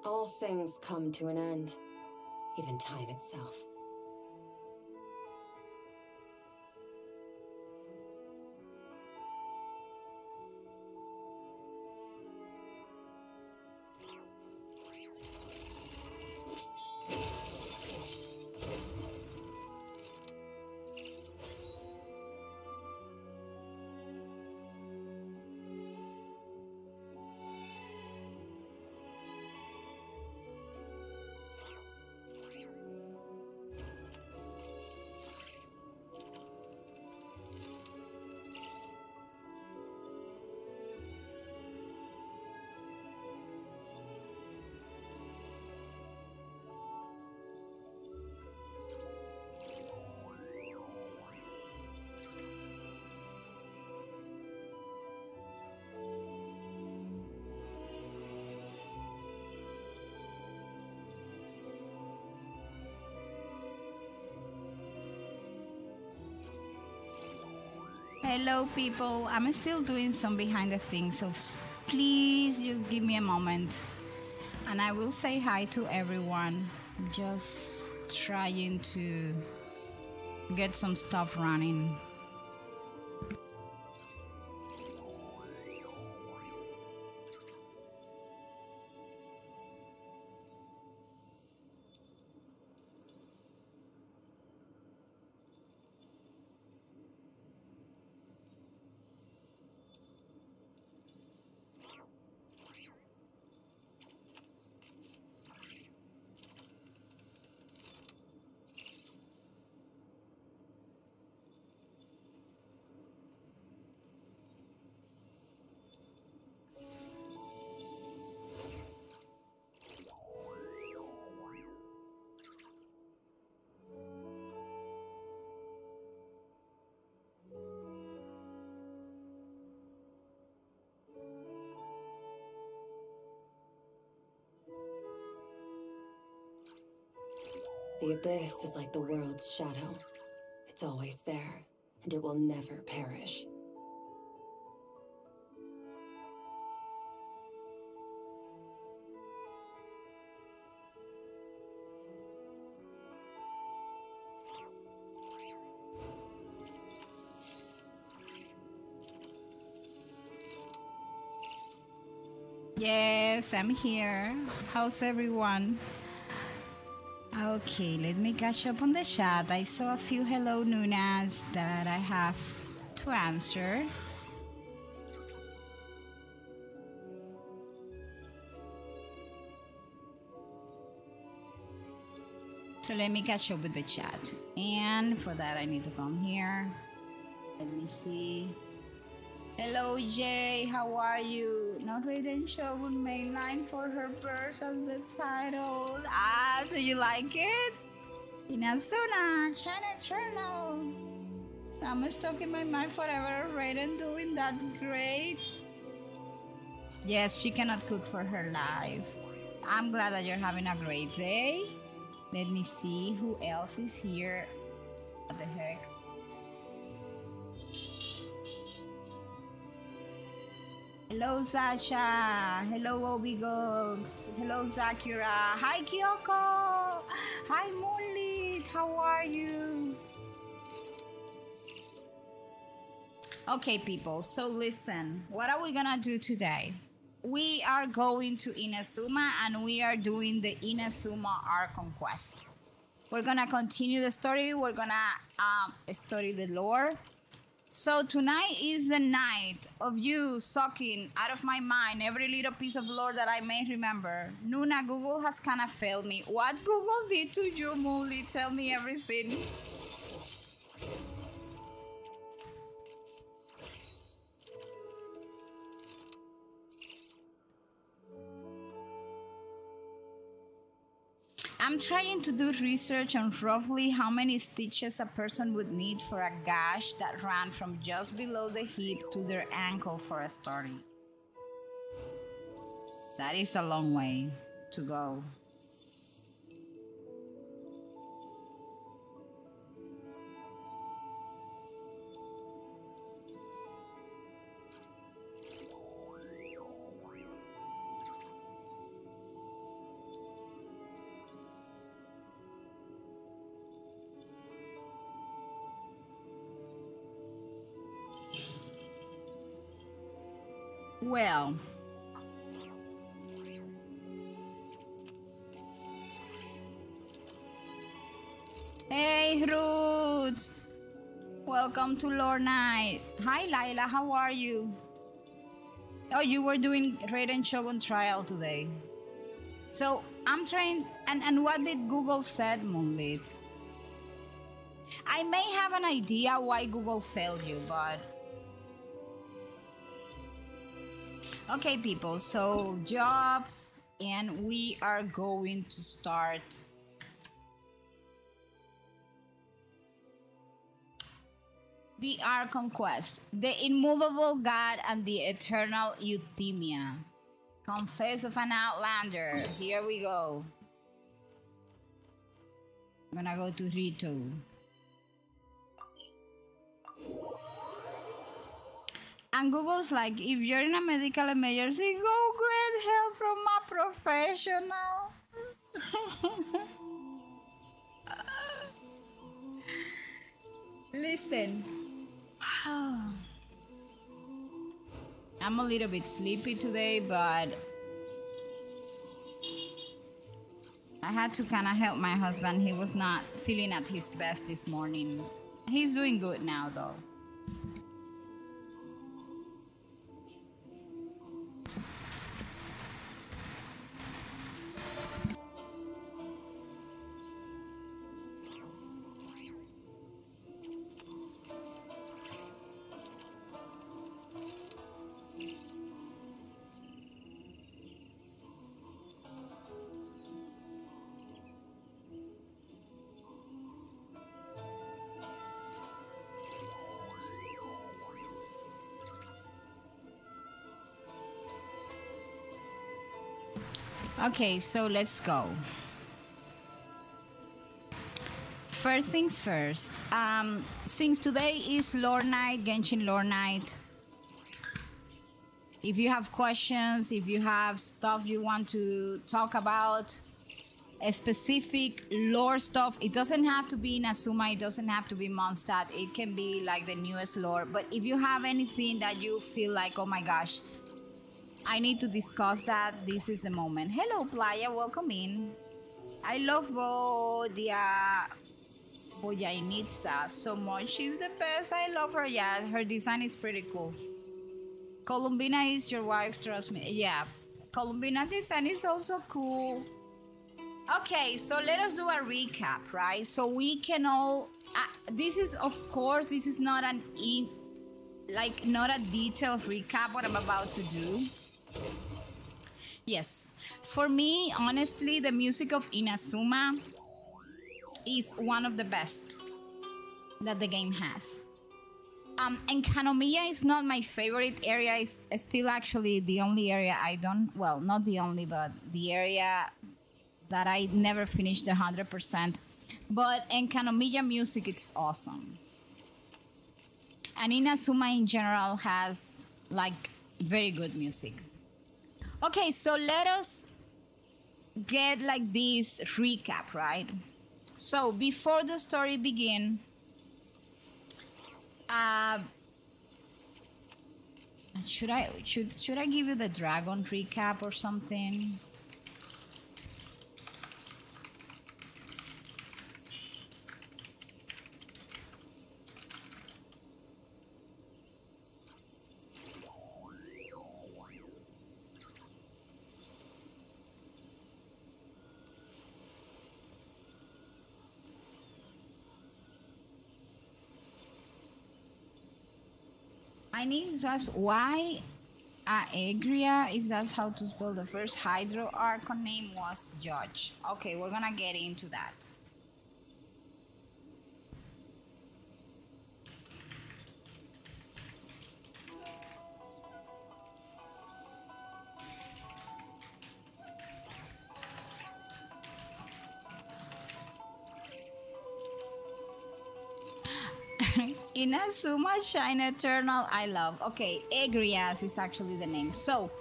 All things come to an end, even time itself. Hello, people. I'm still doing some behind the scenes, so please just give me a moment and I will say hi to everyone. Just trying to get some stuff running. The abyss is like the world's shadow. It's always there, and it will never perish. Yes, I'm here. How's everyone? Okay, let me catch up on the chat. I saw a few hello Nunas that I have to answer. So let me catch up with the chat. And for that, I need to come here. Let me see. Hello, Jay. How are you? Not Raiden Shogun mainline for her purse as the title. Ah, do you like it? Inazuma, China Eternal. I'm stuck in my mind forever. Raiden doing that great. Yes, she cannot cook for her life. I'm glad that you're having a great day. Let me see who else is here. What the heck? Hello, Sasha. Hello, Obigogs. Hello, Zakura. Hi, Kyoko. Hi, Moonlit. How are you? Okay, people. So listen. What are we gonna do today? We are going to Inazuma and we are doing the Inazuma Art Conquest. We're gonna continue the story. We're gonna study the lore. So tonight is the night of you sucking out of my mind every little piece of lore that I may remember. Nuna, Google has kind of failed me. What Google did to you, Mooley? Tell me everything. I'm trying to do research on roughly how many stitches a person would need for a gash that ran from just below the hip to their ankle for a story. That is a long way to go. Well, hey Roots, welcome to Lore Night. Hi Laila, how are you? Oh, you were doing Raiden Shogun trial today. So I'm trying, and what did Google said, Moonlit? I may have an idea why Google failed you, but okay, people, so jobs, and we are going to start. The Art Conquest, the immovable God and the eternal Euthymia. Confess of an Outlander. Here we go. I'm gonna go to Rito. And Google's like, if you're in a medical emergency, go get help from a professional. Listen. I'm a little bit sleepy today, but I had to kind of help my husband. He was not feeling at his best this morning. He's doing good now, though. Okay, so let's go. First things first. Since today is Lore Night, Genshin Lore Night, if you have questions, if you have stuff you want to talk about, a specific lore stuff, it doesn't have to be Inazuma, it doesn't have to be Mondstadt, it can be like the newest lore. But if you have anything that you feel like, oh my gosh, I need to discuss that, this is the moment. Hello, Playa, welcome in. I love Boyainitsa so much. She's the best. I love her. Yeah, her design is pretty cool. Columbina is your wife, trust me. Yeah, Columbina design is also cool. Okay, so let us do a recap, right? So we can all. This is, of course, this is not not a detailed recap what I'm about to do. Yes, for me, honestly, the music of Inazuma is one of the best that the game has. And Kanomiya is not my favorite area. It's still actually the only area I don't. Well, not the only, but the area that I never finished 100%. But in Kanomiya music, it's awesome. And Inazuma in general has like very good music. Okay, so let us get like this recap, right? So before the story begin, should I give you the dragon recap or something? I need just why Aegria, if that's how to spell the first Hydro Archon name, was Judge. Okay, we're gonna get into that. Inazuma Shine Eternal, I love. Okay, Egrias is actually the name. So,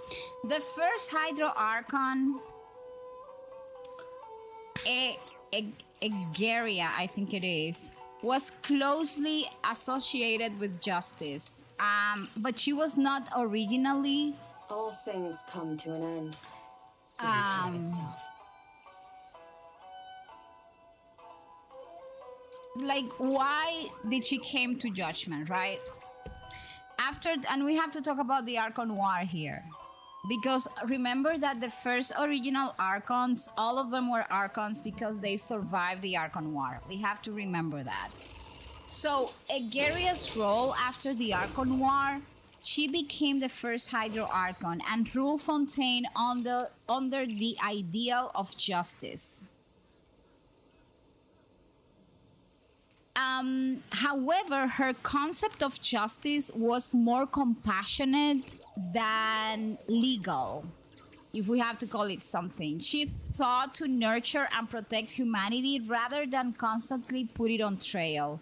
the first Hydro Archon, Egeria, I think it is, was closely associated with justice. But she was not originally. All things come to an end. Itself. Like, why did she came to judgment, right? And we have to talk about the Archon War here, because remember that the first original Archons, all of them were Archons because they survived the Archon War. We have to remember that. So Egeria's role after the Archon War, she became the first Hydro Archon and ruled Fontaine under the ideal of justice. However, her concept of justice was more compassionate than legal, if we have to call it something. She thought to nurture and protect humanity rather than constantly put it on trial.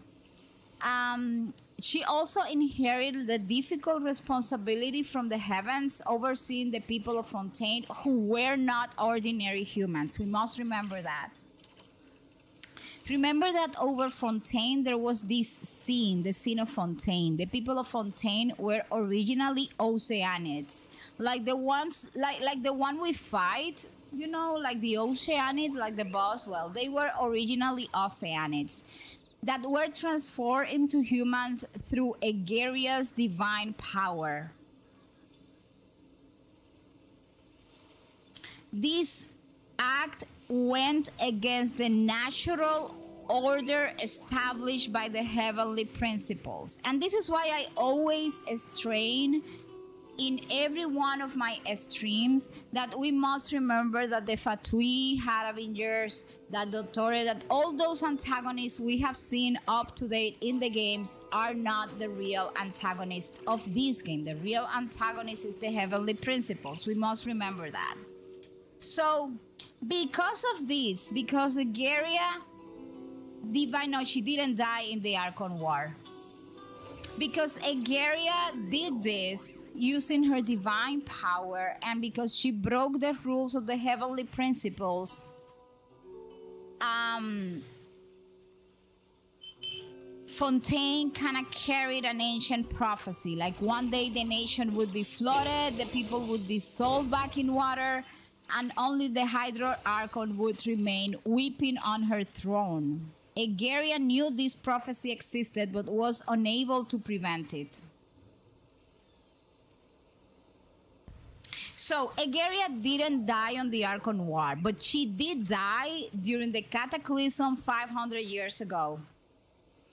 She also inherited the difficult responsibility from the heavens, overseeing the people of Fontaine, who were not ordinary humans. We must remember that. Remember that over Fontaine there was this scene, the scene of Fontaine. The people of Fontaine were originally Oceanids, like the ones, like the one we fight, you know, like the Oceanid, like the boss. Well, they were originally Oceanids that were transformed into humans through Egeria's divine power. This act went against the natural order established by the heavenly principles. And this is why I always strain in every one of my streams that we must remember that the Fatui, Harabingers, that Dottore, that all those antagonists we have seen up to date in the games are not the real antagonist of this game. The real antagonist is the heavenly principles. We must remember that. So, because of this, because Egeria Divine, no, she didn't die in the Archon War. Because Egeria did this using her divine power, and because she broke the rules of the heavenly principles, Fontaine kind of carried an ancient prophecy. Like one day the nation would be flooded, the people would dissolve back in water, and only the Hydro Archon would remain weeping on her throne. Egeria knew this prophecy existed but was unable to prevent it. So Egeria didn't die on the Archon War, but she did die during the Cataclysm 500 years ago.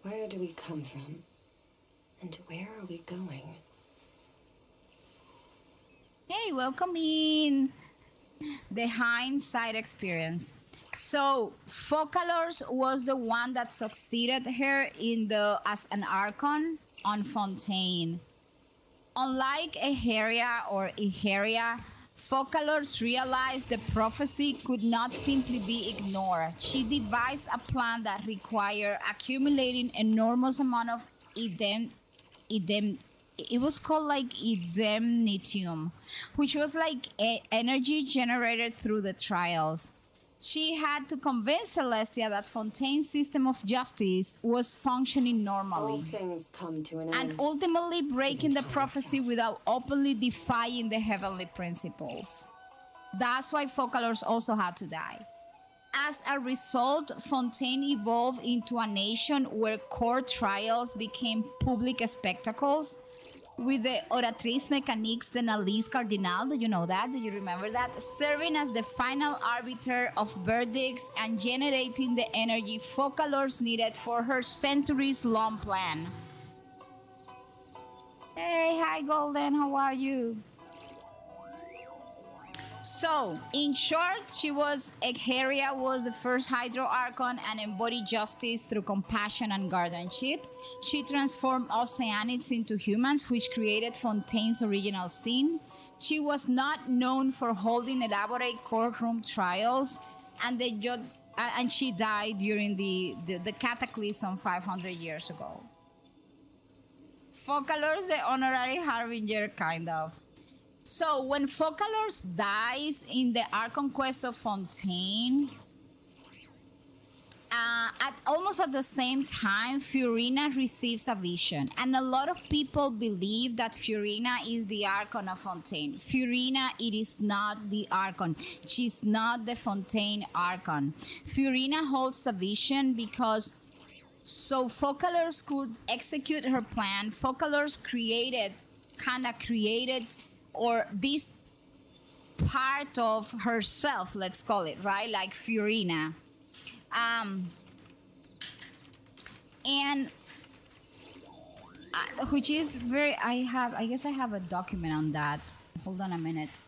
Where do we come from? And where are we going? Hey, welcome in. The hindsight experience. So Focalors was the one that succeeded her as an Archon on Fontaine. Unlike Egeria, Focalors realized the prophecy could not simply be ignored. She devised a plan that required accumulating enormous amount of it was called like indemnitium, which was like energy generated through the trials. She had to convince Celestia that Fontaine's system of justice was functioning normally. All things come to an and end. ultimately breaking the prophecy without openly defying the heavenly principles. That's why Focalors also had to die. As a result, Fontaine evolved into a nation where court trials became public spectacles, with the Oratrice Mécanique d'Analyse Cardinal, do you know that? Do you remember that? Serving as the final arbiter of verdicts and generating the energy Focalors needed for her centuries-long plan. Hey, hi Golden, how are you? So, in short, Egeria was the first Hydro Archon and embodied justice through compassion and guardianship. She transformed Oceanids into humans, which created Fontaine's original scene. She was not known for holding elaborate courtroom trials, and she died during the Cataclysm 500 years ago. Focalors, the honorary harbinger, kind of. So when Focalors dies in the Archon Quest of Fontaine, almost at the same time, Fiorina receives a vision. And a lot of people believe that Fiorina is the Archon of Fontaine. Fiorina, it is not the Archon. She's not the Fontaine Archon. Fiorina holds a vision because so Focalors could execute her plan. Focalors created, or this part of herself, let's call it, right? Like Fiorina. And which is very, I guess I have a document on that. Hold on a minute.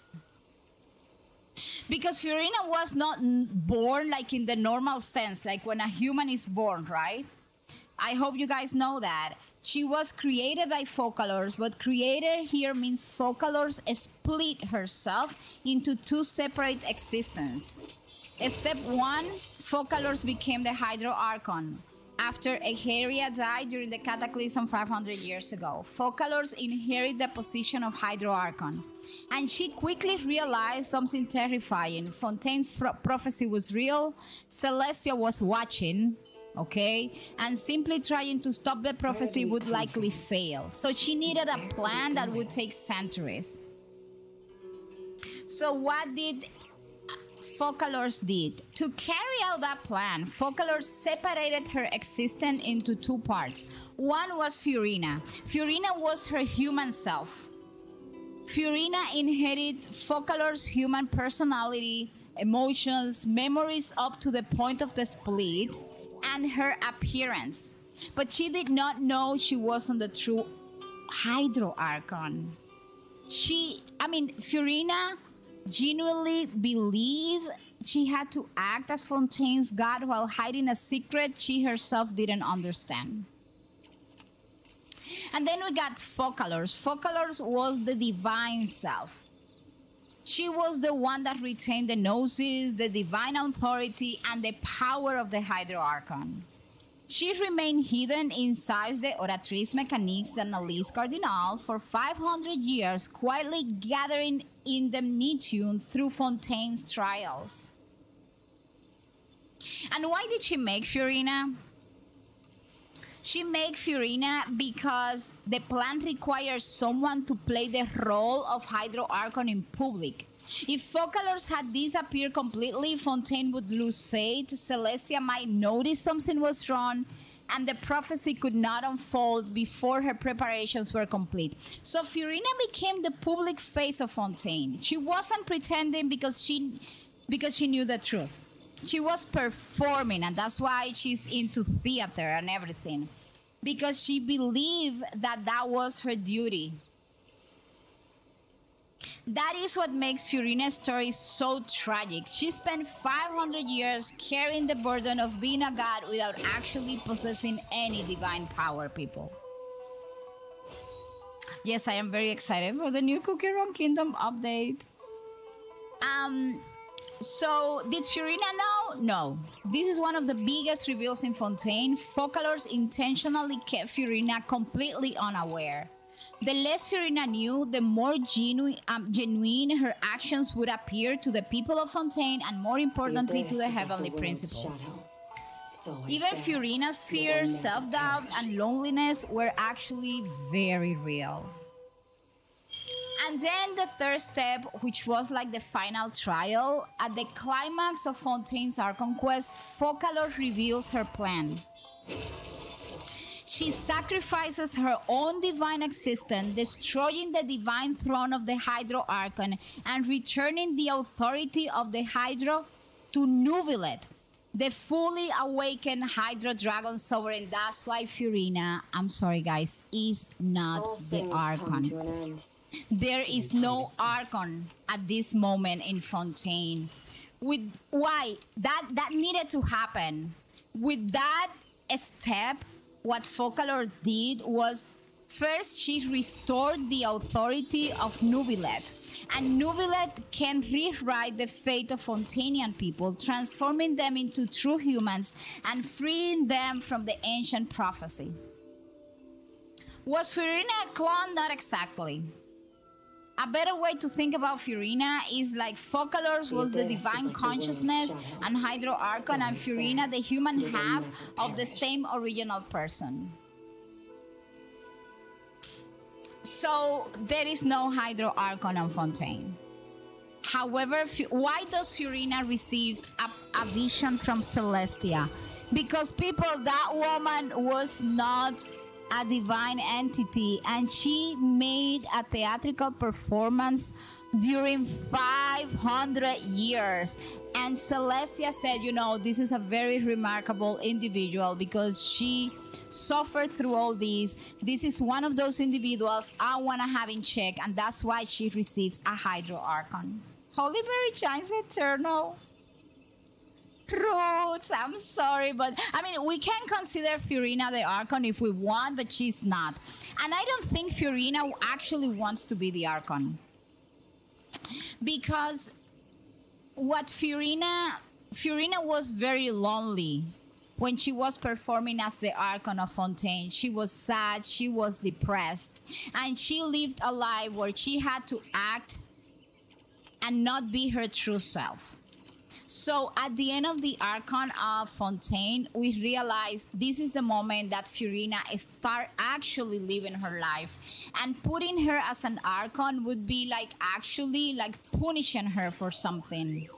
Because Fiorina was not born like in the normal sense, like when a human is born, right? I hope you guys know that. She was created by Focalors, but created here means Focalors split herself into two separate existences. Step 1, Focalors became the Hydro Archon. After Egeria died during the Cataclysm 500 years ago, Focalors inherited the position of Hydro Archon. And she quickly realized something terrifying. Fontaine's prophecy was real. Celestia was watching. Okay, and simply trying to stop the prophecy would likely fail. So she needed a plan that would take centuries. So what did Focalors did? To carry out that plan, Focalors separated her existence into two parts. One was Fiorina. Fiorina was her human self. Fiorina inherited Focalors' human personality, emotions, memories up to the point of the split, and her appearance. But she did not know she wasn't the true Hydro Archon. Fiorina genuinely believed she had to act as Fontaine's god while hiding a secret she herself didn't understand. And then we got Focalors. Focalors was the divine self. She was the one that retained the gnosis, the divine authority, and the power of the Hydro Archon. She remained hidden inside the Oratrice Mécanique d'Analyse Cardinal for 500 years, quietly gathering indemnitium through Fontaine's trials. And why did she make Fiorina? She made Fiorina because the plan requires someone to play the role of Hydro Archon in public. If Focalors had disappeared completely, Fontaine would lose faith, Celestia might notice something was wrong, and the prophecy could not unfold before her preparations were complete. So Fiorina became the public face of Fontaine. She wasn't pretending because she knew the truth. She was performing, and that's why she's into theater and everything, because she believed that that was her duty. That is what makes Fiorina's story so tragic. She spent 500 years carrying the burden of being a god without actually possessing any divine power, people. Yes, I am very excited for the new Cookie Run Kingdom update. So, did Fiorina know? No. This is one of the biggest reveals in Fontaine. Focalors intentionally kept Fiorina completely unaware. The less Fiorina knew, the more genuine her actions would appear to the people of Fontaine, and more importantly, to the heavenly principles. Even Fiorina's fears, self-doubt, and loneliness were actually very real. And then the third step, which was like the final trial, at the climax of Fontaine's Archon quest, Focalor reveals her plan. She sacrifices her own divine existence, destroying the divine throne of the Hydro Archon and returning the authority of the Hydro to Nubilet, the fully awakened Hydro Dragon Sovereign. That's why Fiorina, I'm sorry guys, is not the Archon. There is no Archon at this moment in Fontaine. Why? That needed to happen. With that step, what Focalor did was, first she restored the authority of Nubilet. And Nubilet can rewrite the fate of Fontainian people, transforming them into true humans and freeing them from the ancient prophecy. Was Fiorina a clone? Not exactly. A better way to think about Fiorina is like Focalors was the divine consciousness and Hydro Archon, and Fiorina the human half of the same original person. So there is no Hydro Archon on Fontaine. However, why does Fiorina receive a vision from Celestia? Because people, that woman was not a divine entity, and she made a theatrical performance during 500 years. And Celestia said, you know, this is a very remarkable individual because she suffered through all this. This is one of those individuals I want to have in check, and that's why she receives a Hydro Archon. Holy Berry shines eternal. Roots, I'm sorry, but I mean, we can consider Fiorina the Archon if we want, but she's not. And I don't think Fiorina actually wants to be the Archon. Because what Fiorina was very lonely when she was performing as the Archon of Fontaine. She was sad, she was depressed, and she lived a life where she had to act and not be her true self. So at the end of the Archon of Fontaine, we realized this is the moment that Fiorina start actually living her life. And putting her as an Archon would be like actually like punishing her for something.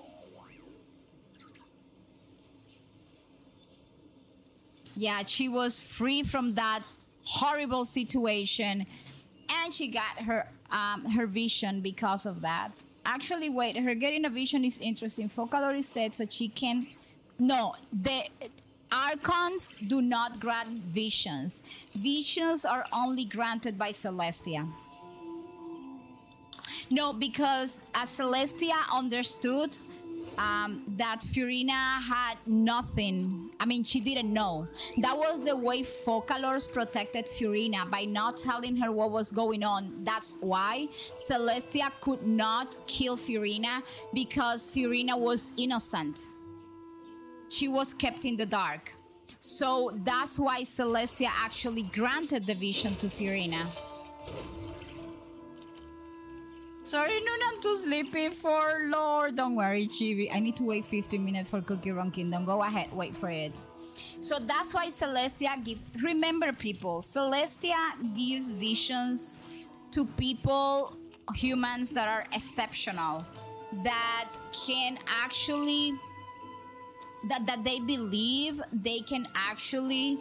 Yeah, she was free from that horrible situation, and she got her vision because of that. Actually, wait, her getting a vision is interesting. Focalor is dead, so she can... No, the Archons do not grant visions. Visions are only granted by Celestia. No, because as Celestia understood that Fiorina had nothing. I mean, she didn't know. That was the way Focalors protected Fiorina, by not telling her what was going on. That's why Celestia could not kill Fiorina, because Fiorina was innocent. She was kept in the dark. So that's why Celestia actually granted the vision to Fiorina. Sorry, Noon, I'm too sleepy for Lord. Don't worry, Chibi. I need to wait 15 minutes for Cookie Run Kingdom. Go ahead, wait for it. So that's why Celestia gives... Remember, people, Celestia gives visions to people, humans that are exceptional. that can actually that they believe they can actually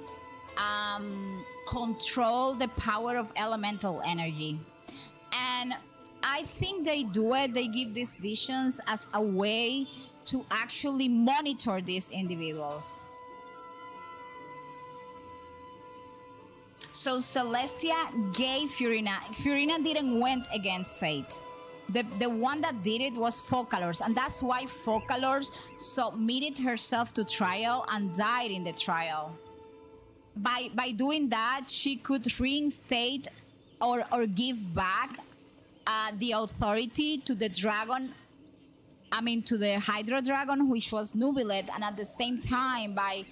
control the power of elemental energy. And I think they do it. They give these visions as a way to actually monitor these individuals. So Celestia gave Furina. Furina didn't went against fate. The one that did it was Focalors, and that's why Focalors submitted herself to trial and died in the trial. By doing that, she could reinstate or give back the authority to the dragon. I mean, to the Hydro Dragon, which was Nubilet, and at the same time, by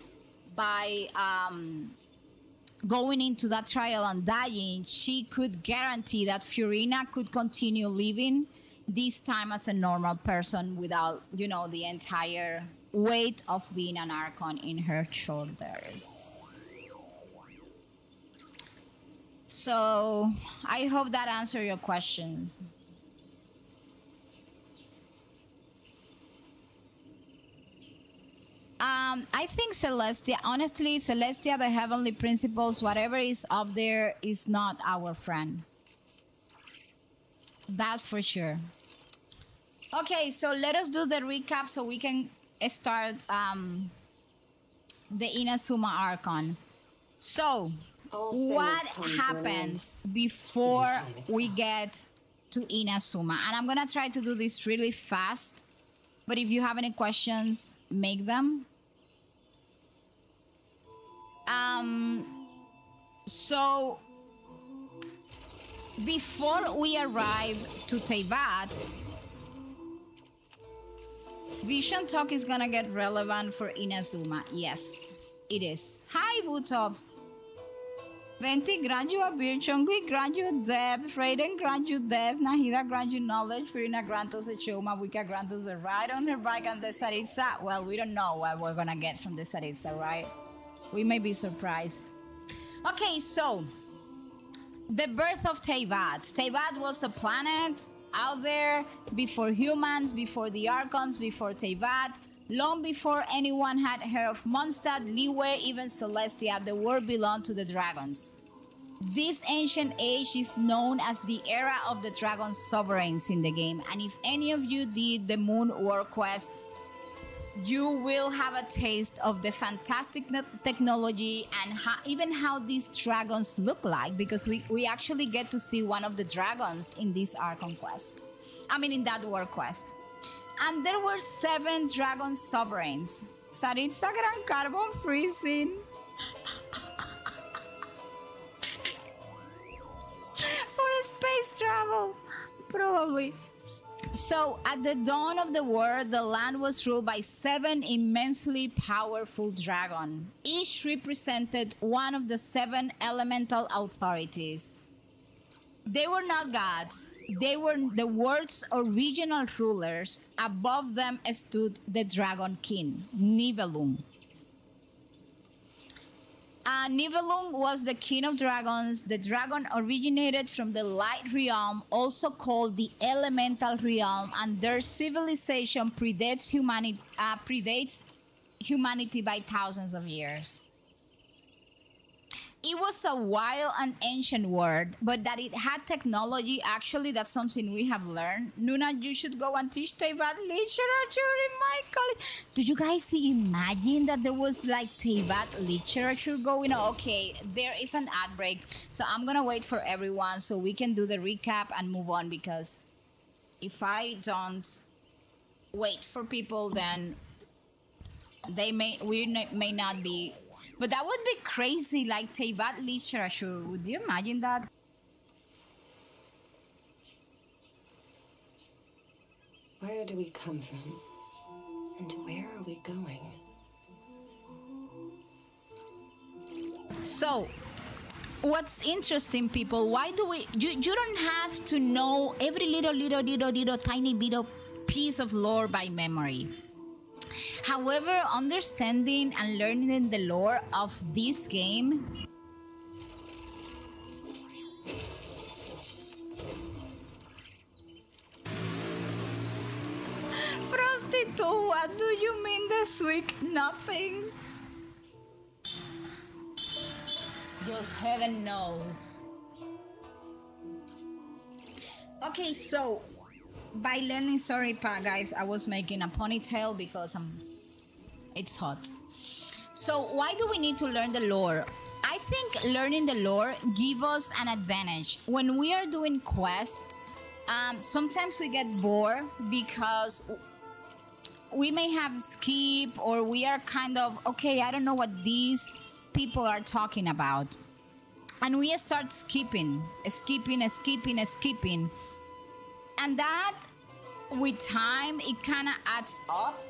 going into that trial and dying, she could guarantee that Furina could continue living, this time as a normal person without, the entire weight of being an Archon in her shoulders. So I hope that answered your questions. I think Celestia, honestly, Celestia, the heavenly principles, whatever is up there is not our friend. That's for sure. Okay, so let us do the recap so we can start the Inazuma Archon. So, what happens before we get to Inazuma? And I'm gonna try to do this really fast, but if you have any questions, make them. So before we arrive to Teyvat, Vision Talk is gonna get relevant for Inazuma. Yes, it is. Hi, Butops. Venti grant you ability, Chongui grant you depth, Raiden grant you depth, Nahida grant you knowledge, Firina grant us a Choma, Wicca grant us a ride on her bike, and the Saritsa. Well, we don't know what we're gonna get from the Saritsa, right? We may be surprised. Okay, so the birth of Teyvat. Teyvat was a planet out there before humans, before the Archons, before Teyvat, long before anyone had heard of Mondstadt, Liyue, even Celestia. The world belonged to the dragons. This ancient age is known as the era of the dragon sovereigns in the game. And if any of you did the Moon War Quest, you will have a taste of the fantastic technology and even how these dragons look like, because we actually get to see one of the dragons in this Archon quest. I mean, in that war quest. And there were 7 dragon sovereigns. Saritsa Gran Carbon Freezing. For space travel, probably. So, at the dawn of the world, the land was ruled by 7 immensely powerful dragons. Each represented one of the 7 elemental authorities. They were not gods. They were the world's original rulers. Above them stood the Dragon King, Nibelung. Nibelung was the king of dragons. The dragon originated from the light realm, also called the elemental realm, and their civilization predates humanity by thousands of years. It was a wild and ancient world, but that it had technology, actually, that's something we have learned. Nuna, you should go and teach Teyvat literature in my college. Do you guys imagine that there was like Teyvat literature going on? Okay, there is an ad break, so I'm gonna wait for everyone so we can do the recap and move on, because if I don't wait for people, then we may not be. But that would be crazy, like Teyvat literature. Would you imagine that? Where do we come from? And where are we going? So, what's interesting, people, why do you don't have to know every little tiny bit of piece of lore by memory. However, understanding and learning the lore of this game Prostitute, what do you mean this week? Nothings. Just heaven knows. Okay, so by learning, sorry, guys, I was making a ponytail because it's hot. So why do we need to learn the lore? I think learning the lore gives us an advantage. When we are doing quests, sometimes we get bored because we may have skip, or we are kind of, okay, I don't know what these people are talking about. And we start skipping. And that, with time, it kind of adds up.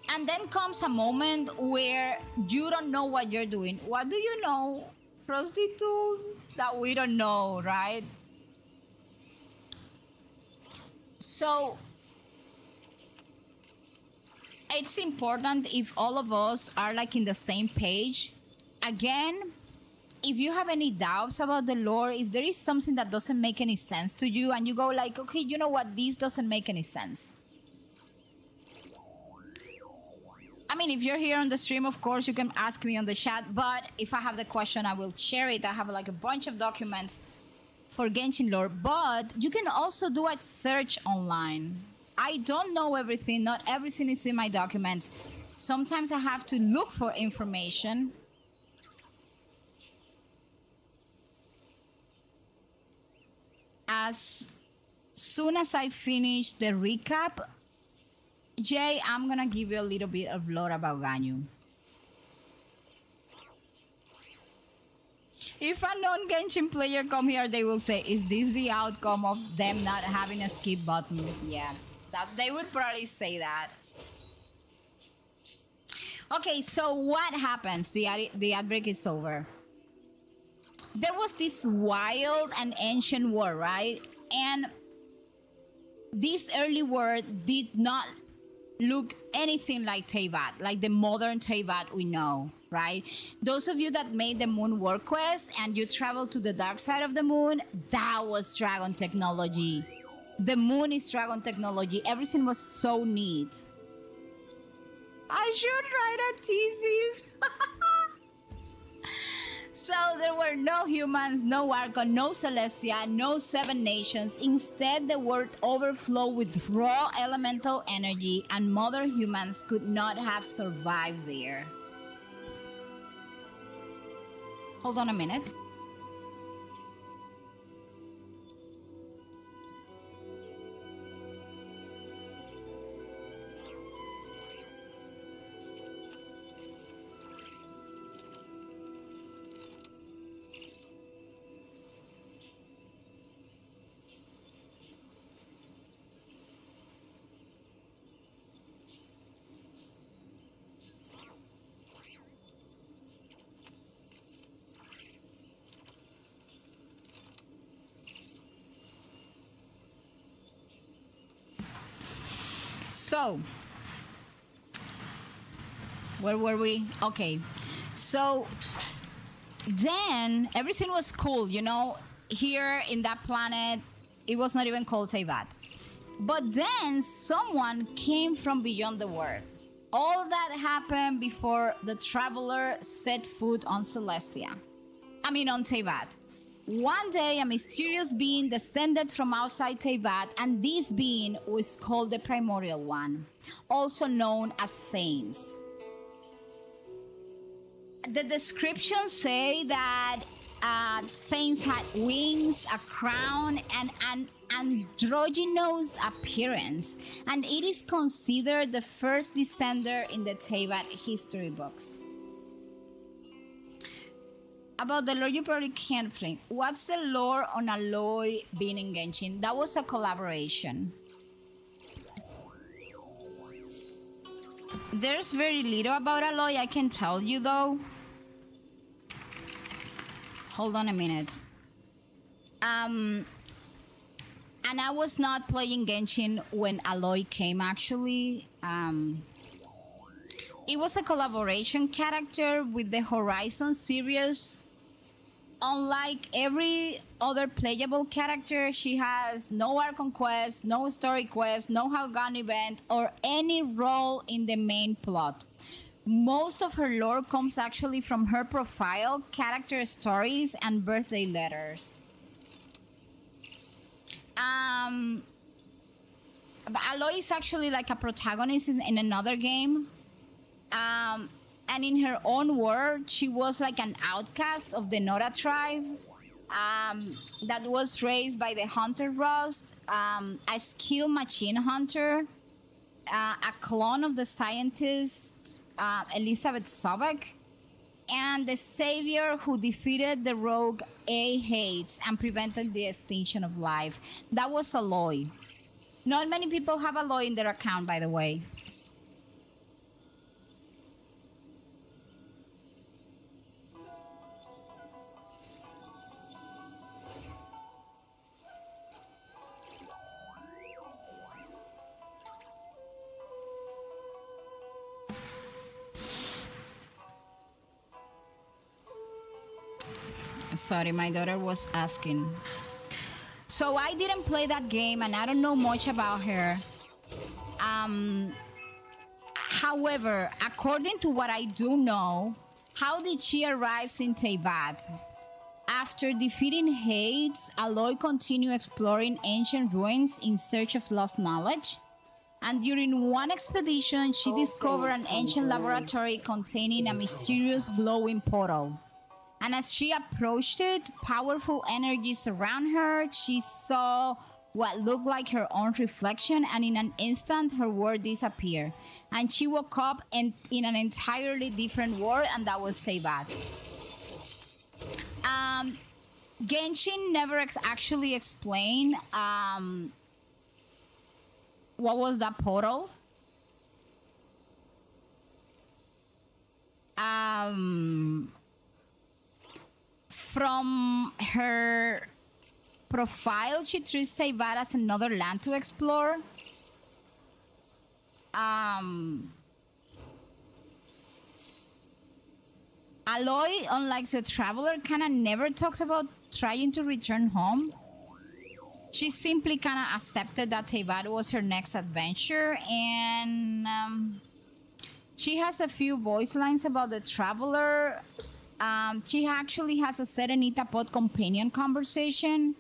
And then comes a moment where you don't know what you're doing. What do you know, prostitutes? That we don't know, right? So it's important if all of us are like in the same page. Again, if you have any doubts about the lore, if there is something that doesn't make any sense to you and you go like, okay, you know what, this doesn't make any sense. I mean, if you're here on the stream, of course, you can ask me on the chat, but if I have the question, I will share it. I have like a bunch of documents for Genshin lore, but you can also do a search online. I don't know everything. Not everything is in my documents. Sometimes I have to look for information. As soon as I finish the recap, Jay, I'm gonna give you a little bit of lore about Ganyu. If a non-Genshin player come here, they will say, is this the outcome of them not having a skip button? Yeah, that they would probably say that. Okay, so what happens? The ad break is over. There was this wild and ancient war, right? And this early world did not look anything like Teyvat, like the modern Teyvat we know, right? Those of you that made the Moon War quest and you traveled to the dark side of the moon, that was dragon technology. The moon is dragon technology. Everything was so neat. I should write a thesis. So there were no humans, no Archon, no Celestia, no Seven Nations. Instead, the world overflowed with raw elemental energy, and modern humans could not have survived there. Hold on a minute. So, where were we? Okay, so then everything was cool, you know. Here in that planet, it was not even called Teyvat. But then someone came from beyond the world. All that happened before the traveler set foot on Celestia. On Teyvat. One day, a mysterious being descended from outside Teyvat, and this being was called the Primordial One, also known as Thanes. The descriptions say that Thanes had wings, a crown, and an androgynous appearance, and it is considered the first descender in the Teyvat history books. About the lore, you probably can't think. What's the lore on Aloy being in Genshin? That was a collaboration. There's very little about Aloy, I can tell you though. Hold on a minute. And I was not playing Genshin when Aloy came, actually. It was a collaboration character with the Horizon series unlike every other playable character, she has no arc on quest, no story quest, no Haugan event, or any role in the main plot. Most of her lore comes actually from her profile, character stories, and birthday letters. But Aloy is actually like a protagonist in another game. And in her own world, she was like an outcast of the Nora tribe that was raised by the Hunter Rust, a skilled machine hunter, a clone of the scientist Elizabeth Sobek, and the savior who defeated the rogue A. Hades and prevented the extinction of life. That was Aloy. Not many people have Aloy in their account, by the way. Sorry, my daughter was asking. So I didn't play that game and I don't know much about her. However, according to what I do know, how did she arrive in Teyvat? After defeating Hades, Aloy continued exploring ancient ruins in search of lost knowledge. And during one expedition, she discovered an ancient laboratory containing a mysterious glowing portal. And as she approached it, powerful energy surrounded her. She saw what looked like her own reflection, and in an instant, her world disappeared. And she woke up in an entirely different world, and that was Teyvat. Genshin never actually explained what was that portal. From her profile, she treats Teyvat as another land to explore. Aloy, unlike the Traveler, kind of never talks about trying to return home. She simply kind of accepted that Teyvat was her next adventure, and she has a few voice lines about the Traveler. She actually has a Serenita Pod companion conversation,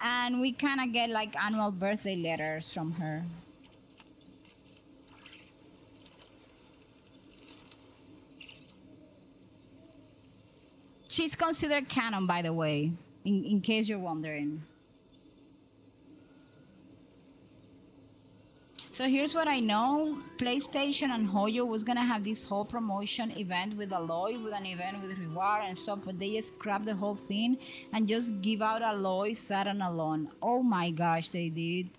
and we kind of get like annual birthday letters from her. She's considered canon, by the way, in case you're wondering. So here's what I know. PlayStation and Hoyo was gonna have this whole promotion event with Aloy, with an event with reward and stuff, but they just scrapped the whole thing and just give out Aloy sad and alone. Oh my gosh, they did.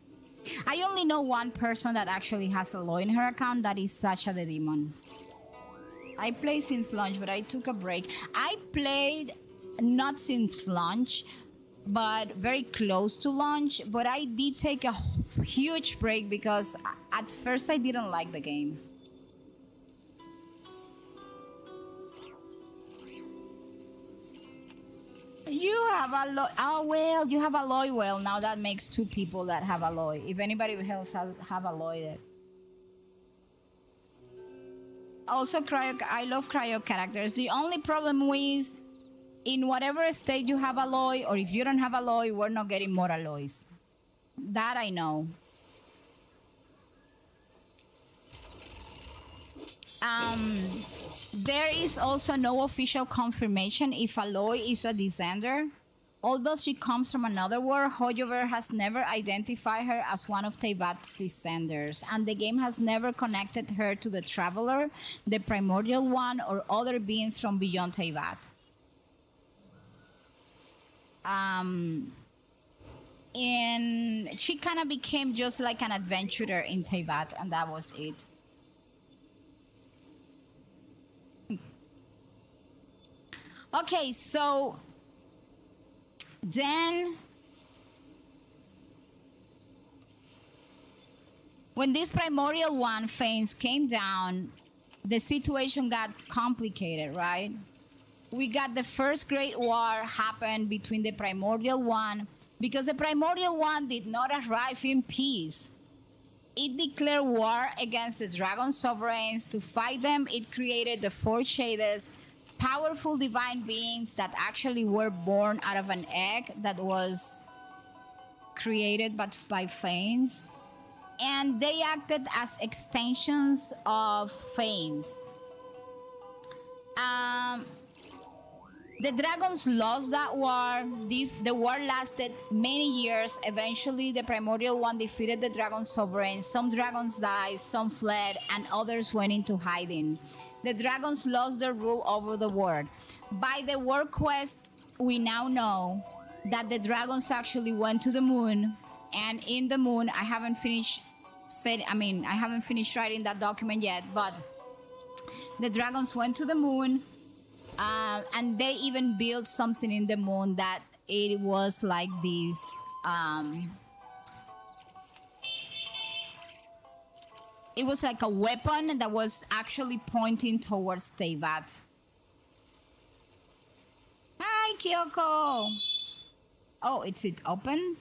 I only know one person that actually has Aloy in her account, that is Sasha the Demon. I played since launch, but I took a break. I played not since launch, but very close to launch, but I did take a huge break because at first I didn't like the game. You have Aloy. Oh, well, you have Aloy. Well, now that makes two people that have Aloy. If anybody else have Aloy, that. Also, I love cryo characters. The only problem is, in whatever state you have Aloy, or if you don't have Aloy, we're not getting more Aloys. That I know. There is also no official confirmation if Aloy is a descender. Although she comes from another world, Hoyover has never identified her as one of Teyvat's descenders, and the game has never connected her to the Traveler, the Primordial One, or other beings from beyond Teyvat. And she kind of became just like an adventurer in Teyvat, and that was it. Okay, so then when this Primordial One phase came down, the situation got complicated, right? we got the first great war happened between the Primordial One, because the Primordial One did not arrive in peace. It declared war against the Dragon Sovereigns. To fight them, it created the Four Shades, powerful divine beings that actually were born out of an egg that was created by Fanes. And they acted as extensions of Fanes. The dragons lost that war. The war lasted many years. Eventually, the Primordial One defeated the Dragon Sovereign. Some dragons died, some fled, and others went into hiding. The dragons lost their rule over the world. By the war quest, we now know that the dragons actually went to the moon. And in the moon, I haven't finished writing that document yet, but the dragons went to the moon. And they even built something in the moon that it was like this. It was like a weapon that was actually pointing towards Teyvat. Hi, Kyoko. Oh, is it open?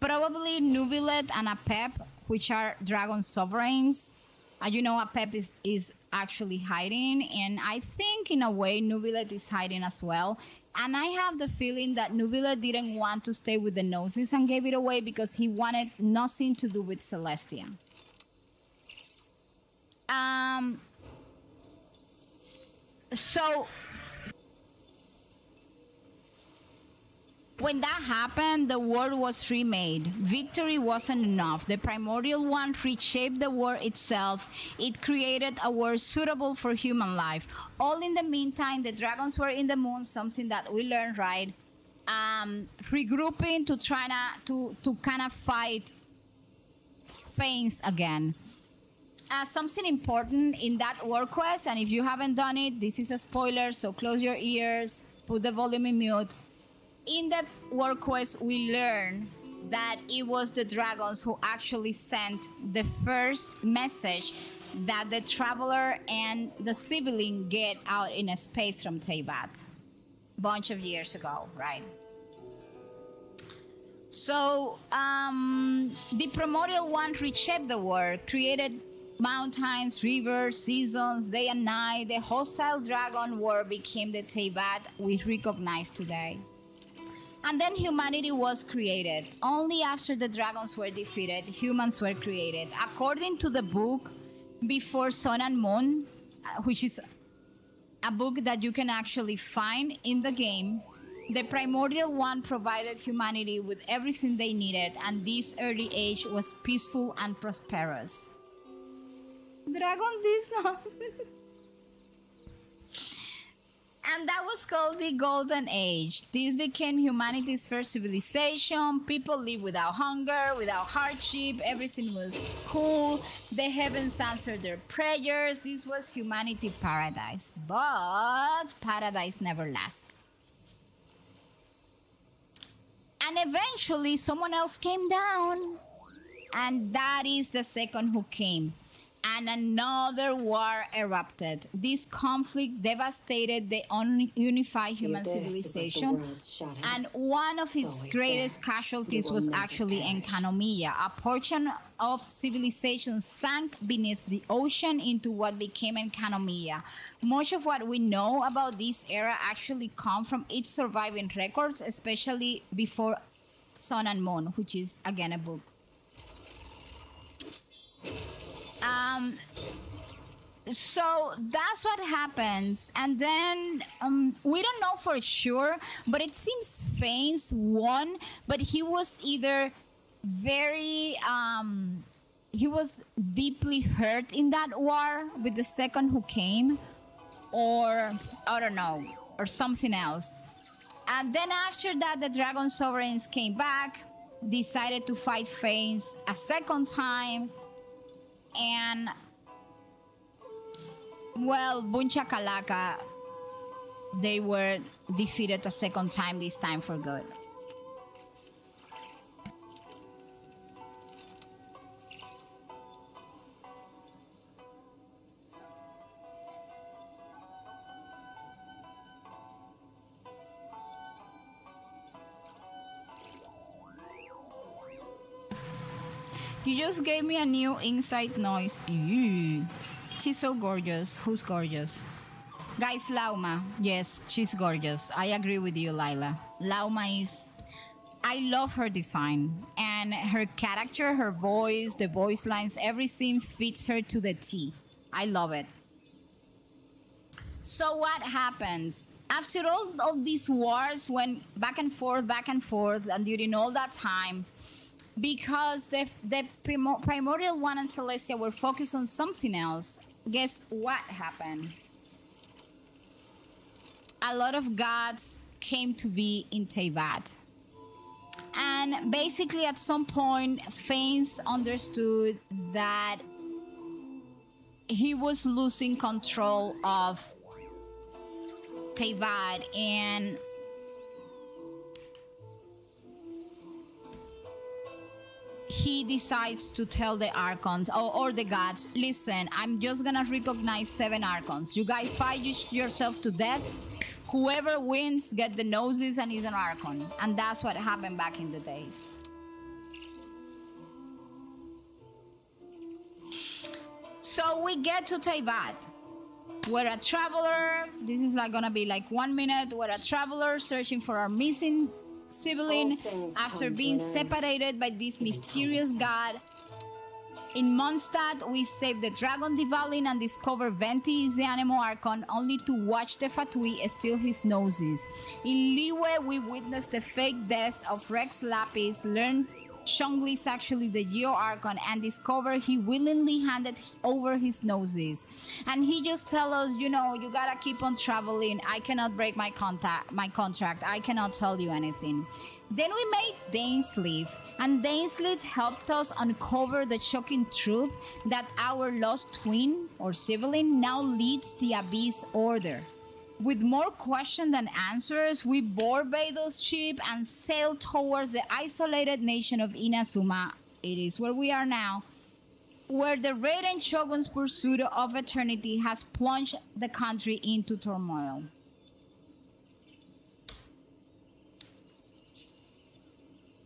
Probably Nubilet and Apep, which are Dragon Sovereigns. You know, Apep is actually hiding, and I think in a way Nubilet is hiding as well. And I have the feeling that Nubilet didn't want to stay with the Gnosis and gave it away because he wanted nothing to do with Celestia. So when that happened, the world was remade. Victory wasn't enough. The Primordial One reshaped the world itself. It created a world suitable for human life. All in the meantime, the dragons were in the moon, something that we learned, right? Regrouping to try to kind of fight Fanes again. Something important in that war quest, and if you haven't done it, this is a spoiler, so close your ears, put the volume in mute. In the war quest, we learn that it was the dragons who actually sent the first message that the traveler and the civilian get out in a space from Teyvat. Bunch of years ago, right? So the Primordial One reshaped the world, created mountains, rivers, seasons, day and night. The hostile dragon world became the Teyvat we recognize today. And then humanity was created. Only after the dragons were defeated, humans were created. According to the book Before Sun and Moon, which is a book that you can actually find in the game, the Primordial One provided humanity with everything they needed, and this early age was peaceful and prosperous. Dragon this not. And that was called the Golden Age. This became humanity's first civilization. People lived without hunger, without hardship. Everything was cool. The heavens answered their prayers. This was humanity paradise. But paradise never lasts. And eventually someone else came down. And that is the second who came. And another war erupted. This conflict devastated the unified human civilization, and one of its greatest casualties was actually Enkanomiya. A portion of civilization sank beneath the ocean into what became Enkanomiya. Much of what we know about this era actually come from its surviving records, especially Before Sun and Moon, which is again a book. So that's what happens, and then we don't know for sure, but it seems Fanes won, but he was either very he was deeply hurt in that war with the second who came, or I don't know, or something else. And then after that, the Dragon Sovereigns came back, decided to fight Fanes a second time. And, well, Bunchakalaka, they were defeated a second time, this time for good. You just gave me a new inside noise. Ew. She's so gorgeous. Who's gorgeous? Guys, Lauma. Yes, she's gorgeous. I agree with you, Lila. Lauma is... I love her design. And her character, her voice, the voice lines, everything fits her to the T. I love it. So what happens? After all these wars went back and forth, and during all that time, because the Primordial One and Celestia were focused on something else, guess what happened? A lot of gods came to be in Teyvat. And basically at some point, Fanes understood that he was losing control of Teyvat, and he decides to tell the Archons or the gods, listen, I'm just gonna recognize 7 Archons. You guys fight yourself to death. Whoever wins get the noses and is an Archon. And that's what happened back in the days. So we get to Teyvat. We're a traveler. This is like gonna be like 1 minute. We're a traveler searching for our missing sibling after being separated by this mysterious god. In Mondstadt, we save the Dragon Divalin and discover Venti is the Anemo Archon, only to watch the Fatui steal his noses. In Liyue, we witness the fake death of Rex Lapis, learn Zhongli is actually the Geo Archon, and discover he willingly handed over his noses. And he just tell us, you know, you gotta keep on traveling. I cannot break my contract. I cannot tell you anything. Then we made Dainsleif, and Dainsleif helped us uncover the shocking truth that our lost twin or sibling now leads the Abyss Order. With more questions than answers, we board Vados' ship and sail towards the isolated nation of Inazuma. It is where we are now, where the Raiden Shogun's pursuit of eternity has plunged the country into turmoil.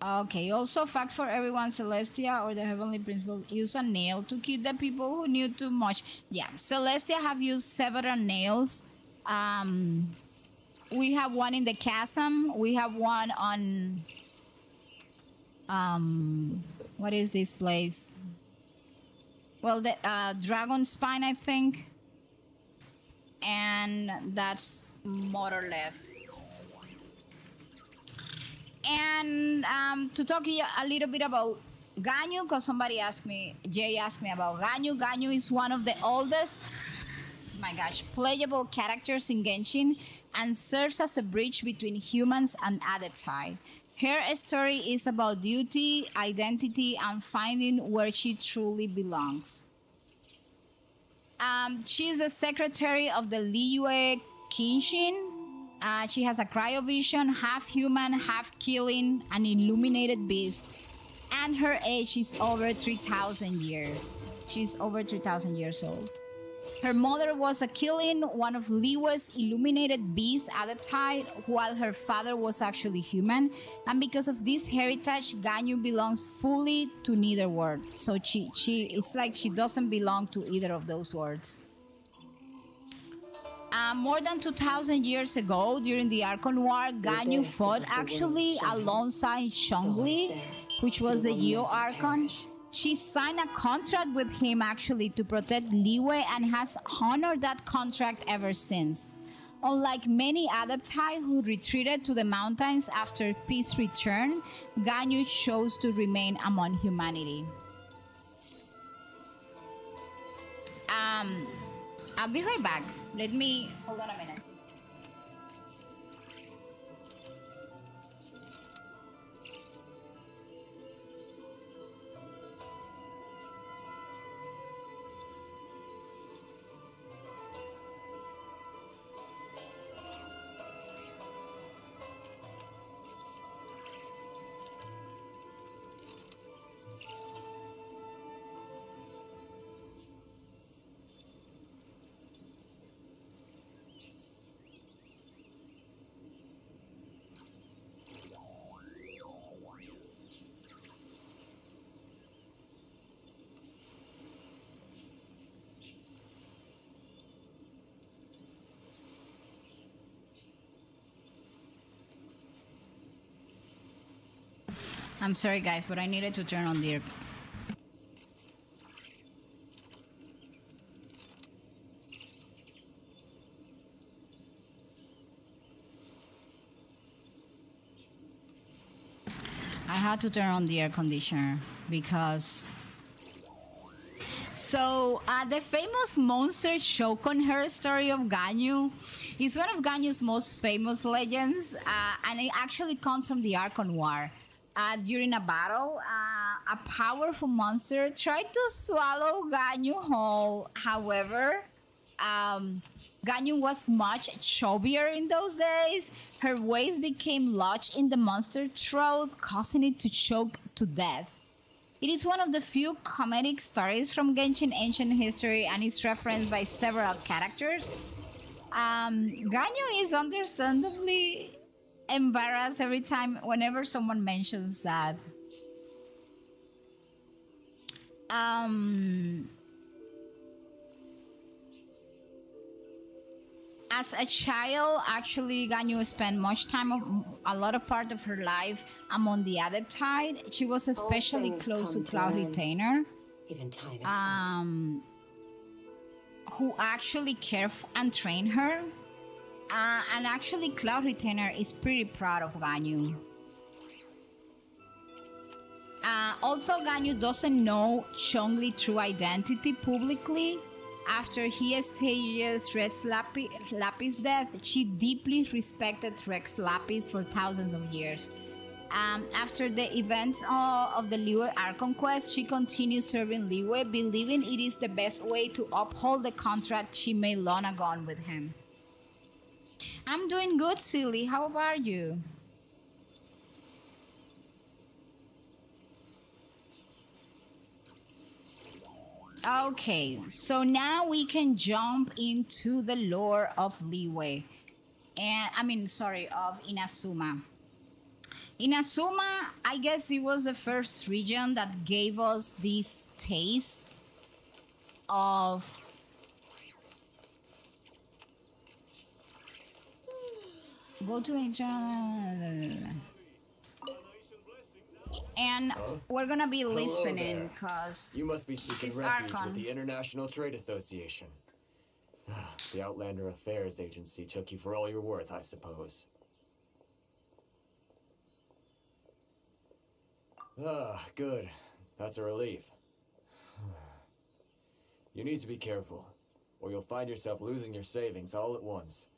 Okay, also fact for everyone, Celestia or the Heavenly Principle use a nail to kill the people who knew too much. Yeah, Celestia have used several nails. We have one in the chasm. We have one on what is this place? Well, the Dragon Spine, I think. And that's more or less. And to talk a little bit about Ganyu, because somebody asked me, Jay asked me about Ganyu. Ganyu is one of the oldest, my gosh, playable characters in Genshin, and serves as a bridge between humans and Adepti. Her story is about duty, identity, and finding where she truly belongs. She's the secretary of the Liyue Genshin. She has a cryovision, half human, half killing, an illuminated beast. And her age is over 3,000 years. She's over 3,000 years old. Her mother was a killing, one of Liyue's illuminated beasts adopted, while her father was actually human. And because of this heritage, Ganyu belongs fully to neither world. So it's like she doesn't belong to either of those worlds. More than 2,000 years ago, during the Archon War, Ganyu fought actually alongside Zhongli, which was the Geo Archon. She signed a contract with him actually to protect Liyue and has honored that contract ever since. Unlike many Adepti who retreated to the mountains after peace return, Ganyu chose to remain among humanity. I'll be right back. Hold on a minute. I'm sorry, guys, but I needed to turn on the air. I had to turn on the air conditioner because. So, the famous monster Shokon Her story of Ganyu is one of Ganyu's most famous legends, and it actually comes from the Archon War. During a battle, a powerful monster tried to swallow Ganyu whole. However, Ganyu was much chubbier in those days. Her waist became lodged in the monster's throat, causing it to choke to death. It is one of the few comedic stories from Genshin ancient history and is referenced by several characters. Ganyu is understandably embarrassed every time, whenever someone mentions that. As a child, actually, Ganyu spent much time, a lot of part of her life among the Adeptide. She was especially close to Cloud Retainer, Even time itself. who actually cared and trained her. And actually, Cloud Retainer is pretty proud of Ganyu. Although Ganyu doesn't know Chongli's true identity publicly, after he stages Rex Lapis' death, she deeply respected Rex Lapis for thousands of years. After the events of the Liyue Archon quest, she continues serving Liyue, believing it is the best way to uphold the contract she made long ago with him. I'm doing good, Silly. How about you? Okay, so now we can jump into the lore of Liyue. Of Inazuma. Inazuma, I guess it was the first region that gave us this taste of go to the internal, and we're gonna be listening because you must be seeking refuge with the International Trade Association. The Outlander Affairs Agency took you for all you're worth, I suppose. Good. That's a relief. You need to be careful, or you'll find yourself losing your savings all at once.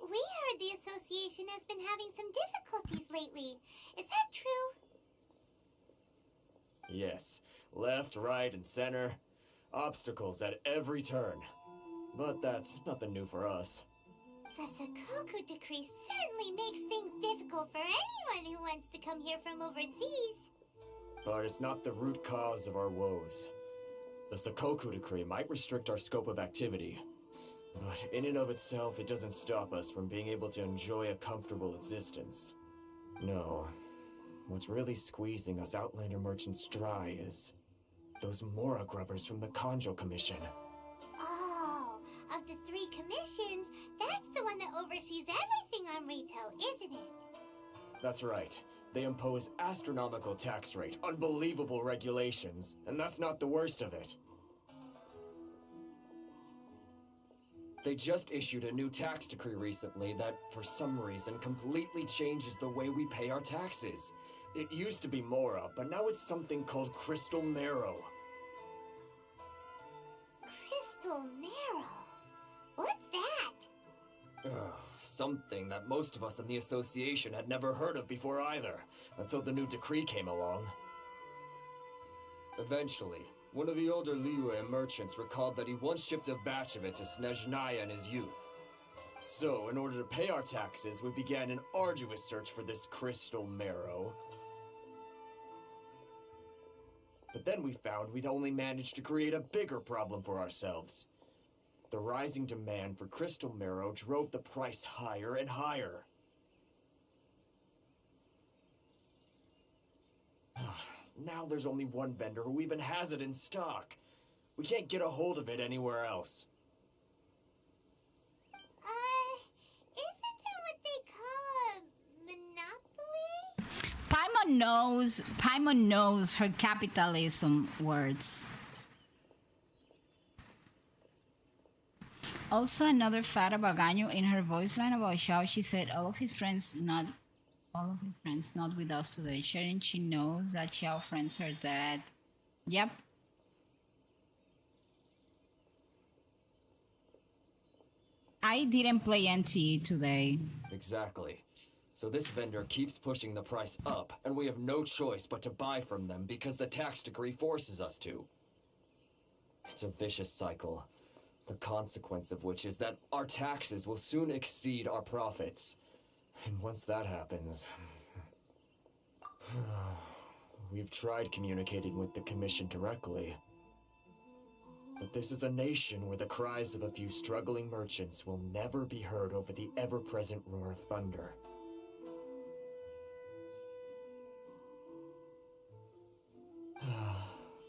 We heard the association has been having some difficulties lately. Is that true? Yes. Left, right, and center. Obstacles at every turn. But that's nothing new for us. The Sakoku decree certainly makes things difficult for anyone who wants to come here from overseas. But it's not the root cause of our woes. The Sakoku decree might restrict our scope of activity, but in and of itself, it doesn't stop us from being able to enjoy a comfortable existence. No. What's really squeezing us Outlander merchants dry is those Mora grubbers from the Kanjo Commission. Oh, of the 3 commissions, that's the one that oversees everything on retail, isn't it? That's right. They impose astronomical tax rate, unbelievable regulations, and that's not the worst of it. They just issued a new tax decree recently that, for some reason, completely changes the way we pay our taxes. It used to be Mora, but now it's something called Crystal Marrow. Crystal Marrow? What's that? Something that most of us in the association had never heard of before either, until the new decree came along. Eventually, one of the older Liyue merchants recalled that he once shipped a batch of it to Snezhnaya in his youth. So, in order to pay our taxes, we began an arduous search for this Crystal Marrow. But then we found we'd only managed to create a bigger problem for ourselves. The rising demand for Crystal Marrow drove the price higher and higher. Now there's only one vendor who even has it in stock. We can't get a hold of it anywhere else. Isn't that what they call a monopoly? Paimon knows her capitalism words. Also, another fact about Ganyu in her voice line about Xiao, she said all of his friends not with us today. Sharing she knows that Xiao friends are dead. Yep. I didn't play NTE today. Exactly. So this vendor keeps pushing the price up, and we have no choice but to buy from them because the tax decree forces us to. It's a vicious cycle. The consequence of which is that our taxes will soon exceed our profits. And once that happens... We've tried communicating with the Commission directly. But this is a nation where the cries of a few struggling merchants will never be heard over the ever-present roar of thunder.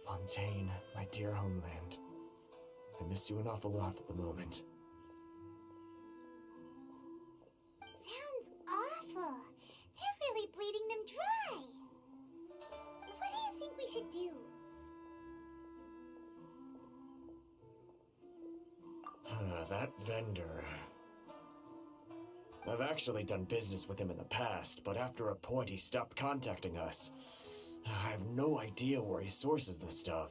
Fontaine, my dear homeland. I miss you an awful lot at the moment. Sounds awful. They're really bleeding them dry. What do you think we should do? That vendor... I've actually done business with him in the past, but after a point he stopped contacting us. I have no idea where he sources the stuff.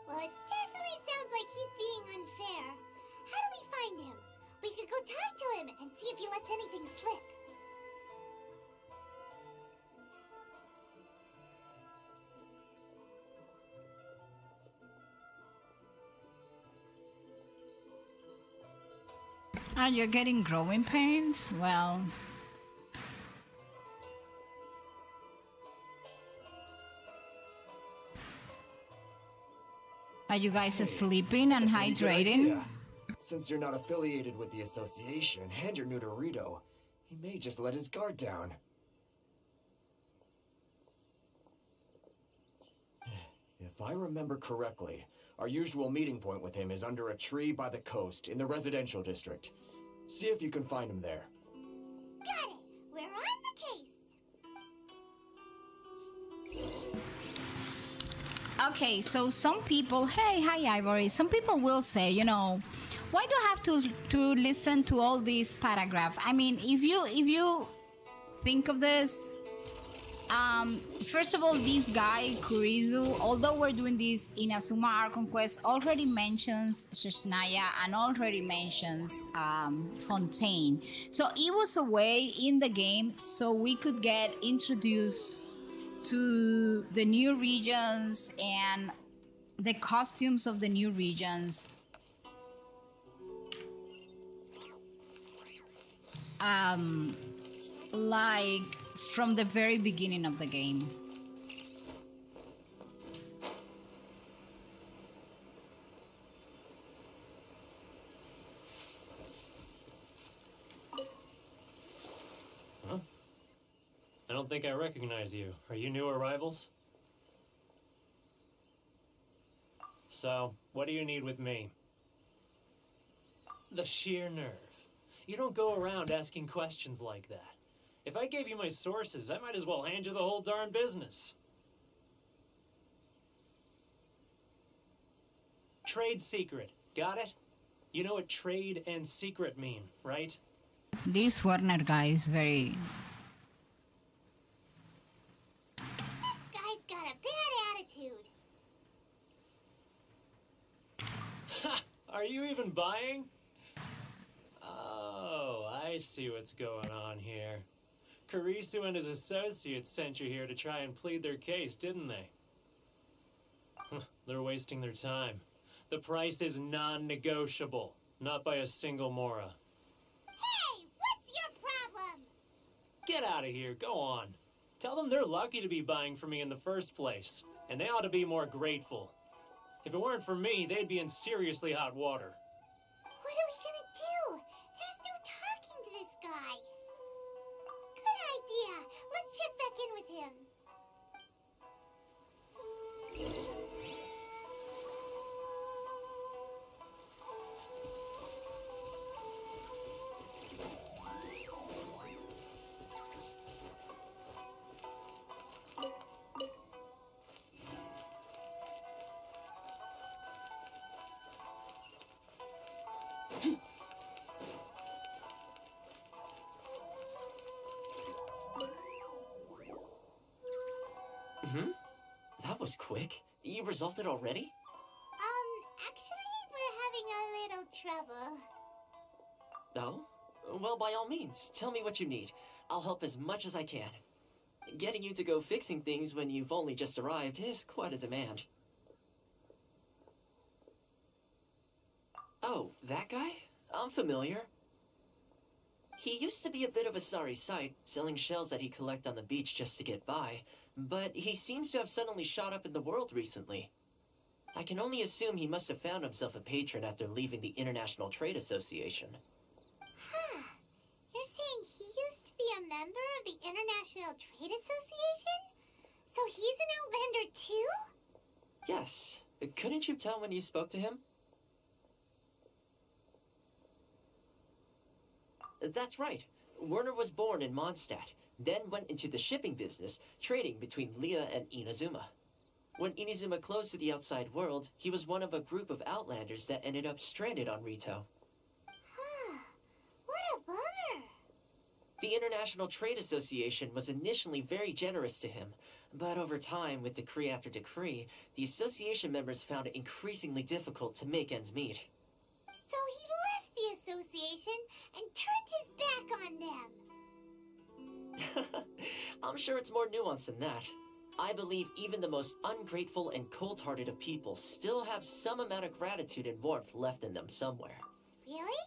Well, it definitely sounds like he's being unfair. How do we find him? We could go talk to him and see if he lets anything slip. Ah, you're getting growing pains? Well... Are you guys sleeping and hydrating? Since you're not affiliated with the association and you're new to Rito, he may just let his guard down. If I remember correctly, our usual meeting point with him is under a tree by the coast in the residential district. See if you can find him there. Got it! We're on the case! Okay, so some people, hi Ivory, some people will say, you know, why do I have to listen to all these paragraphs? I mean, if you think of this, first of all, this guy, Kurizu, although we're doing this Inazuma Archon Quest, already mentions Shashnaya and already mentions Fontaine. So it was a way in the game so we could get introduced to the new regions and the costumes of the new regions. Like from the very beginning of the game. Huh? I don't think I recognize you. Are you new arrivals? So, what do you need with me? The sheer nerve. You don't go around asking questions like that. If I gave you my sources, I might as well hand you the whole darn business. Trade secret. Got it? You know what trade and secret mean, right? This Werner guy is very... This guy's got a bad attitude. Ha! Are you even buying? Oh, I see what's going on here. Kurisu and his associates sent you here to try and plead their case, didn't they? They're wasting their time. The price is non-negotiable, not by a single Mora. Hey, what's your problem? Get out of here, go on. Tell them they're lucky to be buying from me in the first place, and they ought to be more grateful. If it weren't for me, they'd be in seriously hot water. What are we gonna do? There's no talking to this guy. Good idea. Let's check back in with him. That was quick. You resolved it already? Actually, we're having a little trouble. No? Well, by all means, tell me what you need. I'll help as much as I can. Getting you to go fixing things when you've only just arrived is quite a demand. Oh, that guy? I'm familiar. He used to be a bit of a sorry sight, selling shells that he'd collect on the beach just to get by, but he seems to have suddenly shot up in the world recently. I can only assume he must have found himself a patron after leaving the International Trade Association. Huh. You're saying he used to be a member of the International Trade Association? So he's an Outlander too? Yes. Couldn't you tell when you spoke to him? That's right. Werner was born in Mondstadt, then went into the shipping business, trading between Leah and Inazuma. When Inazuma closed to the outside world, he was one of a group of Outlanders that ended up stranded on Rito. Huh. What a bummer. The International Trade Association was initially very generous to him, but over time, with decree after decree, the association members found it increasingly difficult to make ends meet. So he left the association and turned his back on them. I'm sure it's more nuanced than that. I believe even the most ungrateful and cold-hearted of people still have some amount of gratitude and warmth left in them somewhere. Really?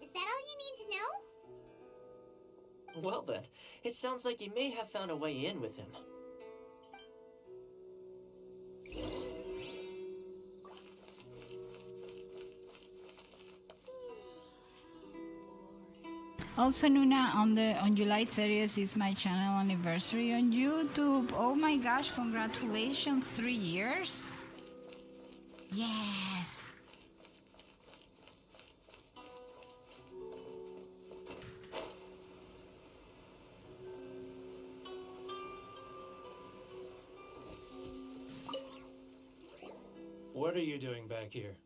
Is that all you need to know? Well then, it sounds like you may have found a way in with him. Also, Nuna, on July 30th is my channel anniversary on YouTube. Oh my gosh, congratulations, 3 years. Yes. What are you doing back here?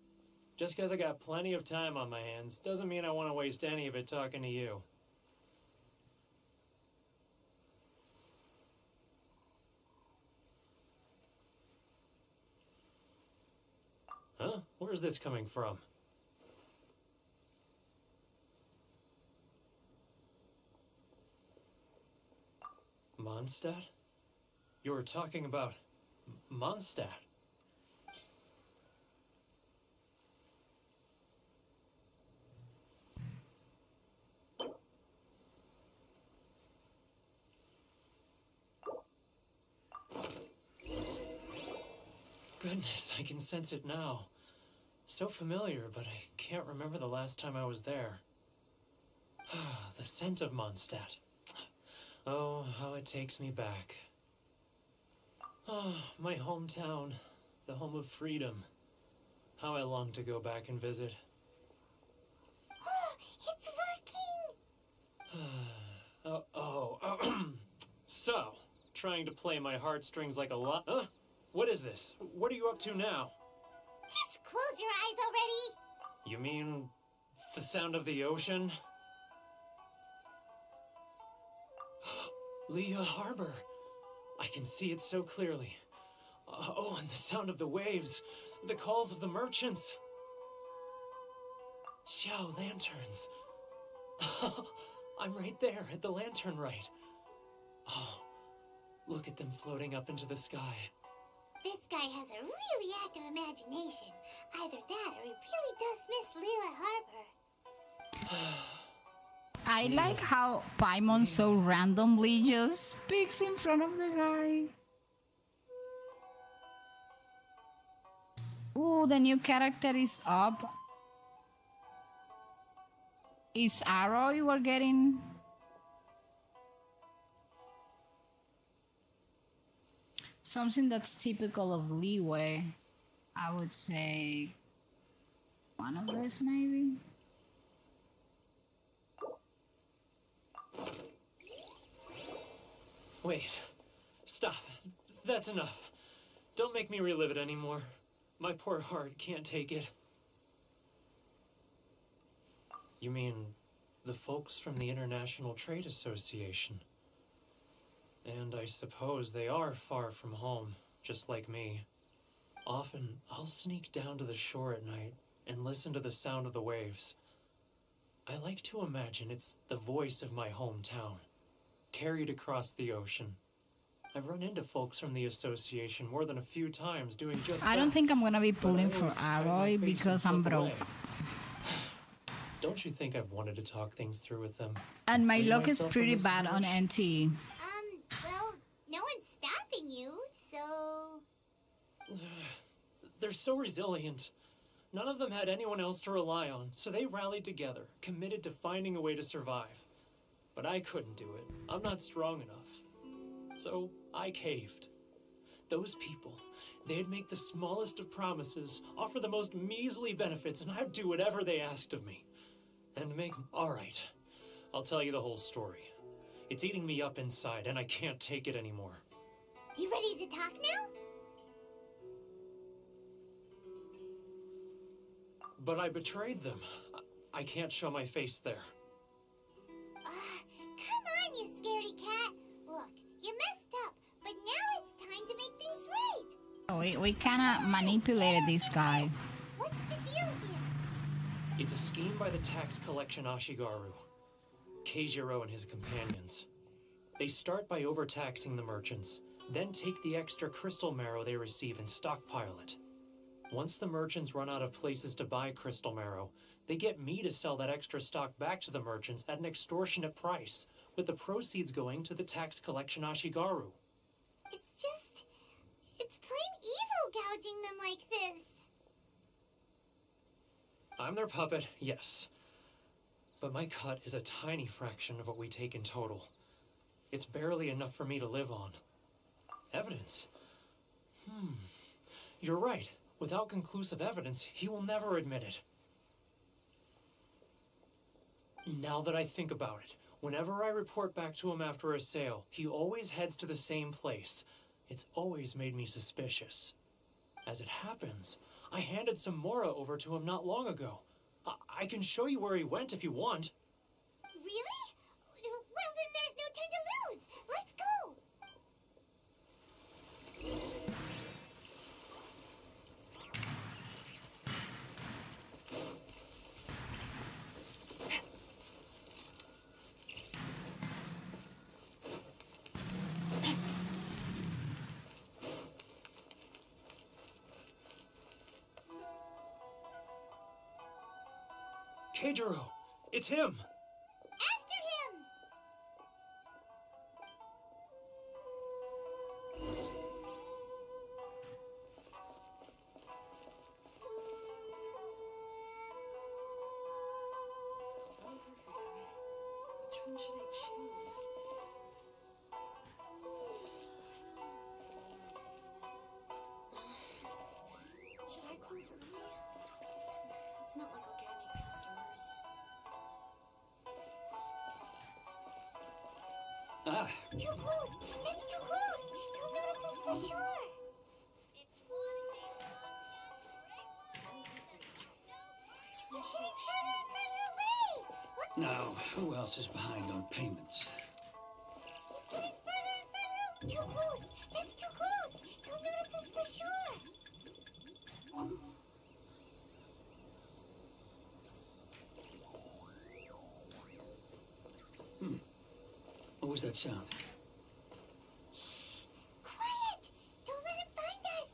Just because I got plenty of time on my hands doesn't mean I want to waste any of it talking to you. Huh? Where's this coming from? Mondstadt? You were talking about Mondstadt. Goodness, I can sense it now. So familiar, but I can't remember the last time I was there. The scent of Mondstadt. Oh, how it takes me back. Oh, my hometown, the home of freedom. How I long to go back and visit. Oh, it's working! So, trying to play my heartstrings like a lot. Huh? What is this? What are you up to now? Just close your eyes already! You mean the sound of the ocean? Leah Harbor. I can see it so clearly. Oh, and the sound of the waves. The calls of the merchants. Xiao lanterns. I'm right there at the lantern right. Oh, look at them floating up into the sky. This guy has a really active imagination. Either that or he really does miss Lila Harbor. I like how Paimon so randomly just speaks in front of the guy. Ooh, the new character is up. Is Arrow you are getting? Something that's typical of Leeway. I would say one of those maybe. Wait. Stop. That's enough. Don't make me relive it anymore. My poor heart can't take it. You mean the folks from the International Trade Association? And I suppose they are far from home, just like me. Often, I'll sneak down to the shore at night and listen to the sound of the waves. I like to imagine it's the voice of my hometown, carried across the ocean. I've run into folks from the association more than a few times doing just that. I don't think I'm gonna be but I pulling for always hide my Aroy face because and I'm slip away. broke. Don't you think I've wanted to talk things through with them? And my free luck is myself from pretty this bad on marriage? NT. Well, no one's stopping you, so... They're so resilient. None of them had anyone else to rely on, so they rallied together, committed to finding a way to survive. But I couldn't do it. I'm not strong enough. So I caved. Those people, they'd make the smallest of promises, offer the most measly benefits, and I'd do whatever they asked of me. And make... All right, I'll tell you the whole story. It's eating me up inside, and I can't take it anymore. You ready to talk now? But I betrayed them. I can't show my face there. Come on, you scaredy cat. Look, you messed up, but now it's time to make things right. We kinda manipulated this guy. What's the deal here? It's a scheme by the tax collection Ashigaru, Keijiro and his companions. They start by overtaxing the merchants, then take the extra crystal marrow they receive and stockpile it. Once the merchants run out of places to buy crystal marrow, they get me to sell that extra stock back to the merchants at an extortionate price, with the proceeds going to the tax collection Ashigaru. It's plain evil gouging them like this. I'm their puppet, yes. But my cut is a tiny fraction of what we take in total. It's barely enough for me to live on. Evidence? You're right. Without conclusive evidence, he will never admit it. Now that I think about it, whenever I report back to him after a sale, he always heads to the same place. It's always made me suspicious. As it happens, I handed some Mora over to him not long ago. I can show you where he went if you want. Really? Well, then there's no time to lose. Let's go. Keijiro, it's him! After him! Which one should I choose? Should I close early? It's not like I'll get any customers. Ah, Too close! It's too close! He'll notice us for sure! He's getting further and further away! Let's now, who else is behind on payments? He's getting further and further. Too close! It's too close! He'll notice us for sure! What was that sound? Quiet! Don't let him find us!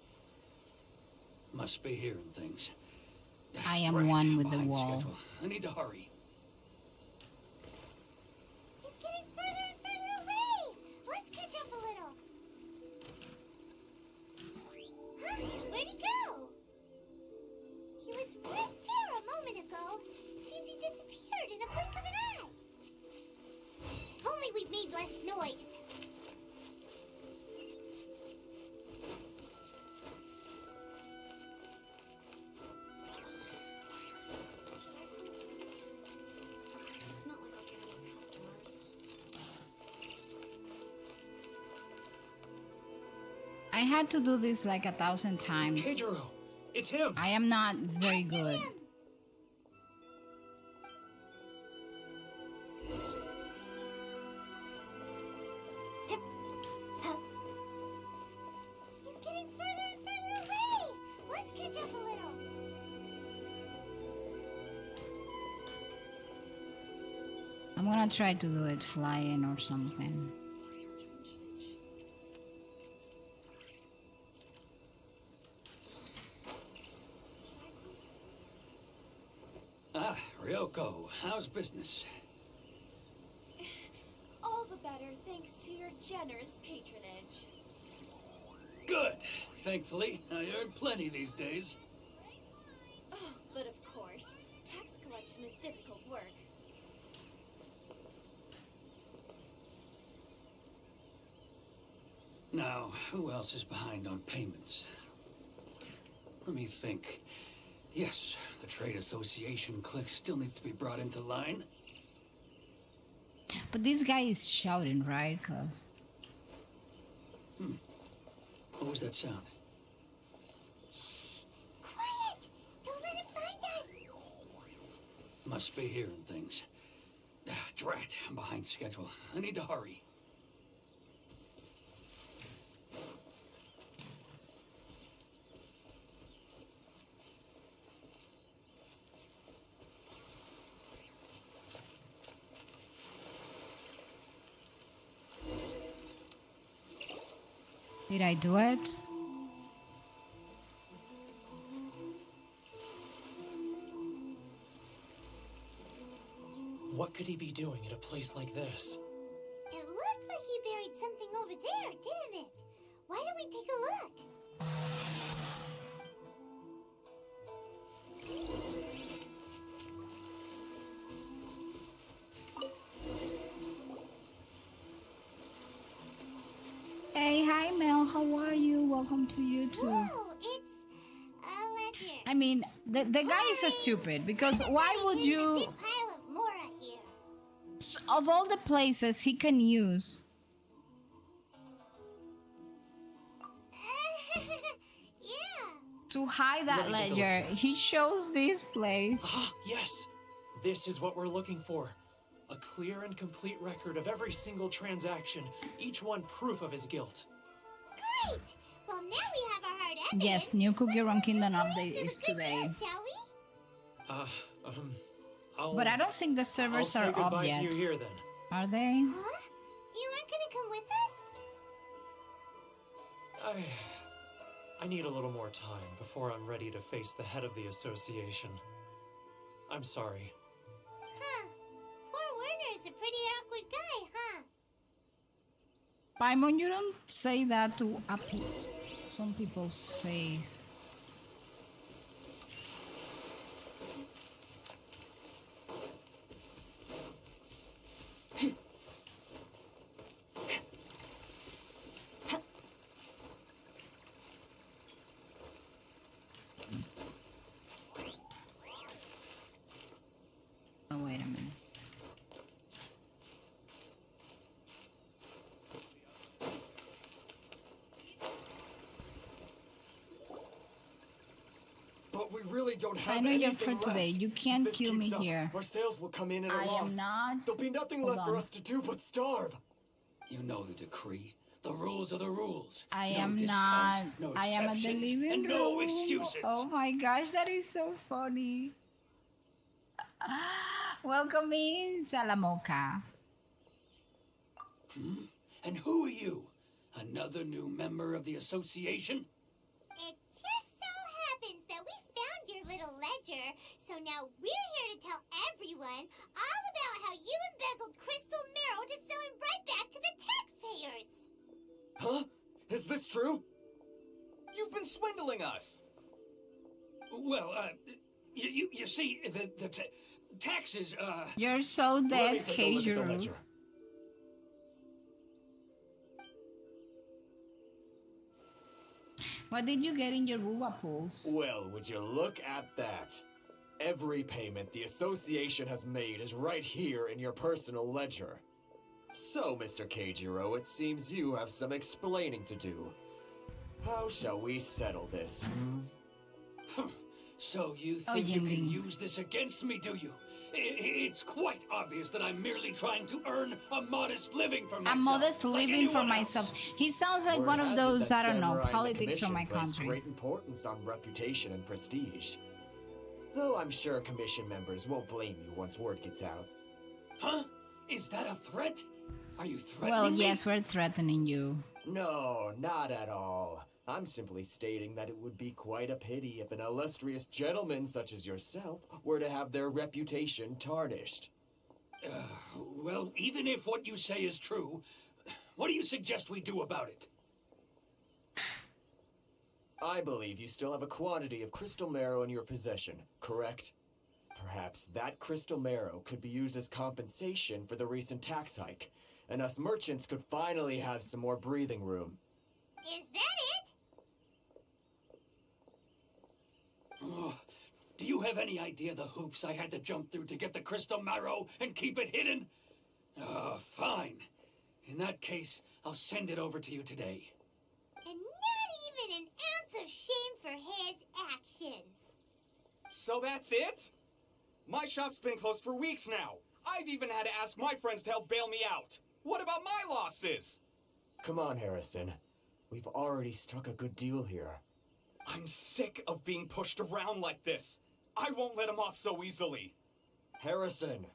Must be hearing things. I am Drat, one with the behind wall. schedule. I need to hurry. He's getting further and further away! Let's catch up a little! Huh? Where'd he go? He was right there a moment ago. Seems he disappeared in a blink of an eye. If only we'd made less noise. Should I close early? It's not like I'll get any customers. I had to do this like 1,000 times. Keijiro, it's him! I am not very good. Him. I'm gonna try to do it flying or something. Ah, Ryoko, how's business? All the better thanks to your generous patronage. Good. Thankfully, I earn plenty these days. Oh, but of course, tax collection is difficult work. Now, who else is behind on payments? Let me think. Yes, the Trade Association clique still needs to be brought into line. But this guy is shouting, right? Cause What was that sound? Quiet! Don't let him find us! Must be hearing things. Drat, I'm behind schedule. I need to hurry. did I do it? What could he be doing at a place like this? It looked like he buried something over there, didn't it? Why don't we take a look? Hey, hi Mel, how are you? Welcome to YouTube. Whoa, it's a ledger. I mean, the guy is so stupid because why would There's a you, big pile of Mora here. of all the places he can use, Yeah. to hide that Let me take a ledger, look. he chose this place. Ah, yes! This is what we're looking for. A clear and complete record of every single transaction, each one proof of his guilt. Great! Well, now we have our hard evidence. Yes, new Cookie Run Kingdom Let's update have a is quick today. look, shall we? I'll... But I don't think the servers I'll say are up goodbye yet. to you here then. Are they? Huh? You aren't gonna come with us? I need a little more time before I'm ready to face the head of the association. I'm sorry. Huh. Poor Werner's a pretty awkward guy, huh? Paimon, you don't say that to some people's face. Oh, wait a minute. But we really don't have I know you're anything for today. left. You If can't this kill me keeps up, here. Our sales will come in at a I loss. am not. There'll be nothing Hold left for on. us to do but starve. You know the decree. The rules are the rules. I No am discounts, not. no I am at the exceptions, living and room. no excuses. Oh my gosh, that is so funny. Welcome in, Salamoka. And who are you? Another new member of the association? It just so happens that we found your little ledger, so now we're here to tell everyone all about how you embezzled crystal marrow to sell it right back to the taxpayers. Huh? Is this true? You've been swindling us! Well, you see, the taxes, You're so Let me dead, take a look at the Keijuru. ledger. What did you get in your Ruba pools? Well, would you look at that? Every payment the association has made is right here in your personal ledger. So, Mr. Keijiro, it seems you have some explaining to do. How shall we settle this, so you Oh, think you can Yingling. use this against me, do you? It's quite obvious that I'm merely trying to earn a modest living for myself. I'm modest like living for anyone else. myself. He sounds like Word one of has it those, that I don't know, samurai in the politics from my commission place country. great importance on reputation and prestige. Though I'm sure commission members won't blame you once word gets out. Huh? Is that a threat? Are you threatening Well, me? yes, we're threatening you. No, not at all. I'm simply stating that it would be quite a pity if an illustrious gentleman such as yourself were to have their reputation tarnished. Well, even if what you say is true, what do you suggest we do about it? I believe you still have a quantity of crystal marrow in your possession, correct? Perhaps that crystal marrow could be used as compensation for the recent tax hike, and us merchants could finally have some more breathing room. Is that it? Oh, do you have any idea the hoops I had to jump through to get the crystal marrow and keep it hidden? Fine. In that case, I'll send it over to you today. And not even an ounce of shame for his actions. So that's it? My shop's been closed for weeks now. I've even had to ask my friends to help bail me out. What about my losses? Come on, Harrison. We've already struck a good deal here. I'm sick of being pushed around like this. I won't let him off so easily. Harrison!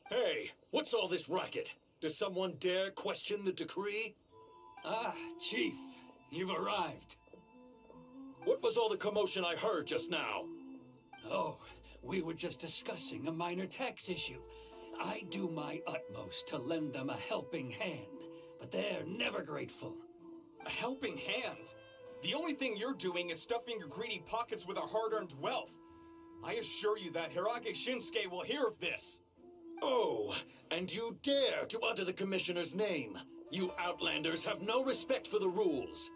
Hey, what's all this racket? Does someone dare question the decree? Ah, Chief, you've arrived. What was all the commotion I heard just now? Oh, we were just discussing a minor tax issue. I do my utmost to lend them a helping hand, but they're never grateful. A helping hand? The only thing you're doing is stuffing your greedy pockets with our hard-earned wealth. I assure you that Hirage Shinsuke will hear of this. Oh, and you dare to utter the commissioner's name. You outlanders have no respect for the rules.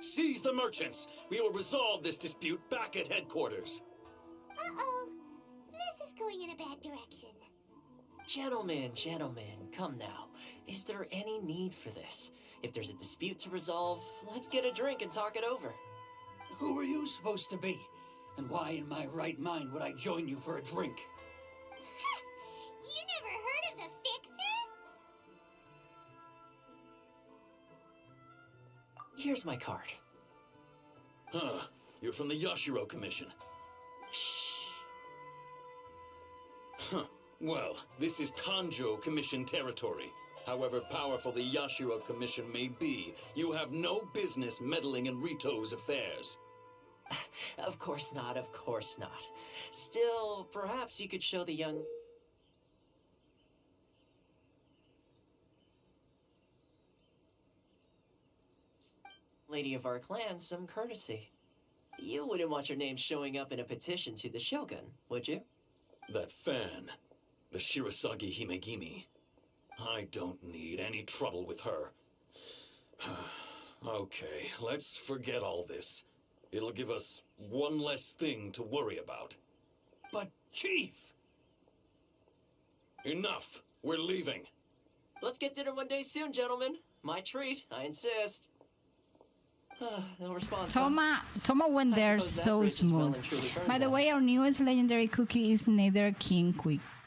Seize the merchants. We will resolve this dispute back at headquarters. Uh-oh. This is going in a bad direction. Gentlemen, come now. Is there any need for this? If there's a dispute to resolve, let's get a drink and talk it over. Who are you supposed to be? And why in my right mind would I join you for a drink? You never heard of the Fixer? Here's my card. Huh. You're from the Yashiro Commission. Shh. Huh. Well, this is Kanjo Commission territory. However powerful the Yashiro Commission may be, you have no business meddling in Rito's affairs. Of course not. Still, perhaps you could show the young... lady of our clan some courtesy. You wouldn't want your name showing up in a petition to the Shogun, would you? That fan, the Shirasagi Himegimi. I don't need any trouble with her. Okay, let's forget all this. It'll give us one less thing to worry about. But, Chief! Enough! We're leaving. Let's get dinner one day soon, gentlemen. My treat, I insist. No response. Toma went I there suppose that so bridge is well smooth. and truly burned By the then. way, our newest legendary cookie is Nether King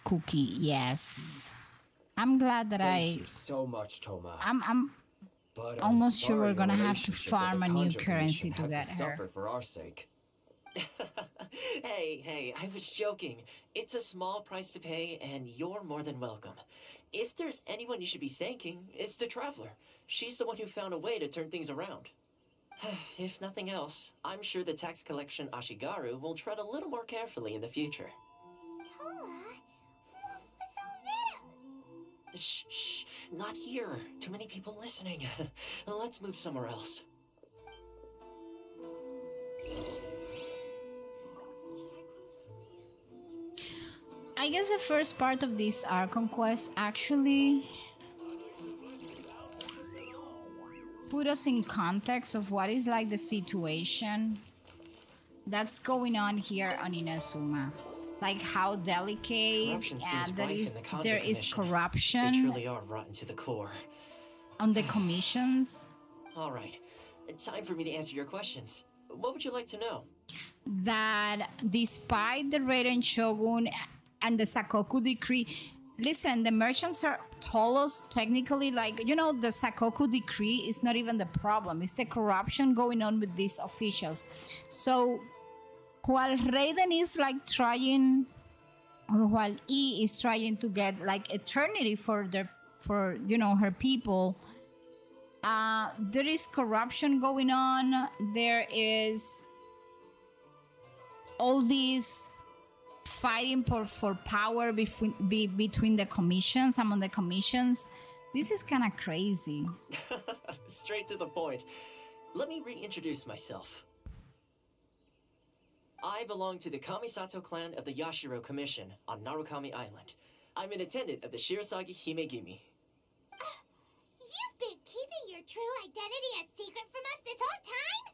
Cookie. Yes. I'm glad that Thank you so much, Toma. I'm But almost sure sorry we're your gonna have to relationship with the farm a new Kanjo currency Commission to had get her. suffer for our sake. Hey, I was joking. It's a small price to pay, and you're more than welcome. If there's anyone you should be thanking, it's the Traveler. She's the one who found a way to turn things around. If nothing else, I'm sure the tax collection Ashigaru will tread a little more carefully in the future. Toma, what was all that? Shh, not here. Too many people listening. Let's move somewhere else. I guess the first part of this Archon quest actually put us in context of what is like the situation that's going on here on Inazuma. Like how delicate Corruption seems and rife in the Kanjo there is Commission. They corruption truly are rotten to the core. on the commissions. All right, time for me to answer your questions. What would you like to know? That despite the Raiden Shogun and the Sakoku decree, listen, the merchants are told us technically, like, the Sakoku decree is not even the problem. It's the corruption going on with these officials. So while Raiden is like trying while E is trying to get like eternity for her people. There is corruption going on. There is all these fighting for power between the commissions, among the commissions. This is kind of crazy. Straight to the point. Let me reintroduce myself. I belong to the Kamisato clan of the Yashiro Commission on Narukami Island. I'm an attendant of the Shirasagi Himegimi. You've been keeping your true identity a secret from us this whole time?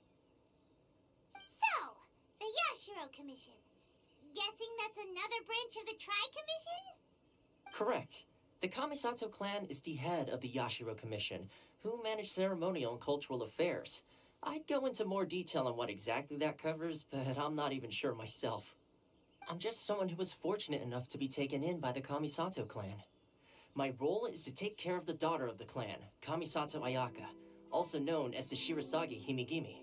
So, the Yashiro Commission. Guessing that's another branch of the Tri-Commission? Correct. The Kamisato clan is the head of the Yashiro Commission, who manage ceremonial and cultural affairs. I'd go into more detail on what exactly that covers, but I'm not even sure myself. I'm just someone who was fortunate enough to be taken in by the Kamisato clan. My role is to take care of the daughter of the clan, Kamisato Ayaka, also known as the Shirasagi Himegimi.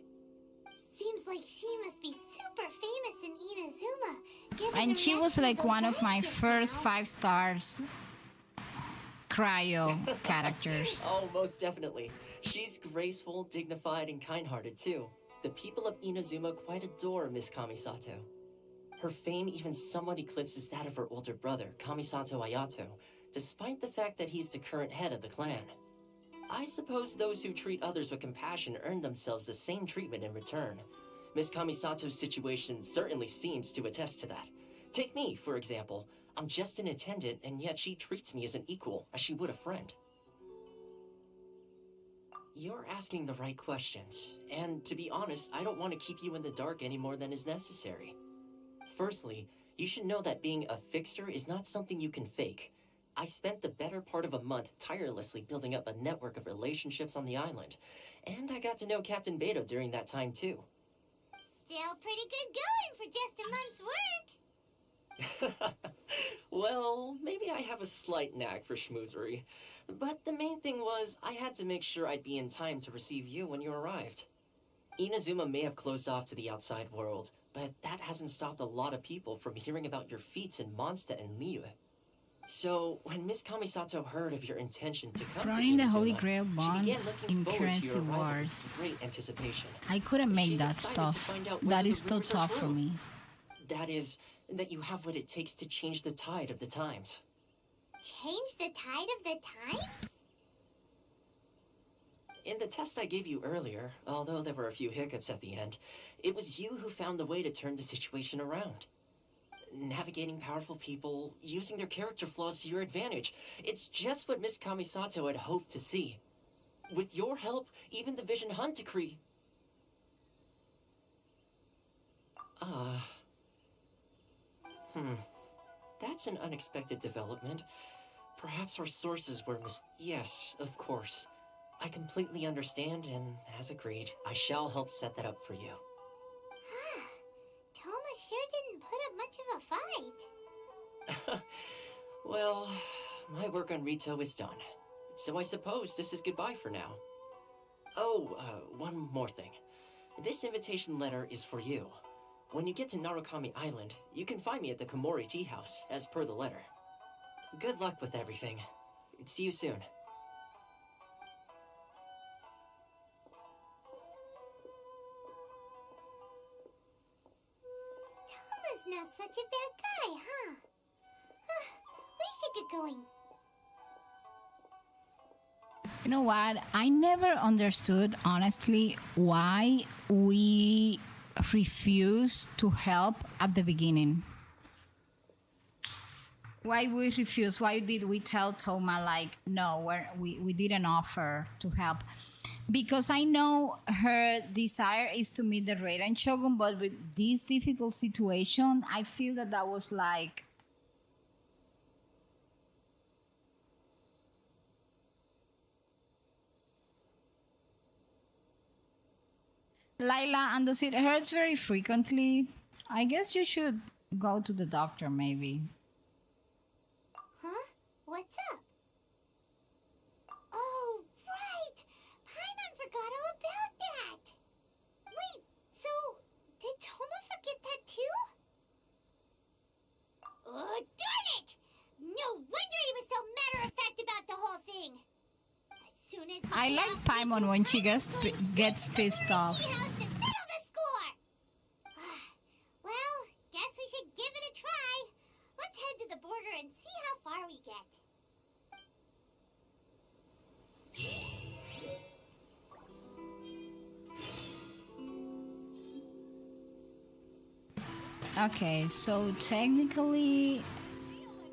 Seems like she must be super famous in Inazuma. given And the she was reaction of like those one of guys my just first now. 5 stars cryo characters. Oh, most definitely. She's graceful, dignified, and kind-hearted too. The people of Inazuma quite adore Miss Kamisato. Her fame even somewhat eclipses that of her older brother, Kamisato Ayato, despite the fact that he's the current head of the clan. I suppose those who treat others with compassion earn themselves the same treatment in return. Miss Kamisato's situation certainly seems to attest to that. Take me, for example. I'm just an attendant, and yet she treats me as an equal, as she would a friend. You're asking the right questions, and to be honest, I don't want to keep you in the dark any more than is necessary. Firstly, you should know that being a fixer is not something you can fake. I spent the better part of a month tirelessly building up a network of relationships on the island, and I got to know Captain Beto during that time too. Still pretty good going for just a month's work. Well, maybe I have a slight knack for schmoozery, but the main thing was I had to make sure I'd be in time to receive you when you arrived. Inazuma may have closed off to the outside world, but that hasn't stopped a lot of people from hearing about your feats in Mondstadt and Liyue. So, when Miss Kamisato heard of your intention to come Running to the Inazuma, Holy Grail she bond began looking in forward to currency your arrival wars. with great anticipation. I couldn't make She's that excited to stuff. find out That whether is the too rumors are tough for true. me. That is, that you have what it takes to change the tide of the times. Change the tide of the times? In the test I gave you earlier, although there were a few hiccups at the end, it was you who found the way to turn the situation around. Navigating powerful people, using their character flaws to your advantage. It's just what Miss Kamisato had hoped to see. With your help, even the Vision Hunt decree... That's an unexpected development. Perhaps our sources were Yes, of course. I completely understand, and as agreed, I shall help set that up for you. Toma sure didn't put up much of a fight. Well, my work on Rito is done. So I suppose this is goodbye for now. Oh, one more thing. This invitation letter is for you. When you get to Narukami Island, you can find me at the Komori Tea House, as per the letter. Good luck with everything. See you soon. Toma's not such a bad guy, huh? We should get going. You know what? I never understood, honestly, why we refused to help at the beginning. Why we refused? Why did we tell Toma, like, no, we didn't offer to help? Because I know her desire is to meet the Raiden Shogun, but with this difficult situation, I feel that was like... Laila, and does it hurts very frequently? I guess you should go to the doctor, maybe. Huh? What's up? Oh, right! Paimon forgot all about that! Wait, so did Toma forget that too? Darn I like Paimon when she gets pissed off. To settle the score. Well, guess we should give it a try. Let's head to the border and see how far we get. Okay, so technically,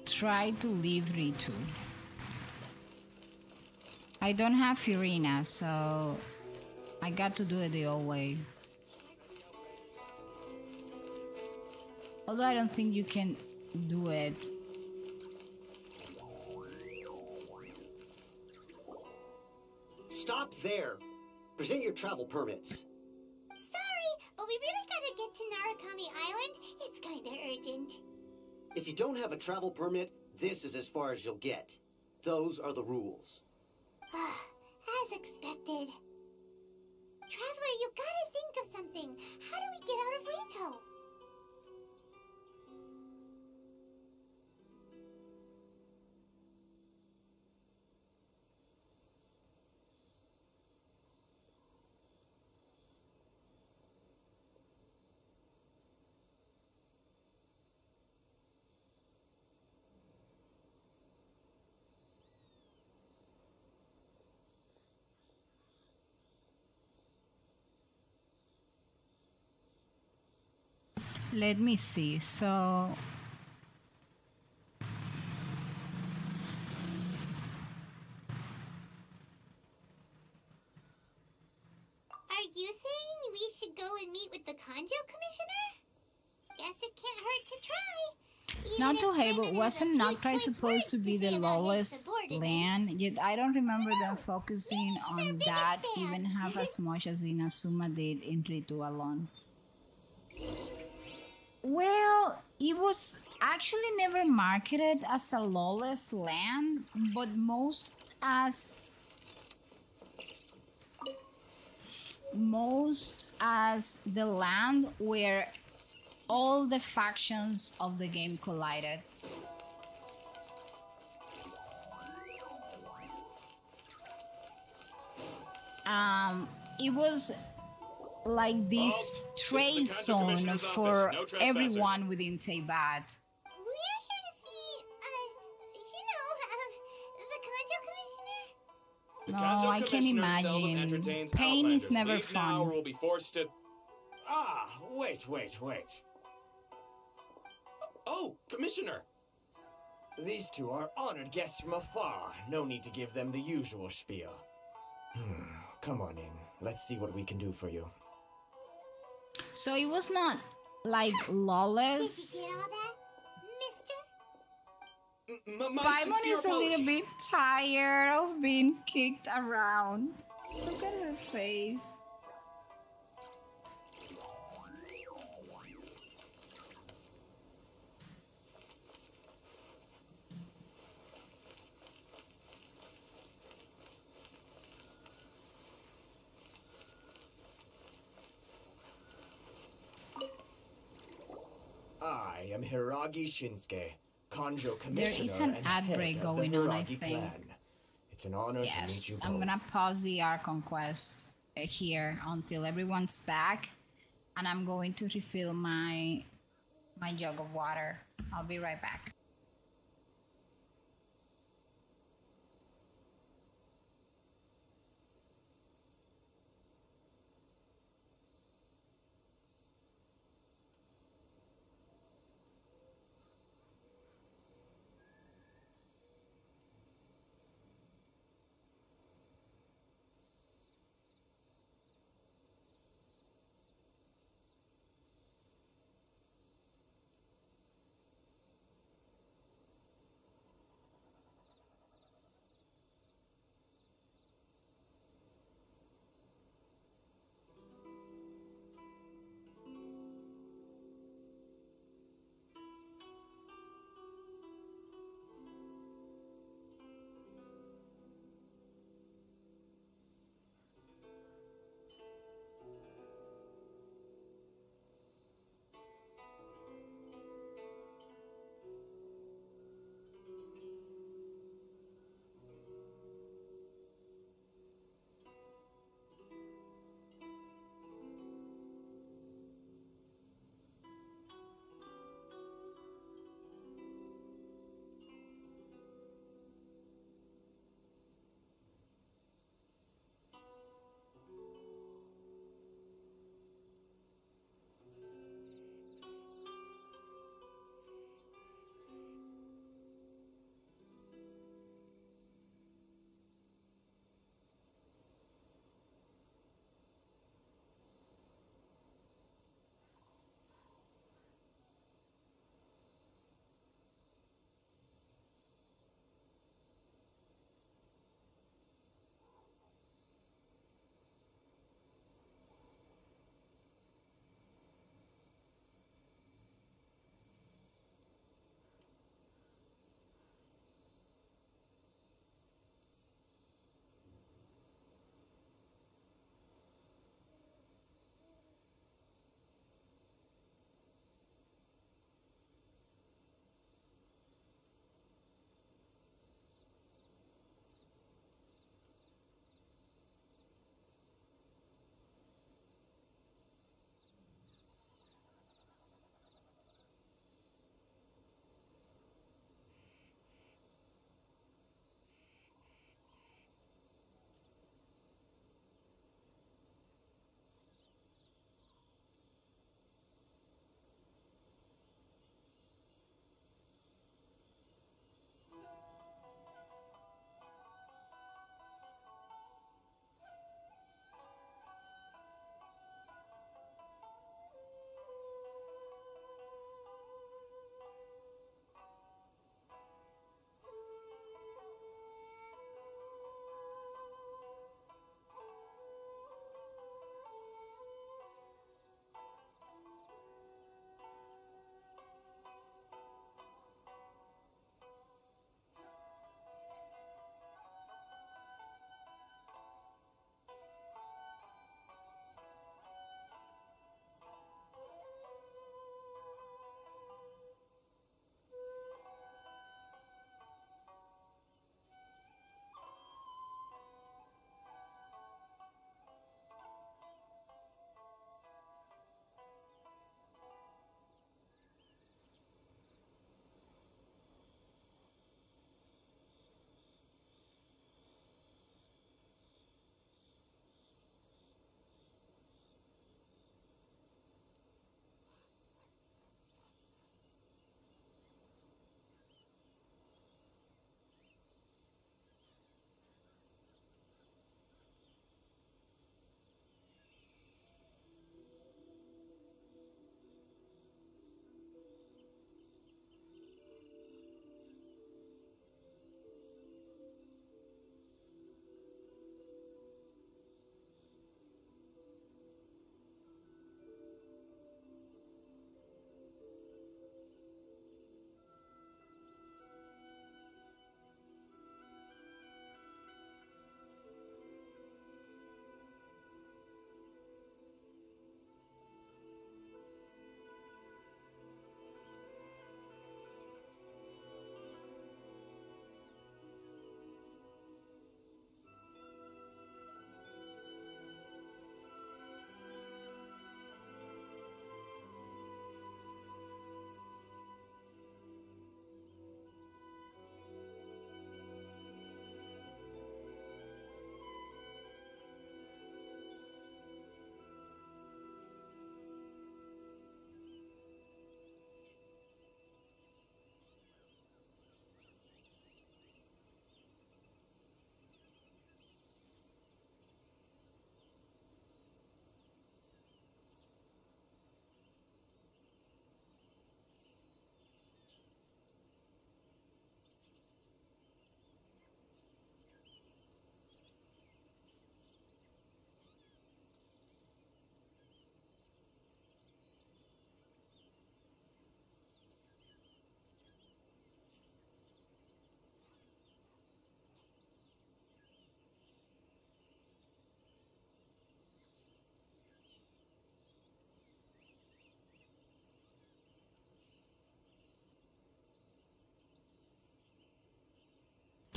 try to leave Ritu. I don't have Furina, so I got to do it the old way. Although I don't think you can do it. Stop there. Present your travel permits. Sorry, but we really gotta get to Narukami Island. It's kinda urgent. If you don't have a travel permit, this is as far as you'll get. Those are the rules. As expected. Traveler, you gotta think of something. How do we get out of Rito? Let me see. So Are you saying we should go and meet with the Kanjo Commissioner? Guess it can't hurt to try. Even not if to hate, but Paimon has wasn't a few Noctri choice supposed words to be say the about his lawless subordinates. land? Yet I don't remember them focusing maybe on he's our that biggest fan. even half as much as Inazuma did in Ritu alone. Well, it was actually never marketed as a lawless land, but most as the land where all the factions of the game collided. It was like this trade zone for everyone within Teyvat. We're here to see, the Kanjo Commissioner? The No, Kanjo I can Commissioner seldom imagine. entertains Pain is outlanders. never Leave now or fun. we'll be forced to... Ah, Wait. oh, Commissioner. These two are honored guests from afar. No need to give them the usual spiel. Come on in. Let's see what we can do for you. So it was not like Did you lawless. get all that, mister? My Paimon sincere is a little apologies. bit tired of being kicked around. Look at her face. I am Hiragi Shinsuke, Kanjo Commissioner. There is an and ad head break of the going on, I Hiragi think. clan. It's an honor to meet you Yes, both. I'm gonna pause the Archon quest here until everyone's back, and I'm going to refill my jug of water. I'll be right back.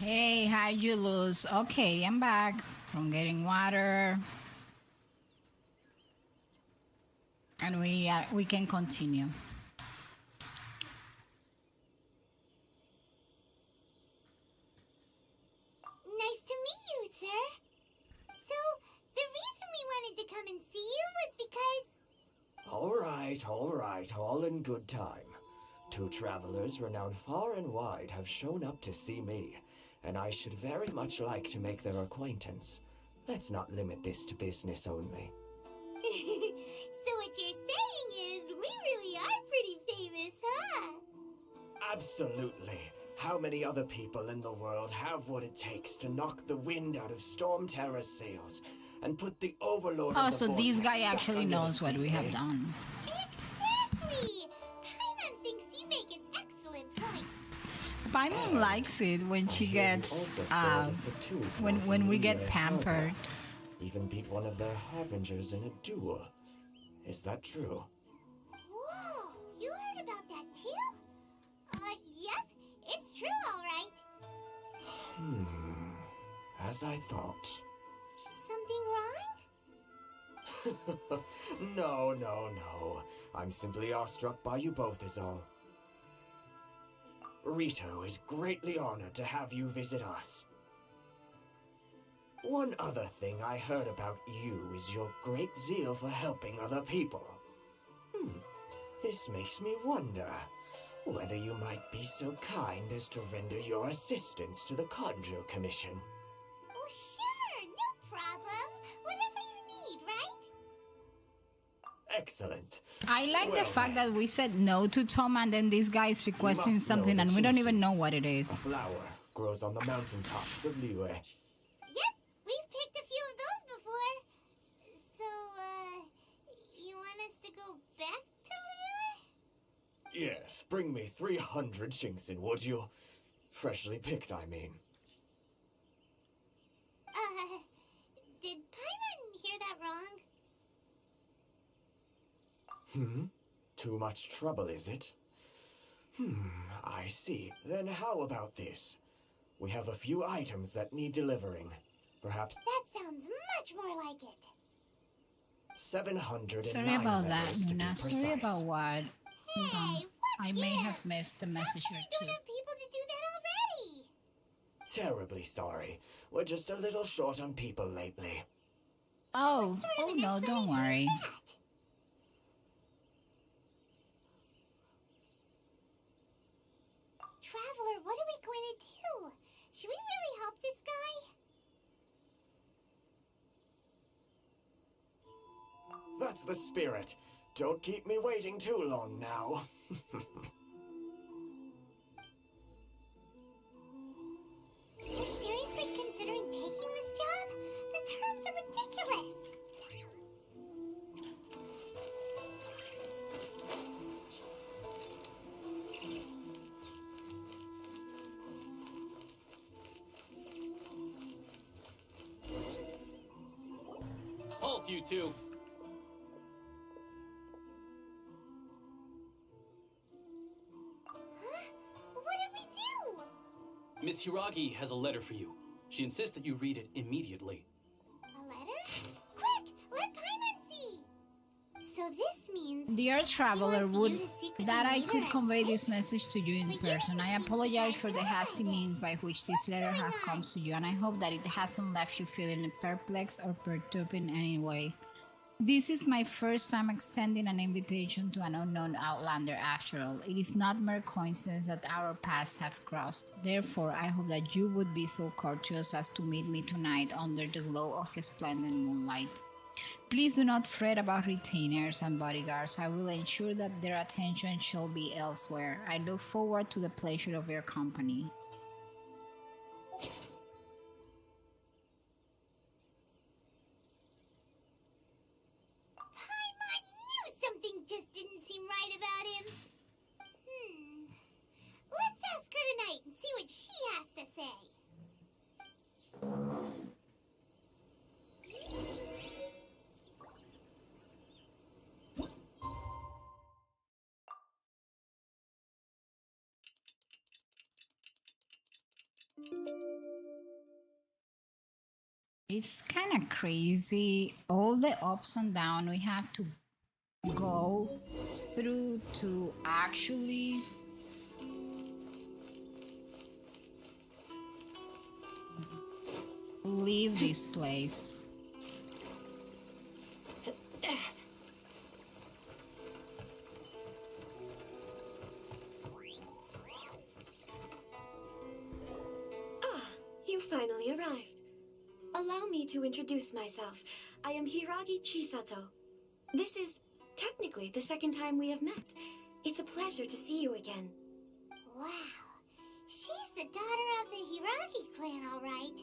Hey, how'd you lose? Okay, I'm back from getting water. And we can continue. Nice to meet you, sir. So, the reason we wanted to come and see you was because... All right, all in good time. Two travelers renowned far and wide have shown up to see me, and I should very much like to make their acquaintance. Let's not limit this to business only. So what you're saying is, we really are pretty famous, huh? Absolutely. How many other people in the world have what it takes to knock the wind out of Storm Terror's sails and put the overlord Oh, of the so this vortex guy back actually under the knows what we sea, have eh? done. Exactly! Paimon thinks you make an excellent point. Paimon likes it when she I hear you gets, also felt a fatigue when towards we Emilia get and pampered. Helga. Even beat one of their harbingers in a duel. Is that true? Whoa, you heard about that too? Yep, it's true, all right. As I thought. Something wrong? No. I'm simply awestruck by you both is all. Rito is greatly honored to have you visit us. One other thing I heard about you is your great zeal for helping other people. This makes me wonder whether you might be so kind as to render your assistance to the Conjo Commission. Oh, sure, no problem. Whatever you need, right? Excellent. I like Well, the fact that we said no to Tom and then this guy is requesting must know something that and we don't Genshin, even know what it is. A flower grows on the mountaintops of Liyue. Yep, we've picked a few of those before. So, you want us to go back to Liyue? Yes, bring me 300 Shinxin, would you? Freshly picked, I mean. Did Paimon hear that wrong? Too much trouble, is it? I see. Then how about this? We have a few items that need delivering. Perhaps That sounds much more like it. 709 Sorry about that, letters to be Nuna. Sorry precise. about what? Hold on. Hey, what I may gives? have missed a message We or don't two. have people to do that already. Terribly sorry. We're just a little short on people lately. Oh, Sort of oh an no, don't explanation worry. is that? Traveler, what are we going to do? Should we really help this guy? That's the spirit. Don't keep me waiting too long now. You're seriously considering taking this job? The terms are ridiculous. Halt, you two! Huh? What did we do? Miss Hiragi has a letter for you. She insists that you read it immediately. A letter? Quick, let Paimon see. So this means... Dear she traveler, wants would you to secretly that I meet could her convey at this message to you in But you person. I don't seem apologize for the surprised hasty by this. means by which this What's letter going has come on? to you, and I hope that it hasn't left you feeling perplexed or perturbed in any way. This is my first time extending an invitation to an unknown outlander after all. It is not mere coincidence that our paths have crossed. Therefore, I hope that you would be so courteous as to meet me tonight under the glow of resplendent moonlight. Please do not fret about retainers and bodyguards. I will ensure that their attention shall be elsewhere. I look forward to the pleasure of your company. Paimon knew something just didn't seem right about him. Let's ask her tonight and see what she has to say. It's kind of crazy. All the ups and downs we have to go through to actually leave this place. You finally arrived. Allow me to introduce myself. I am Hiragi Chisato. This is technically the second time we have met. It's a pleasure to see you again. Wow. She's the daughter of the Hiragi clan, all right.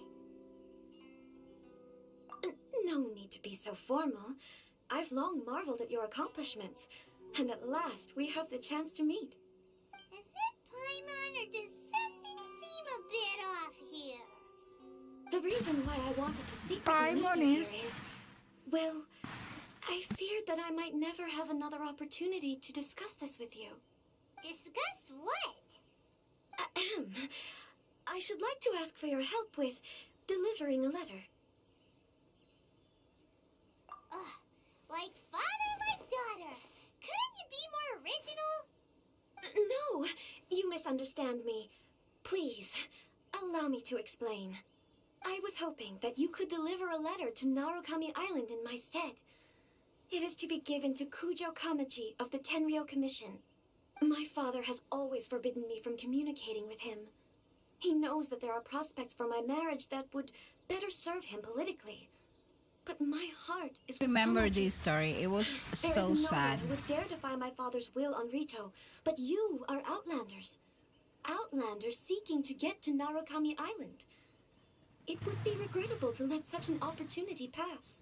No need to be so formal. I've long marveled at your accomplishments, and at last we have the chance to meet. Is it Paimon, or does something seem a bit off here? The reason why I wanted to secretly Paimon meet you is- here is, well, I feared that I might never have another opportunity to discuss this with you. Discuss what? Ahem. I should like to ask for your help with delivering a letter. Like father, like daughter. Couldn't you be more original? No, you misunderstand me. Please, allow me to explain. I was hoping that you could deliver a letter to Narukami Island in my stead. It is to be given to Kujo Kamaji of the Tenryou Commission. My father has always forbidden me from communicating with him. He knows that there are prospects for my marriage that would better serve him politically. But my heart is with Remember Kamaji. this story. It was There so is no sad. one who would dare defy my father's will on Rito, but you are outlanders. Outlanders seeking to get to Narukami Island. It would be regrettable to let such an opportunity pass.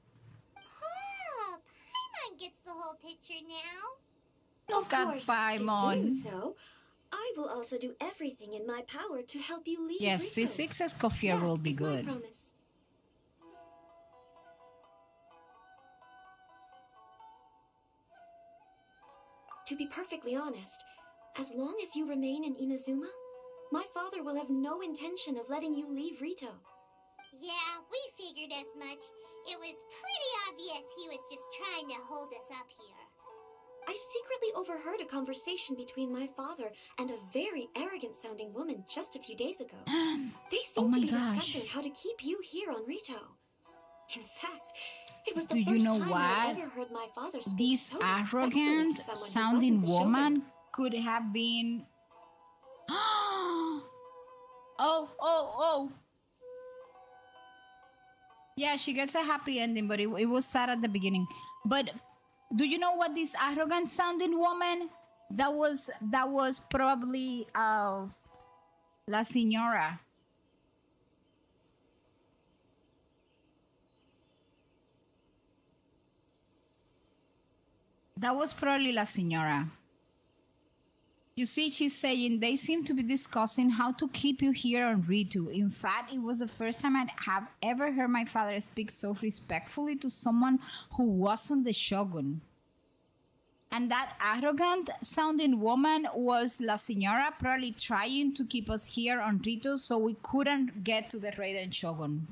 Oh, Paimon gets the whole picture now. Look at In Paimon. doing so, I will also do everything in my power to help you leave Yes, Rito. C6's coffee That will be is my good. promise. To be perfectly honest, as long as you remain in Inazuma, my father will have no intention of letting you leave Rito. Yeah, we figured as much. It was pretty obvious he was just trying to hold us up here. I secretly overheard a conversation between my father and a very arrogant-sounding woman just a few days ago. They Oh seemed my to be gosh. discussing how to keep you here on Rito. In fact, it was the Do you first know time I what? had ever heard my father speak This so respectfully arrogant to someone who sounding wasn't the shogun. woman could have been. Oh. Yeah, she gets a happy ending, but it was sad at the beginning. But do you know what this arrogant sounding woman? That was probably La Señora. That was probably La Señora. You see, she's saying they seem to be discussing how to keep you here on Ritu. In fact, it was the first time I have ever heard my father speak so respectfully to someone who wasn't the shogun. And that arrogant sounding woman was La Señora, probably trying to keep us here on Ritu so we couldn't get to the Raiden Shogun.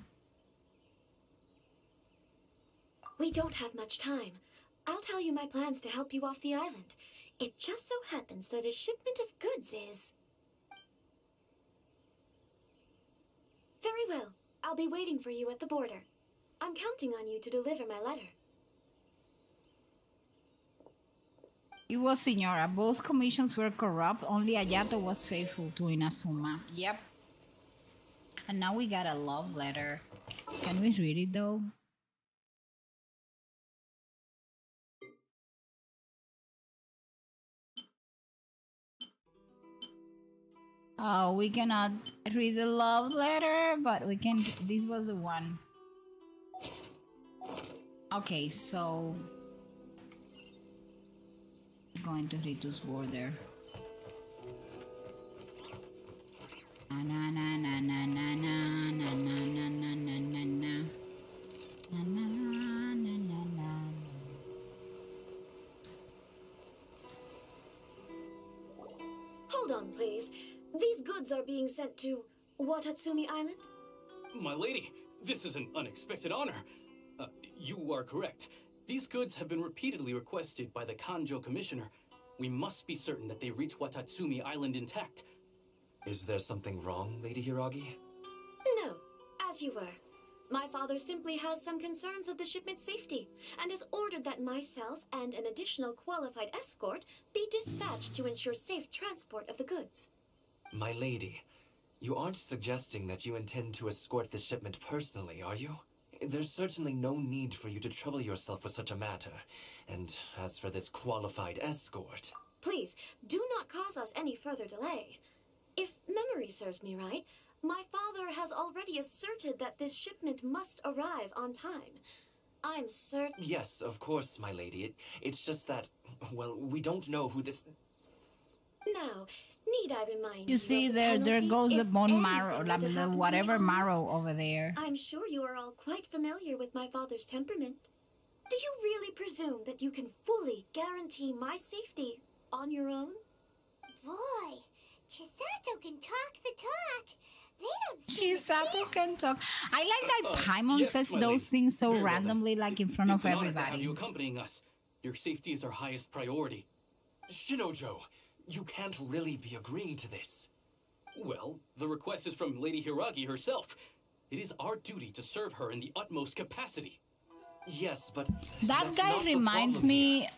We don't have much time. I'll tell you my plans to help you off the island. It just so happens that a shipment of goods is... Very well. I'll be waiting for you at the border. I'm counting on you to deliver my letter. It was Señora. Both commissions were corrupt. Only Ayato was faithful to Inazuma. Yep. And now we got a love letter. Can we read it though? Oh, we cannot read the love letter, but we can. This was the one. Okay, so going to Ritu's border. Na na na na na na na na na na na na na na na na na na. Hold on, please. These goods are being sent to Watatsumi Island? My lady, This is an unexpected honor. You are correct. These goods have been repeatedly requested by the Kanjo Commissioner. We must be certain that they reach Watatsumi Island intact. Is there something wrong, Lady Hiragi? No, as you were. My father simply has some concerns of the shipment's safety and has ordered that myself and an additional qualified escort be dispatched to ensure safe transport of the goods. My lady, you aren't suggesting that you intend to escort the shipment personally, are you? There's certainly no need for you to trouble yourself with such a matter. And as for this qualified escort... Please, do not cause us any further delay. If memory serves me right, my father has already asserted that this shipment must arrive on time. I'm certain... Yes, of course, my lady. It's just that, well, we don't know who this... Now, need I remind You see, of the there penalty goes the if bone marrow, anything were to the happen to whatever me? marrow over there. I'm sure you are all quite familiar with my father's temperament. Do you really presume that you can fully guarantee my safety on your own? Boy, Chisato can talk the talk. They don't Chisato can talk. I like that Paimon yes, says my those lady. things so Very well, then. randomly, like in front of It's an honor to have everybody. you accompanying us. Your safety is our highest priority. Shinojo, you can't really be agreeing to this. Well, the request is from Lady Hiragi herself. It is our duty to serve her in the utmost capacity. Yes, but... That that's guy not the reminds problem here. me...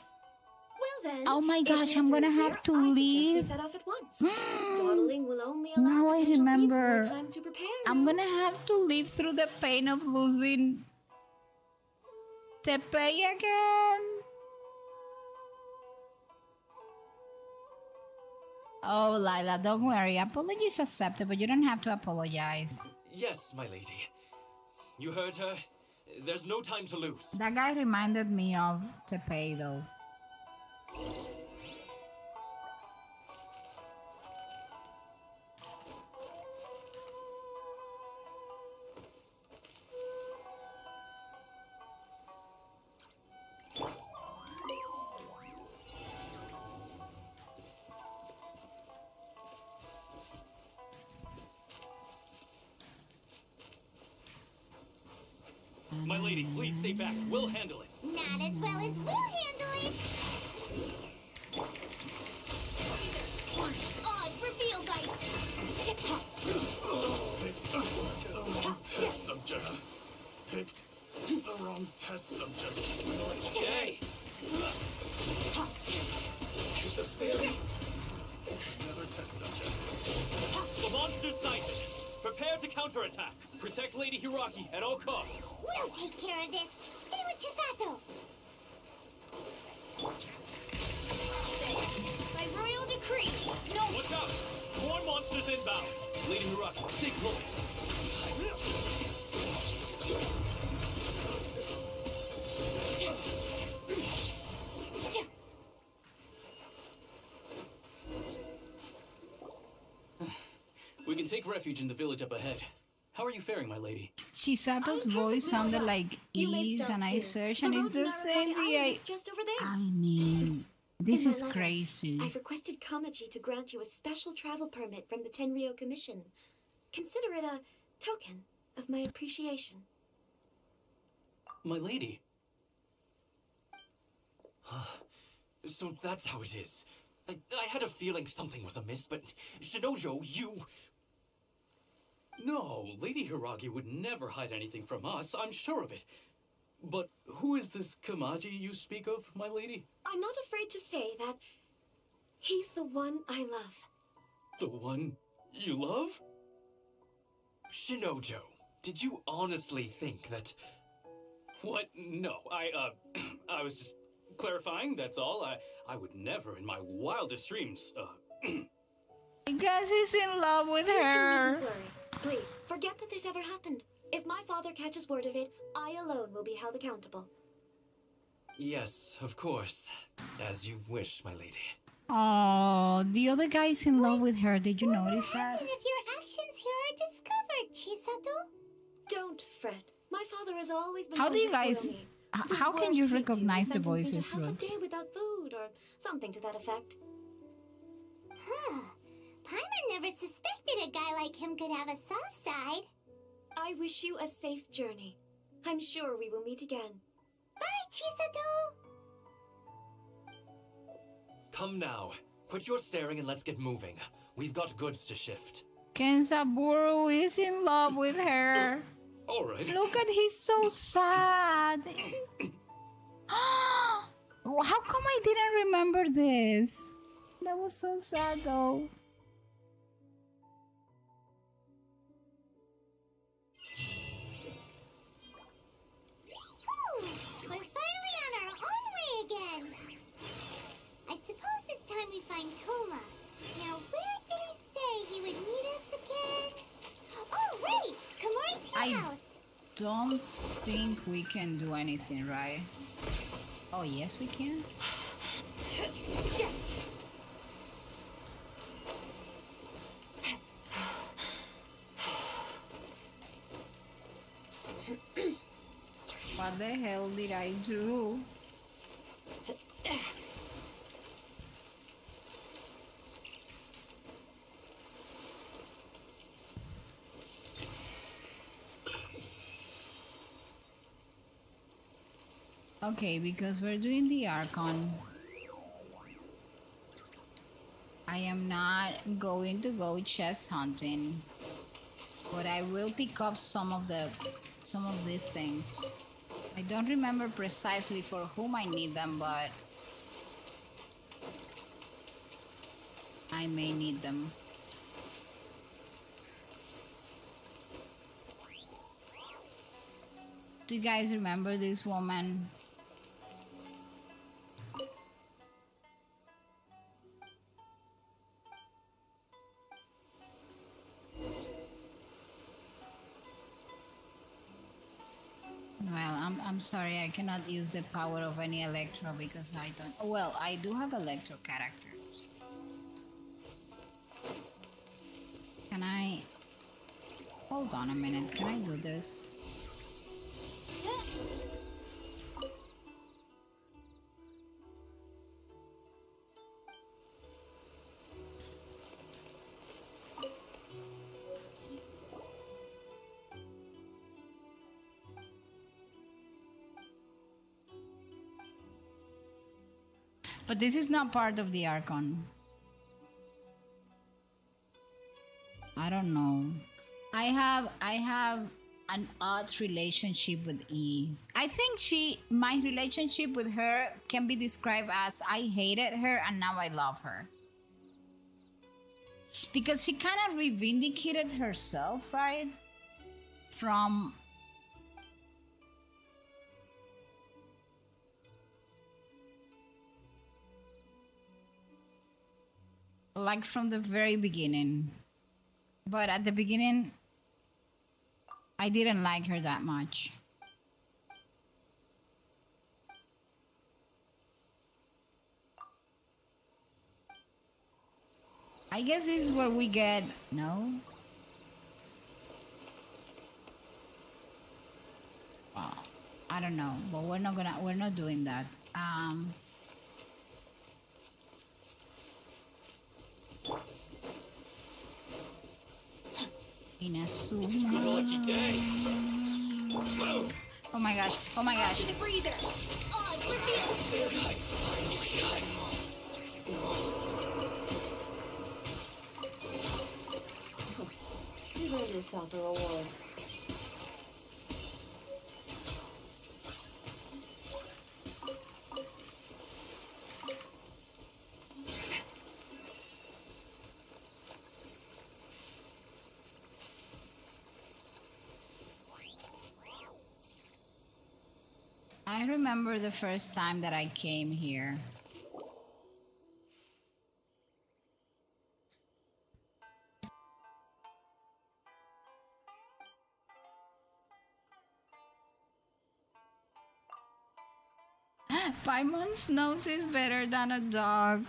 Well then, Oh my if gosh, you're I'm gonna through have here, to I suggest we leave. set off at once. Dawdling will only allow Now I potential thieves remember. more time to prepare. I'm now. gonna have to live through the pain of losing Teppei again. Oh, Lila, don't worry. Apologies accepted, but you don't have to apologize. Yes, my lady. You heard her? There's no time to lose. That guy reminded me of Teppei, though. My lady, please stay back. We'll handle it. Not as well as we'll handle it. Oz, reveal bite. Test subject. Picked the wrong test subject. Okay. Another test subject. Monster sighted. Prepare to counterattack. Protect Lady Hiragi at all costs. We'll take care of this. Stay with Chisato. By royal decree, no. Watch out! More monsters inbound. Lady Hiragi, stay close. We can take refuge in the village up ahead. How are you faring, my lady? Chisato's I'm voice perfectly sounded alright. like You may Eve's, stop and I here. searched, The and road it's to the same Narukami Island VA. is just over there. I mean, this In my is letter, crazy. I've requested Kamachi to grant you a special travel permit from the Tenryo Commission. Consider it a token of my appreciation. My lady. So that's how it is. I had a feeling something was amiss, but Shinojo, you... No, Lady Hiragi would never hide anything from us, I'm sure of it. But who is this Kamaji you speak of, my lady? I'm not afraid to say that he's the one I love. The one you love? Shinojo, did you honestly think that... What? No, I was just clarifying, that's all. I would never in my wildest dreams, Because he's in love with You two her. needn't worry. Please, forget that this ever happened. If my father catches word of it, I alone will be held accountable. Yes, of course. As you wish, my lady. Oh, the other guy's in love with her. Did you notice that? What if your actions here are discovered, Chisato? Don't fret. My father has always been. How do one you to spoil guys- me. h- The how can worst you he'd do is recognize the sentence me to voices, half a Rose? day without food or something to that effect. Huh. Paimon never suspected a guy like him could have a soft side. I wish you a safe journey. I'm sure we will meet again. Bye, Chisato! Come now. Quit your staring and let's get moving. We've got goods to shift. Kensaburo is in love with her. All right. Look at he's so sad. How come I didn't remember this? That was so sad though. Whew! We're finally on our own way again. I suppose it's time we find Toma. Now, where did he say he would meet us again? Oh, right! Komori Tea I House. don't think we can do anything, right? Oh, yes, we can. What the hell did I do? Okay, because we're doing the Archon, I am not going to go chest hunting, but I will pick up some of these things. I don't remember precisely for whom I need them, but I may need them. Do you guys remember this woman? Well, I'm sorry, I cannot use the power of any Electro because I don't. Oh, well, I do have Electro characters. Can I? Hold on a minute. Can I do this? But this is not part of the Archon. I don't know. I have an odd relationship with E. I think my relationship with her can be described as I hated her and now I love her. Because she kind of reivindicated herself, right? From like from the very beginning. But at the beginning, I didn't like her that much. I guess this is where we get no. Well, I don't know, but we're not doing that. Inazuma. Lucky day. Oh my gosh! Oh my gosh! The breather. Oh, it's revealed. You earned yourself a reward. I remember the first time that I came here. Paimon's nose is better than a dog.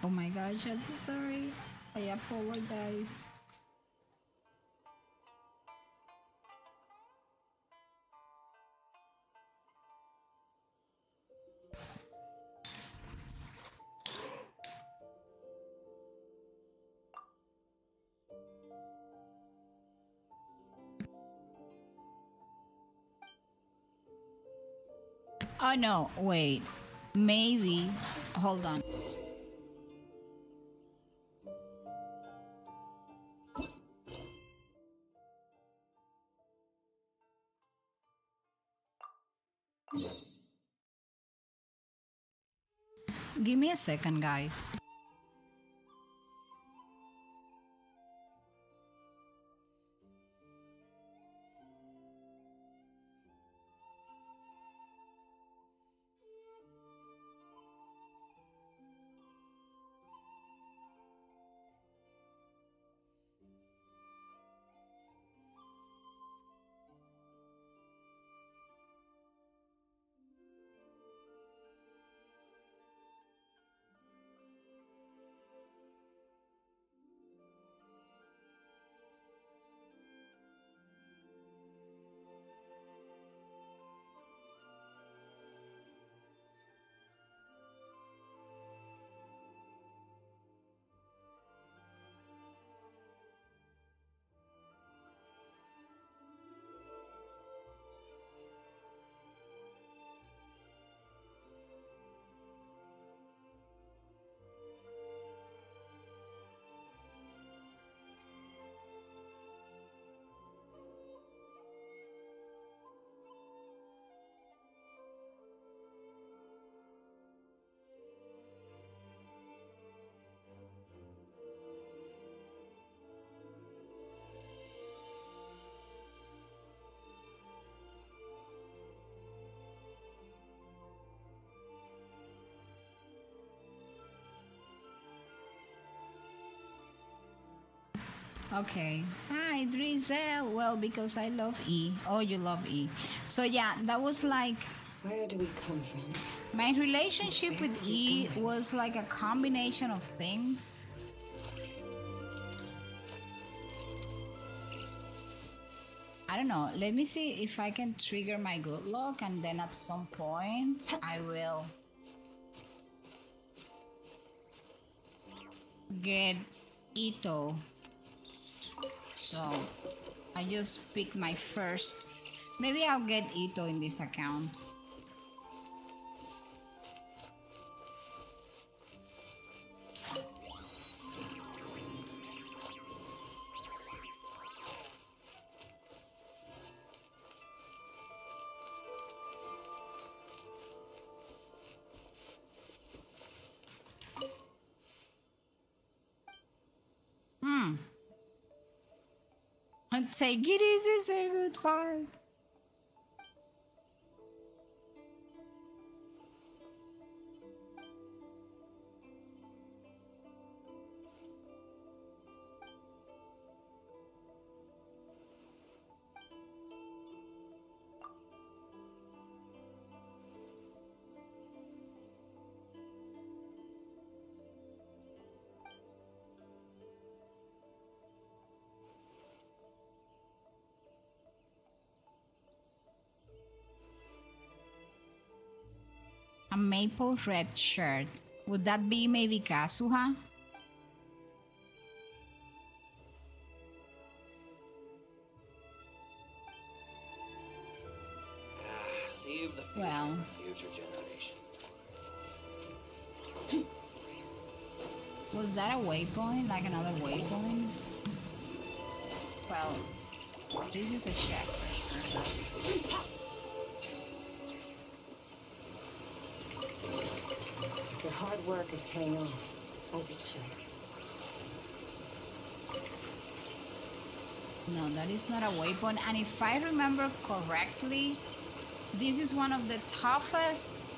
Oh my gosh, I'm sorry. I apologize. Oh no, wait. Maybe. Hold on. Give me a second, guys. Okay. Hi, Drizel. Well, because I love E. Oh, you love E. So yeah, that was like Where do we come from? my relationship with E was like a combination of things. I don't know. Let me see if I can trigger my good luck, and then at some point I will get Ito. So I just picked my first. Maybe I'll get Ito in this account. Take it easy, say goodbye. A maple red shirt. Would that be maybe Kazuha? Leave the future Well. for future generations. Was that a waypoint? Like another waypoint? Well, this is a chest for sure. The hard work is paying off, as it should. No, that is not a waypoint. And if I remember correctly, this is one of the toughest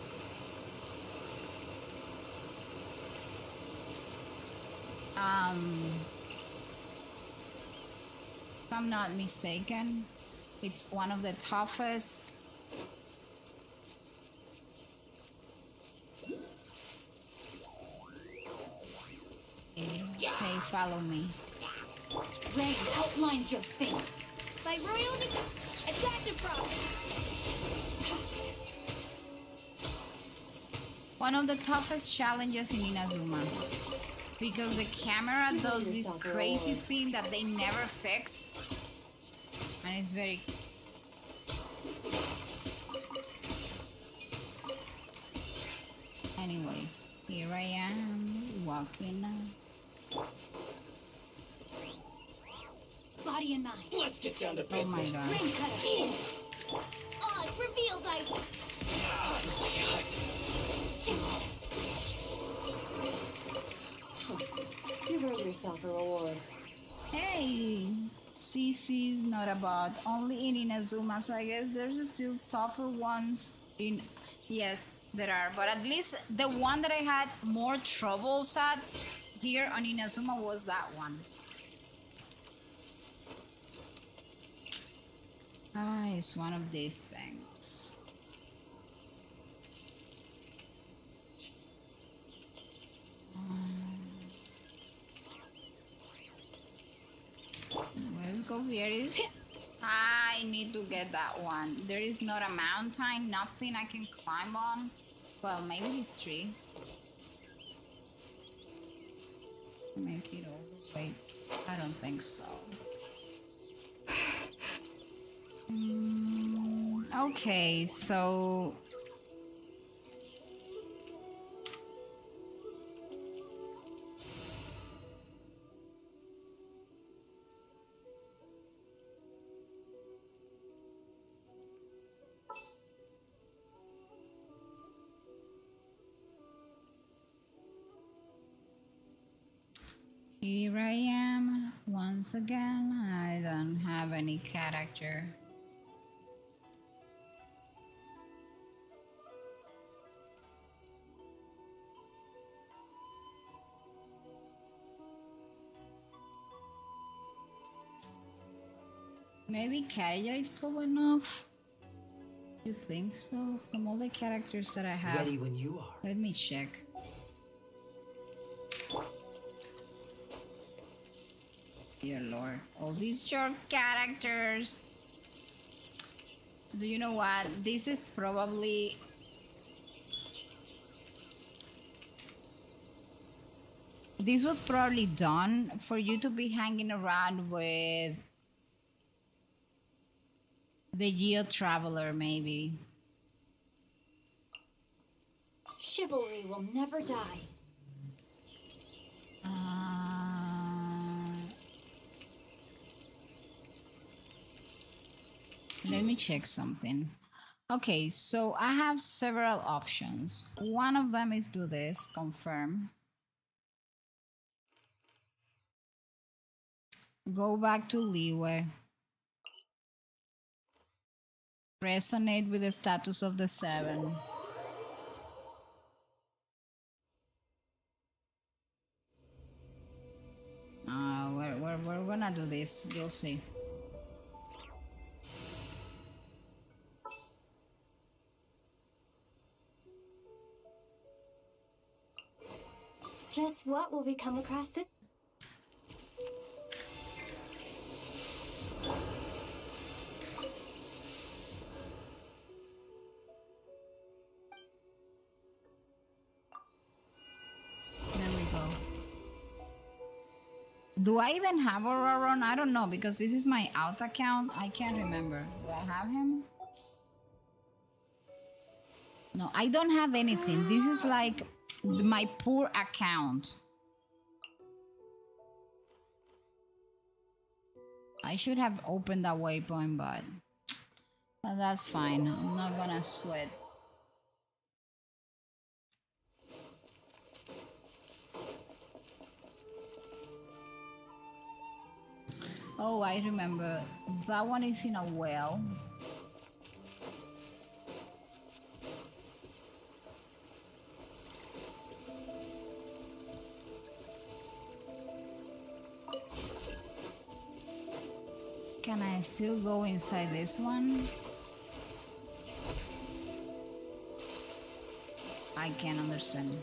if I'm not mistaken, it's one of the toughest Hey, follow me. Rain outlines your fate. By royal adaptive process. One of the toughest challenges in Inazuma. Because the camera does this crazy thing that they never fixed. And it's very... Anyway, here I am walking. Body and mind. Let's get down to Oh my business. god. Ring cutter. Oz, reveal thy... You've earned yourself a reward. Hey, CC is not about only in Inazuma, so I guess there's still tougher ones in. Yes, there are, but at least the one that I had more troubles at here on Inazuma was that one. Ah, it's one of these things. Let's go, Fieris. I need to get that one. There is not a mountain, nothing I can climb on. Well, maybe this tree. Make it over. Wait, I don't think so. Okay, so here I am once again. I don't have any character. Maybe Kaya is tall enough? You think so? From all the characters that I have. Ready when you are. Let me check. Dear Lord. All these short characters. Do you know what? This is probably... This was probably done for you to be hanging around with the Geo Traveler, maybe. Chivalry will never die. Let me check something. Okay, so I have several options. One of them is do this, confirm. Go back to Leeway. Resonate with the status of the 7. We're gonna do this, you'll see. Just what will we come across this? There we go. Do I even have Auroron? I don't know, because this is my alt account. I can't remember. Do I have him? No, I don't have anything. This is like my poor account. I should have opened that waypoint, but that's fine. I'm not gonna sweat. Oh, I remember. That one is in a well. Can I still go inside this one? I can't understand.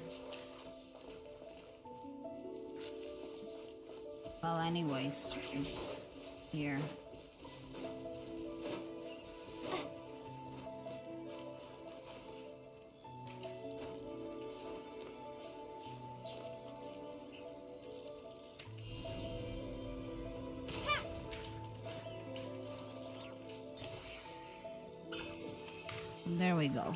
Well, anyways, it's here. There we go.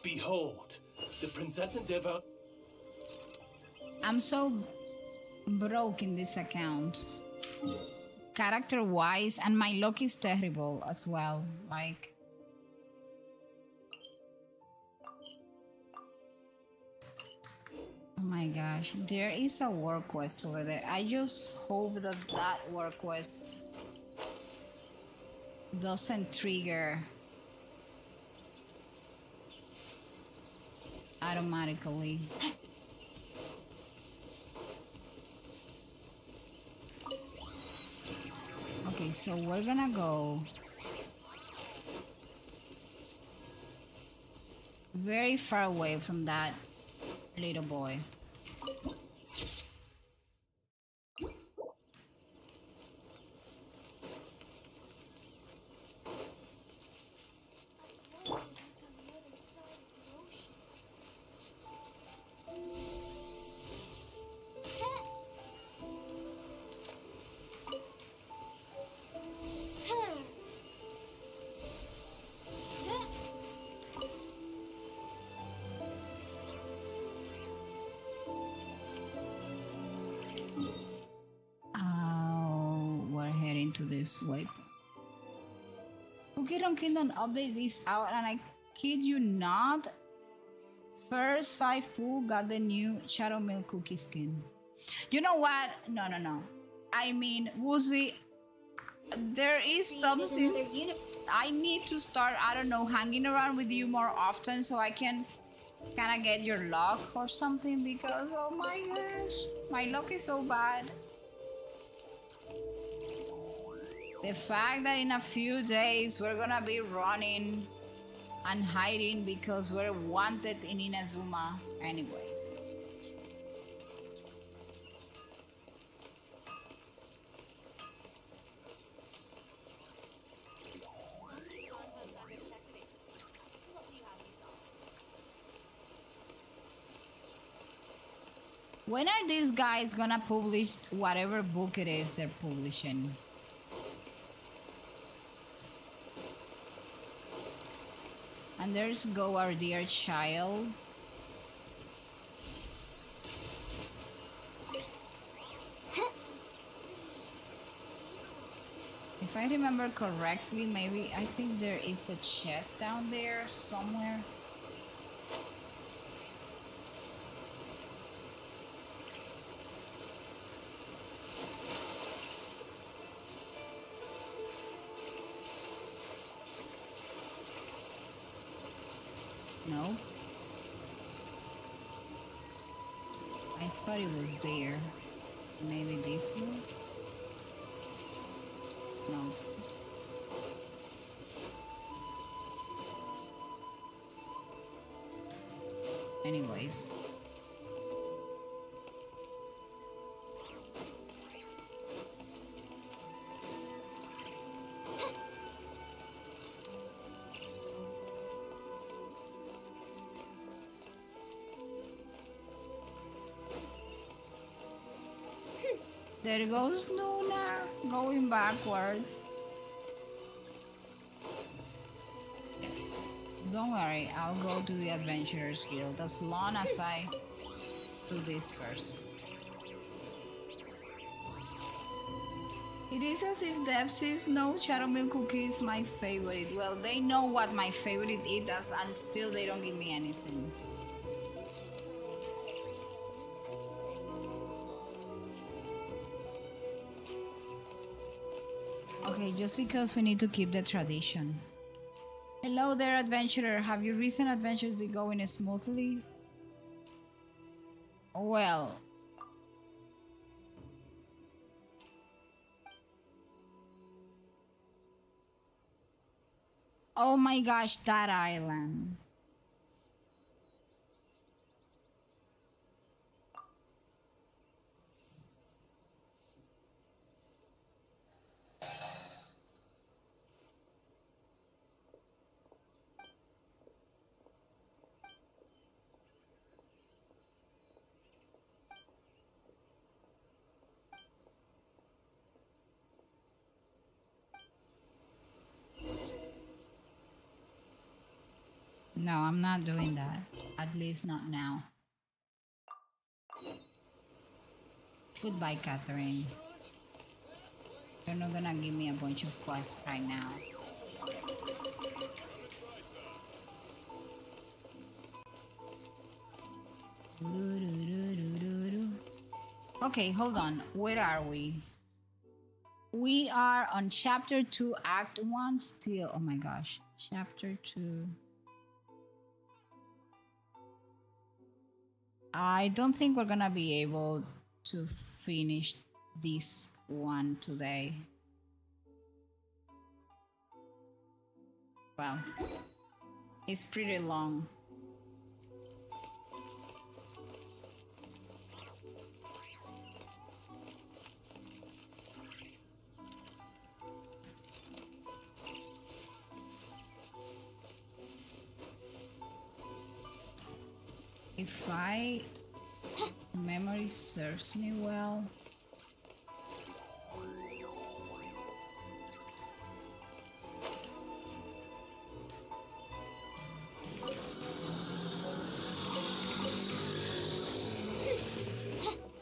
Behold, the Princess Endeavor. I'm so broke in this account. Character wise, and my luck is terrible as well. Like, oh my gosh, there is a work quest over there. I just hope that that work quest doesn't trigger automatically. Okay, so we're gonna go very far away from that little boy. To this way. Pokemon Kingdom update this out, and I kid you not, first 5 pool got the new Shadow Milk Cookie skin. You know what? No. I mean, Woozy, there is something. I need to start, I don't know, hanging around with you more often so I can kind of get your luck or something, because oh my gosh, my luck is so bad. The fact that in a few days we're gonna be running and hiding because we're wanted in Inazuma anyways. When are these guys gonna publish whatever book it is they're publishing? And there's Go Our Dear Child. If I remember correctly, maybe I think there is a chest down there somewhere. No. I thought it was there. Maybe this one? No. Anyways. There goes Luna, going backwards. Yes, don't worry, I'll go to the Adventurers Guild as long as I do this first. It is as if Devsys know Shadow Milk Cookie is my favorite. Well, they know what my favorite is and still they don't give me anything. Okay, just because we need to keep the tradition. Hello there, adventurer. Have your recent adventures been going smoothly? Well... oh my gosh, that island. No, I'm not doing that. At least not now. Goodbye, Catherine. You're not gonna give me a bunch of quests right now. Okay, hold on. Where are we? We are on chapter 2, act 1 still. Oh my gosh. Chapter 2. I don't think we're gonna be able to finish this one today. Wow. It's pretty long. If memory serves me well,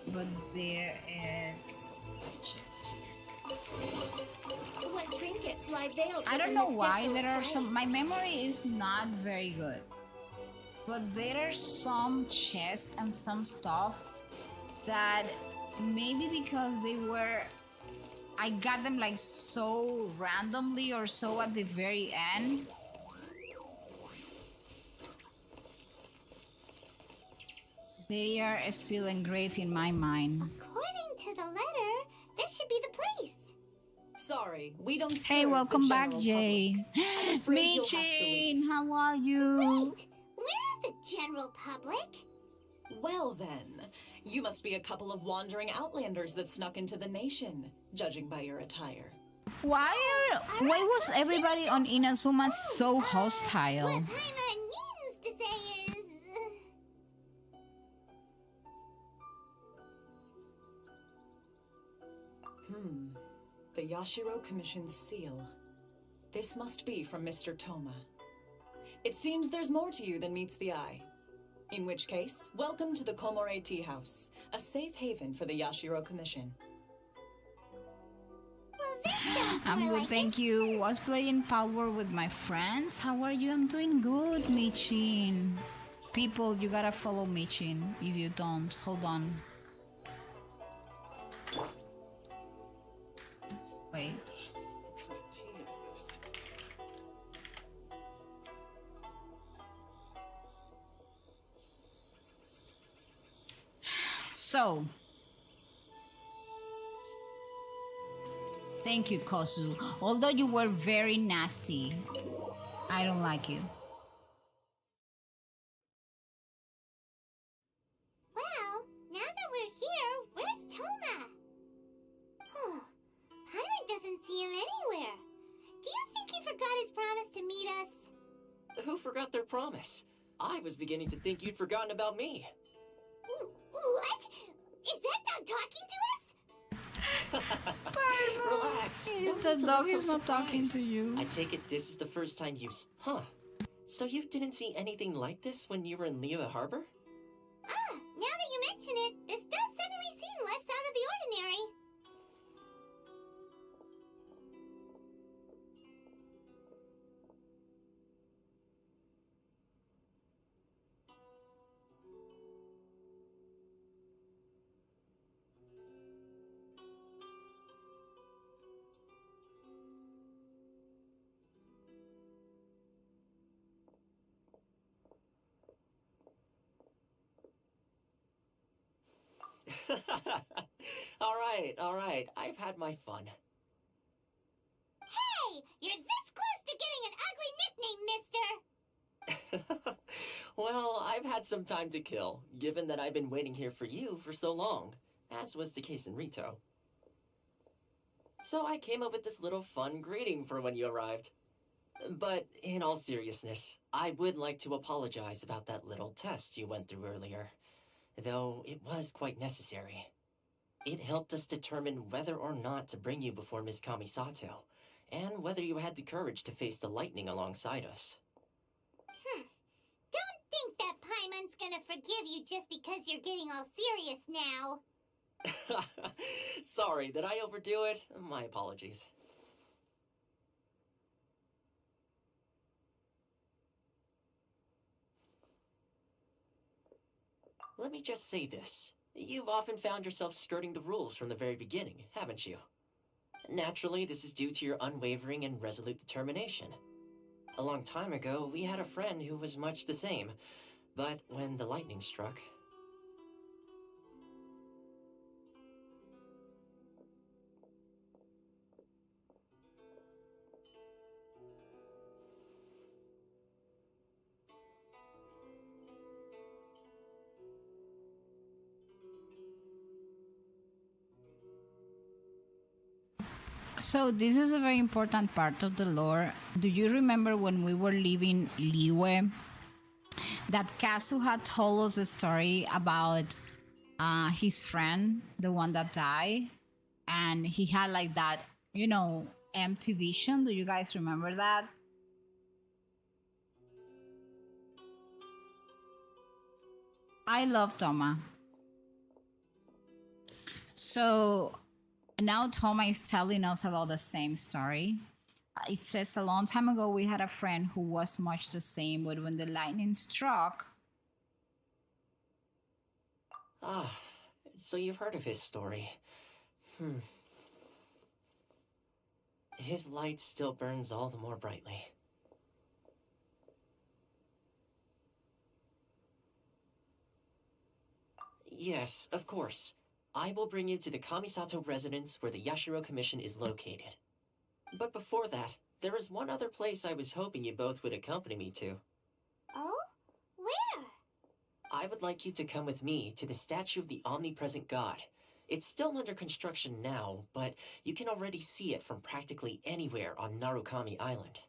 but there is just What trinkets lie veiled I don't within know this why desolate there are place? some. My memory is not very good, but there are some chests and some stuff that maybe because I got them like so randomly or so at the very end. They are still engraved in my mind. According to the letter, this should be the place. Sorry, we don't Hey, serve welcome the back, general Jay. public. I'm afraid you'll have to leave. Michin, how are you? Wait, we're not the general public. Well then, you must be a couple of wandering outlanders that snuck into the nation, judging by your attire. Why was everybody on Inazuma so hostile? What Paimon means to say is... The Yashiro Commission's seal. This must be from Mr. Toma. It seems there's more to you than meets the eye. In which case, welcome to the Komore Tea House, a safe haven for the Yashiro Commission. I'm good, thank you. Was playing Power with my friends. How are you? I'm doing good, Michin. People, you gotta follow Michin. If you don't, hold on. Wait. What kind of tea is this? So, thank you, Kosu. Although you were very nasty, I don't like you. Well, now that we're here, where's Toma? Paimon doesn't see him anywhere. Do you think he forgot his promise to meet us? Who forgot their promise? I was beginning to think you'd forgotten about me. What? Is that dog talking to us? Relax. No need The to dog look is so not talking surprised. to you. I take it this is the first time Huh. So you didn't see anything like this when you were in Liyue Harbor? Now that you mention it, this does suddenly seem less out of the ordinary. All right. I've had my fun. Hey, you're this close to getting an ugly nickname, mister. Well, I've had some time to kill, given that I've been waiting here for you for so long, as was the case in Rito. So I came up with this little fun greeting for when you arrived. But in all seriousness, I would like to apologize about that little test you went through earlier, though it was quite necessary. It helped us determine whether or not to bring you before Ms. Kamisato, and whether you had the courage to face the lightning alongside us. Paimon's gonna forgive you just because you're getting all serious now. Sorry, did I overdo it? My apologies. Let me just say this. You've often found yourself skirting the rules from the very beginning, haven't you? Naturally, this is due to your unwavering and resolute determination. A long time ago, we had a friend who was much the same, but when the lightning struck... So this is a very important part of the lore. Do you remember when we were leaving Liyue that Kazu had told us a story about his friend, the one that died, and he had like that, you know, empty vision? Do you guys remember that? I love Toma. So now Toma is telling us about the same story. It says a long time ago we had a friend who was much the same, but when the lightning struck... Ah, so you've heard of his story. His light still burns all the more brightly. Yes, of course. I will bring you to the Kamisato residence where the Yashiro Commission is located. But before that, there is one other place I was hoping you both would accompany me to. Oh? Where? I would like you to come with me to the statue of the omnipresent god. It's still under construction now, but you can already see it from practically anywhere on Narukami Island.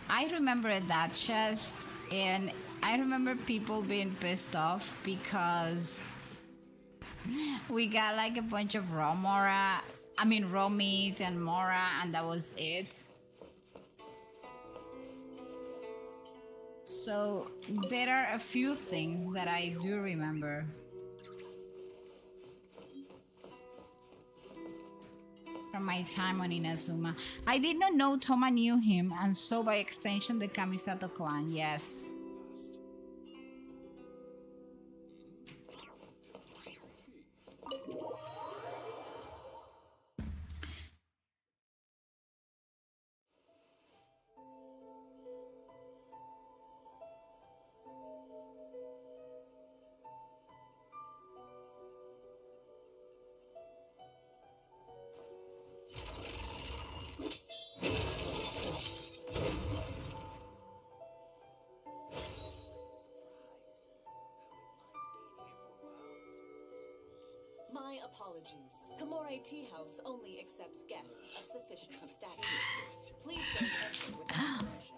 I remember that chest, and I remember people being pissed off because we got like a bunch of raw meat and mora, and that was it. So there are a few things that I do remember. From my time on Inazuma. I did not know Toma knew him, and so by extension the Kamisato clan, yes. My apologies. Komore Tea House only accepts guests of sufficient status. Please don't enter without permission.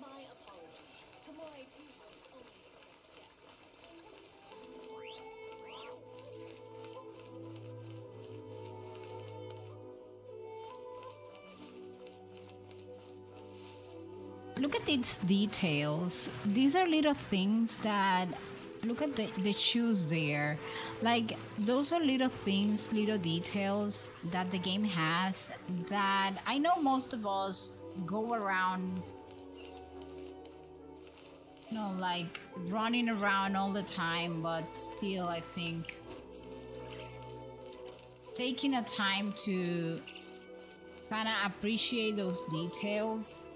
My apologies. Komore Tea House only accepts guests. Look at these details. These are little things that... Look at the shoes there. Like, those are little things, little details that the game has that I know most of us go around, you know, like running around all the time, but still I think taking a time to kind of appreciate those details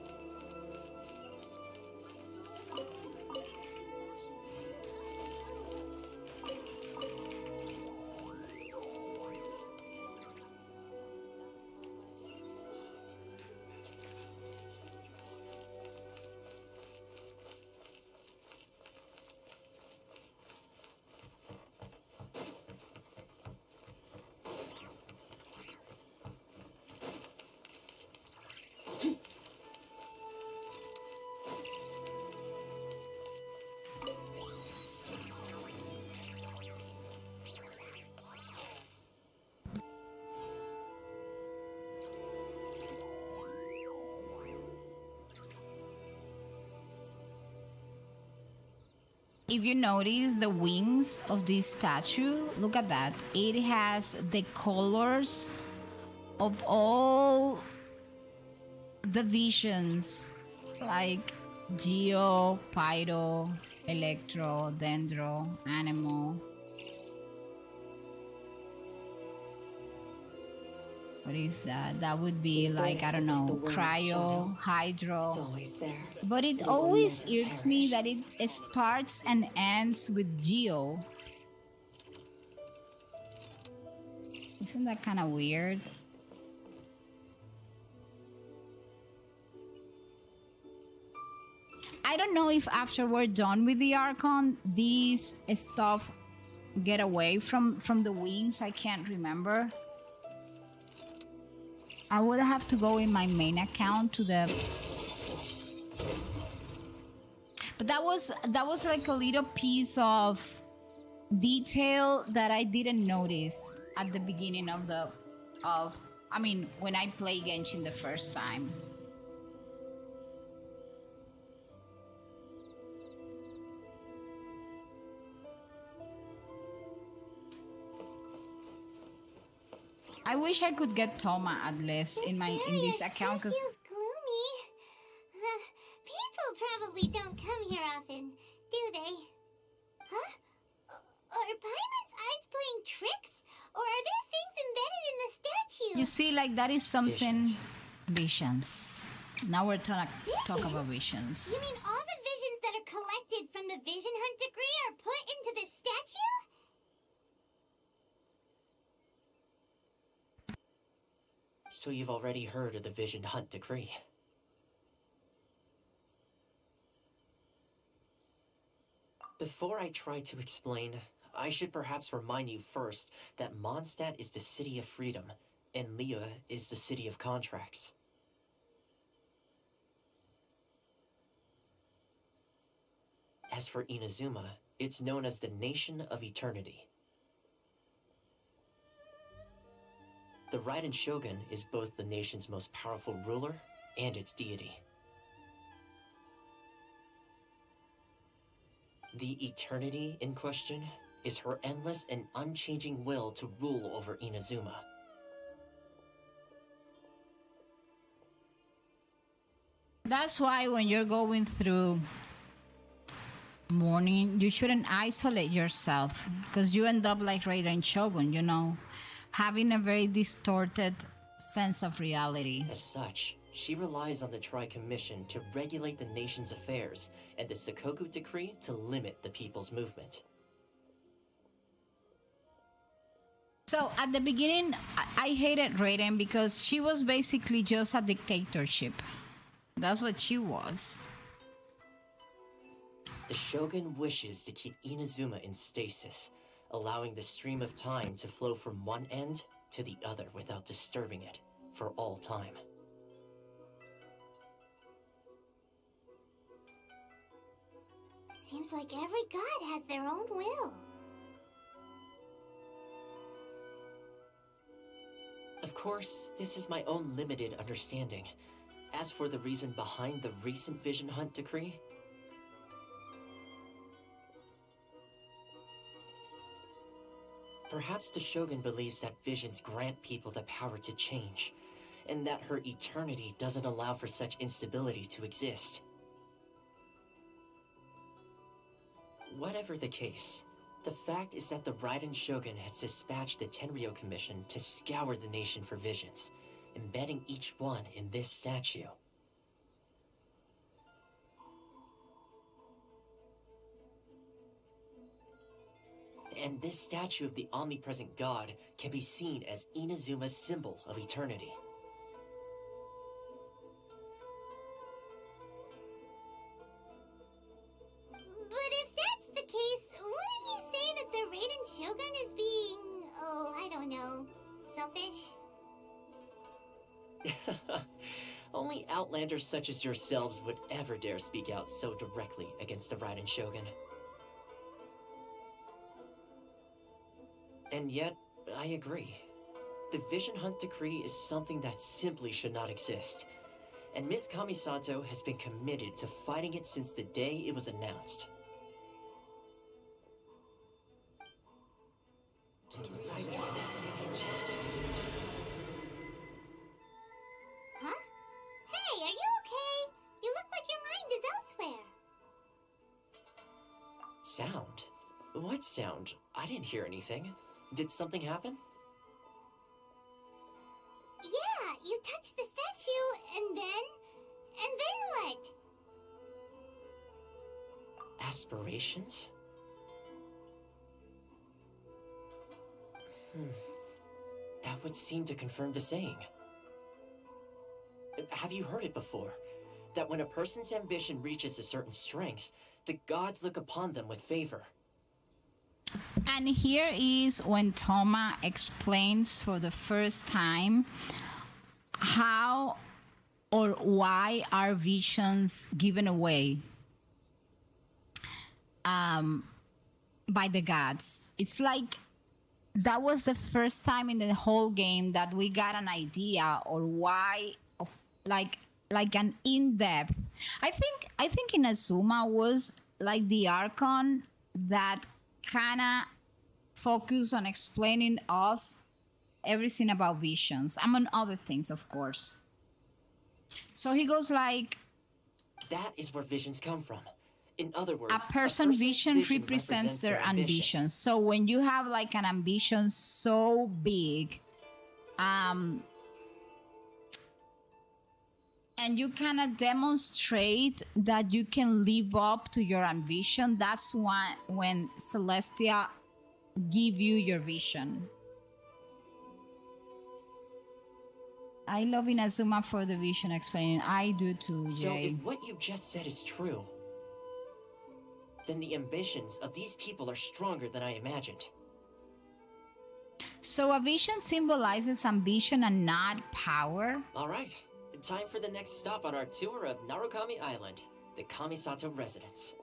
if you notice the wings of this statue, look at that. It has the colors of all the visions, like Geo, Pyro, Electro, Dendro, Anemo. What is that? That would be like, I don't know, Cryo, Hydro. It's always there. But it It will always never irks me perish. that it starts and ends with Geo. Isn't that kind of weird? I don't know if after we're done with the Archon, these stuff get away from the wings. I can't remember. I would have to go in my main account to the... But that was like a little piece of detail that I didn't notice at the beginning of I mean, when I played Genshin the first time. I wish I could get Toma at least in this account, because Feels gloomy. People probably don't come here often, do they? Huh? Are Paimon's eyes playing tricks? Or are there things embedded in the statue? you see, like, that is something. Visions. Now we're talk about visions. You mean all the visions that are collected from the Vision Hunt degree are put into the statue? So you've already heard of the Vision Hunt decree. Before I try to explain, I should perhaps remind you first that Mondstadt is the city of freedom, and Liyue is the city of contracts. As for Inazuma, it's known as the Nation of Eternity. The Raiden Shogun is both the nation's most powerful ruler and its deity. The Eternity in question is her endless and unchanging will to rule over Inazuma. That's why when you're going through mourning, you shouldn't isolate yourself, because you end up like Raiden Shogun, you know, having a very distorted sense of reality. As such, she relies on the Tri-Commission to regulate the nation's affairs and the Sakoku Decree to limit the people's movement. So at the beginning, I hated Raiden because she was basically just a dictatorship. That's what she was. The Shogun wishes to keep Inazuma in stasis, allowing the stream of time to flow from one end to the other without disturbing it for all time. Seems like every god has their own will. Of course, this is my own limited understanding. As for the reason behind the recent Vision Hunt decree, perhaps the Shogun believes that visions grant people the power to change, and that her eternity doesn't allow for such instability to exist. Whatever the case, the fact is that the Raiden Shogun has dispatched the Tenryou Commission to scour the nation for visions, embedding each one in this statue. And this statue of the omnipresent god can be seen as Inazuma's symbol of eternity. But if that's the case, wouldn't you say that the Raiden Shogun is being, oh, I don't know, selfish? Only outlanders such as yourselves would ever dare speak out so directly against the Raiden Shogun. And yet, I agree. The Vision Hunt decree is something that simply should not exist. And Miss Kamisato has been committed to fighting it since the day it was announced. sound? What sound? I didn't hear anything. Did something happen? Yeah, you touched the statue, and then what? Aspirations? That would seem to confirm the saying. Have you heard it before? That when a person's ambition reaches a certain strength, the gods look upon them with favor. And here is when Toma explains for the first time how or why are visions given away by the gods. It's like that was the first time in the whole game that we got an idea or why of like an in-depth. I think Inazuma was like the Archon that kind of focused on explaining us everything about visions, among other things, of course. So he goes like, that is where visions come from. In other words, a person's vision represents their ambition. So when you have like an ambition so big, and you kind of demonstrate that you can live up to your ambition, that's when Celestia give you your vision. I love Inazuma for the vision explaining. I do too, So Jay. if what you just said is true, then the ambitions of these people are stronger than I imagined. So a vision symbolizes ambition and not power? All right, time for the next stop on our tour of Narukami Island, the Kamisato residence.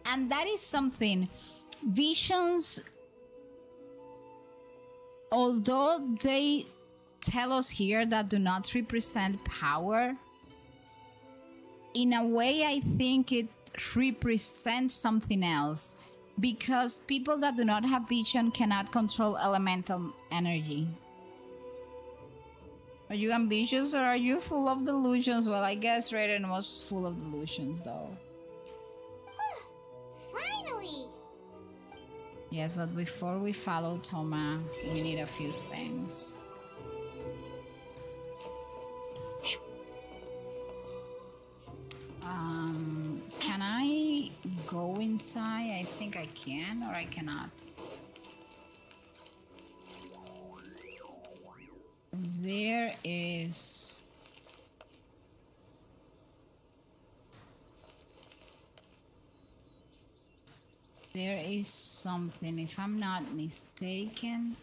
And that is something. Visions, although they tell us here that do not represent power, in a way I think it represents something else, because people that do not have vision cannot control elemental energy. Are you ambitious or are you full of delusions? Well, I guess Raiden was full of delusions though. Finally! Yes, but before we follow Toma, we need a few things. Can I go inside? I think I can, or I cannot. There is... There is something, if I'm not mistaken.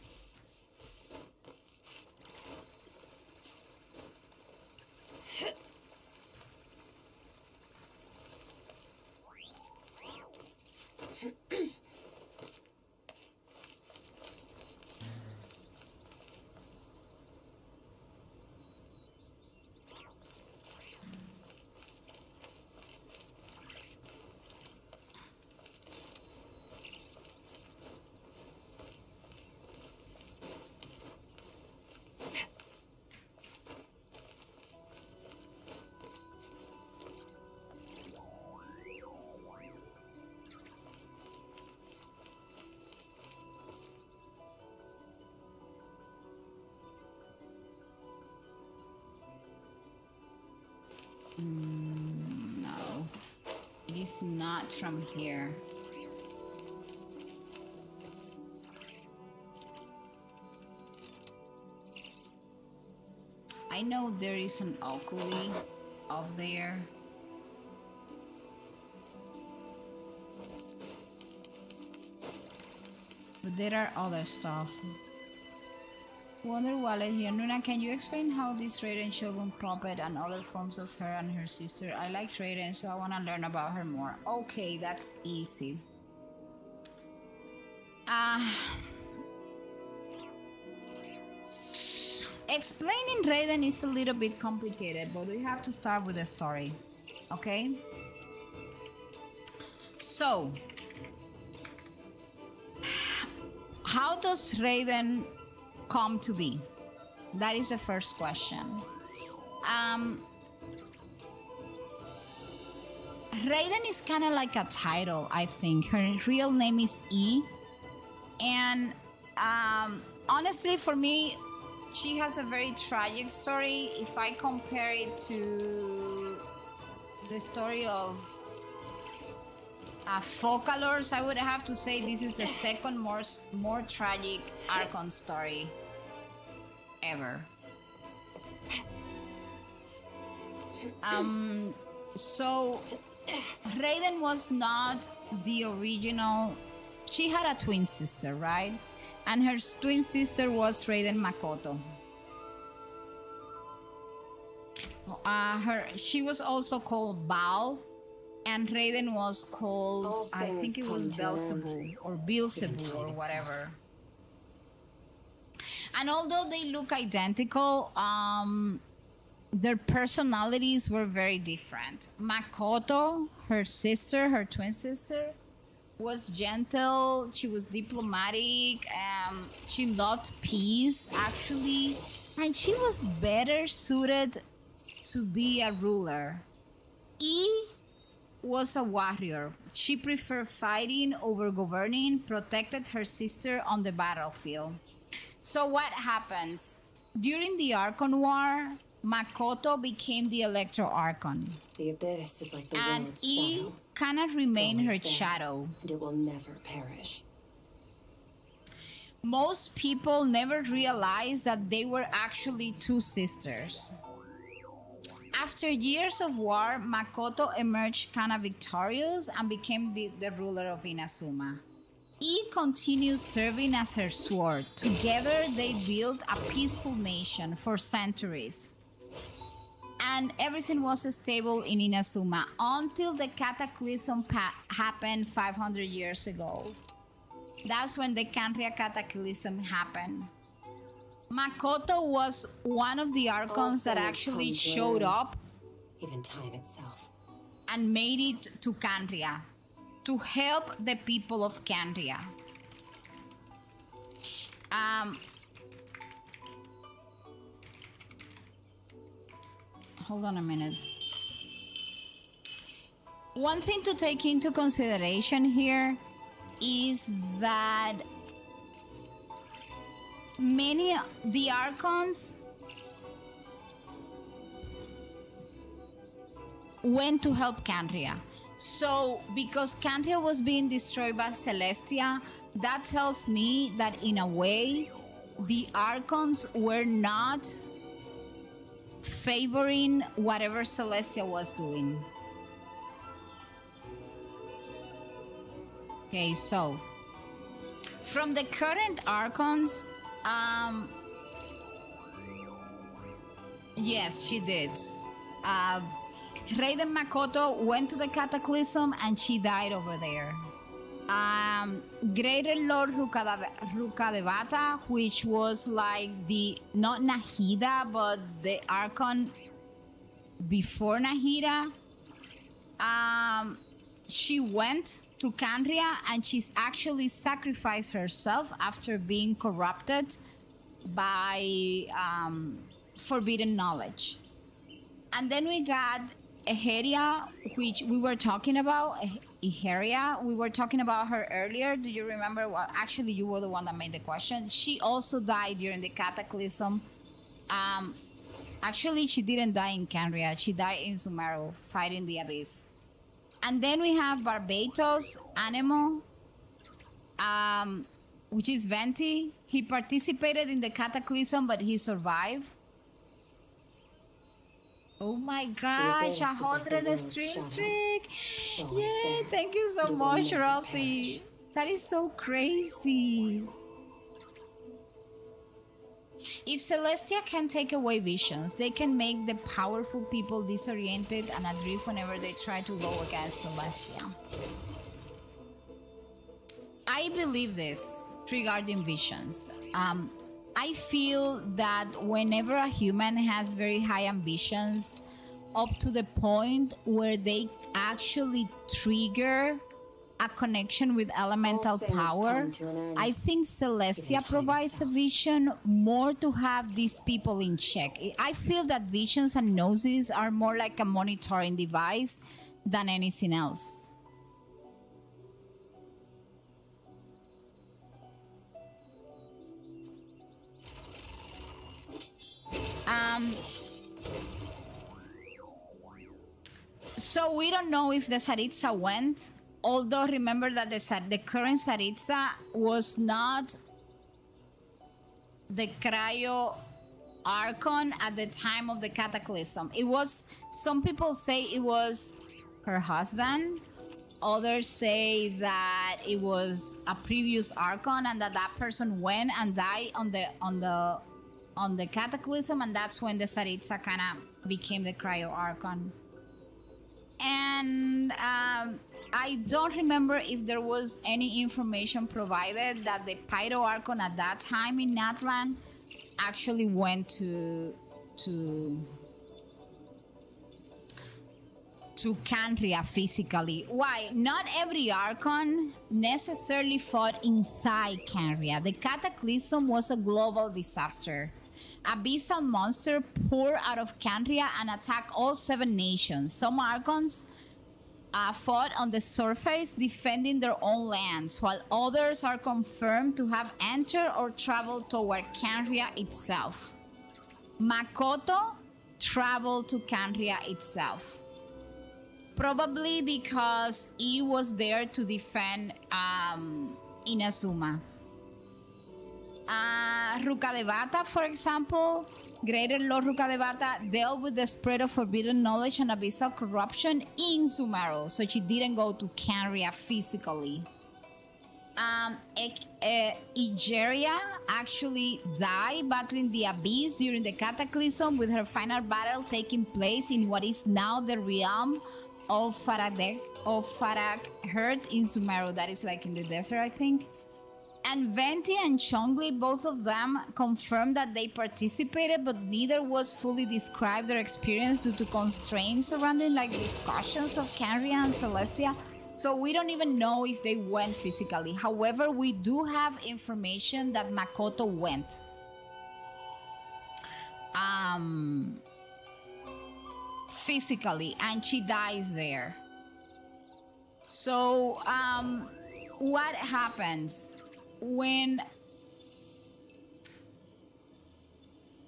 No, it is not from here. I know there is an Okuli up there. But there are other stuff. Wonder Wallet here. Nuna, can you explain how this Raiden Shogun puppet and other forms of her and her sister? I like Raiden, so I want to learn about her more. Okay, that's easy. Explaining Raiden is a little bit complicated, but we have to start with the story. Okay? So, how does Raiden come to be? That is the first Raiden is kind of like a title, I think. Her real name is E. And honestly, for me, she has a very tragic story. If I compare it to the story of Focalors, I would have to say this is the second more tragic Archon story ever. So Raiden was not the original. She had a twin sister, right? And her twin sister was Raiden Makoto. She was also called Baal, and Raiden was called, I think it was Beelzebub or Beelzebub or whatever. And although they look identical, their personalities were very different. Makoto, her sister, her twin sister, was gentle, she was diplomatic, she loved peace, actually, and she was better suited to be a ruler. E was a warrior. She preferred fighting over governing, protected her sister on the battlefield. So what happens? During the Archon War, Makoto became the Electro Archon. The abyss is like the and world's E shadow. cannot remain her It's always there, shadow. and it will never perish. Most people never realized that they were actually two sisters. After years of war, Makoto emerged kind of victorious and became the ruler of Inazuma. E continued serving as her sword. Together, they built a peaceful nation for centuries. And everything was stable in Inazuma until the cataclysm happened 500 years ago. That's when the Canria cataclysm happened. Makoto was one of the Archons that actually showed up, even time itself, and made it to Canria to help the people of Canria. Hold on a minute. One thing to take into consideration here is that the Archons went to help Canria. So, because Canria was being destroyed by Celestia, that tells me that in a way, the Archons were not favoring whatever Celestia was doing. Okay, so from the current Archons, yes, she did. Raiden Makoto went to the Cataclysm and she died over there. Greater Lord Rukadevata, which was like the, not Nahida, but the Archon before Nahida, she went to Canria and she's actually sacrificed herself after being corrupted by forbidden knowledge. And then we got Eheria, which we were talking about. Eheria, we were talking about her earlier. Do you remember? Well, actually, you were the one that made the question. She also died during the Cataclysm. Actually, she didn't die in Canria. She died in Sumeru, fighting the Abyss. And then we have Barbatos Anemo, which is Venti. He participated in the Cataclysm, but he survived. Oh my gosh, 100 stream streak! Yay, thank you so much, Ralphie. That is so crazy. If Celestia can take away visions, they can make the powerful people disoriented and adrift whenever they try to go against Celestia. I believe this regarding visions. I feel that whenever a human has very high ambitions, up to the point where they actually trigger a connection with elemental power, I think Celestia provides a vision more to have these people in check. I feel that visions and gnosis are more like a monitoring device than anything else. So we don't know if the Tsaritsa went, although remember that the current Tsaritsa was not the Cryo Archon at the time of the Cataclysm. It was, some people say it was her husband, others say that it was a previous Archon and that person went and died on the Cataclysm, and that's when the Tsaritsa kind of became the Cryo Archon. And I don't remember if there was any information provided that the Pyro Archon at that time in Natlan actually went to Canria physically. Why? Not every Archon necessarily fought inside Canria. The Cataclysm was a global disaster. Abyssal monster poured out of Canria and attacked all 7 nations. Some Archons fought on the surface, defending their own lands, while others are confirmed to have entered or traveled toward Canria itself. Makoto traveled to Canria itself, probably because he was there to defend Inazuma. Rukadevata, for example, Greater Lord Rukadevata dealt with the spread of forbidden knowledge and abyssal corruption in Sumeru, so she didn't go to Canria physically. Egeria actually died battling the Abyss during the Cataclysm, with her final battle taking place in what is now the realm of Farak Heart in Sumeru. That is like in the desert, I think. And Venti and Chongli, both of them confirmed that they participated, but neither was fully described their experience due to constraints surrounding like discussions of Canria and Celestia. So we don't even know if they went physically. However, we do have information that Makoto went. Physically, and she dies there. So what happens when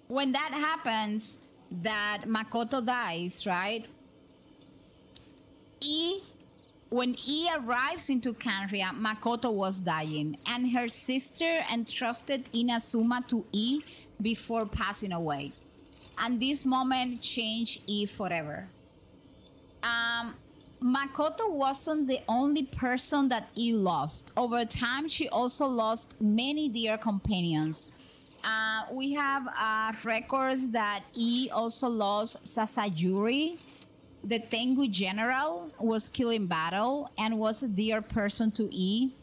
that happens, that Makoto dies, right? When he arrives into Canria, Makoto was dying, and her sister entrusted Inazuma to E before passing away. And this moment changed E forever. Makoto wasn't the only person that E lost. Over time, she also lost many dear companions. We have records that E also lost Sasayuri. The Tengu general was killed in battle and was a dear person to E.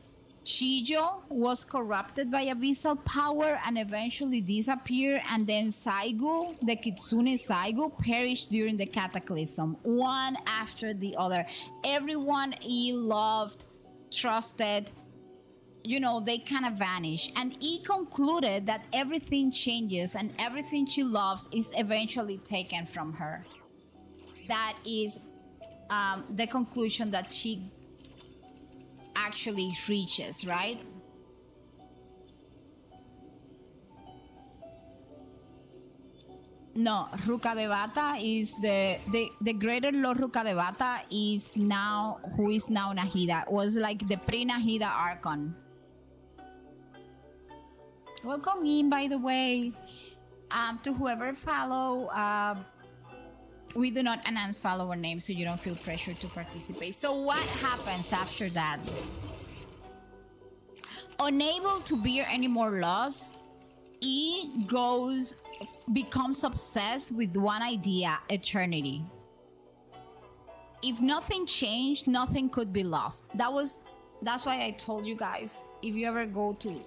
Shijo was corrupted by abyssal power and eventually disappeared, and then Saigu, the Kitsune Saigu, perished during the Cataclysm, one after the other. Everyone he loved, trusted, you know, they kind of vanish. And he concluded that everything changes and everything she loves is eventually taken from her. That is the conclusion that she actually reaches, right? No, Rukadevata is the Greater Lord Rukadevata is now, who is now Nahida, was like the pre-Nahida Archon. Welcome in, by the way, to whoever follow. We do not announce follower names, so you don't feel pressured to participate. So what happens after that? Unable to bear any more loss, E becomes obsessed with one idea: eternity. If nothing changed, nothing could be lost. That's why I told you guys, if you ever go through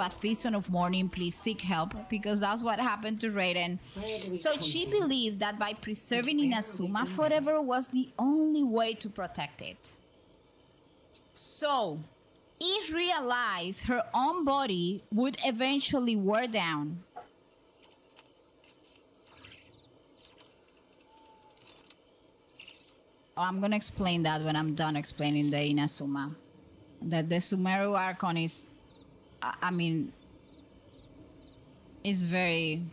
a season of mourning, please seek help, because that's what happened to Raiden. So she believed that by preserving Inazuma forever was the only way to protect it. So it realized her own body would eventually wear down. I'm gonna explain that when I'm done explaining the Inazuma. That the Sumeru Archon is, I mean, is very...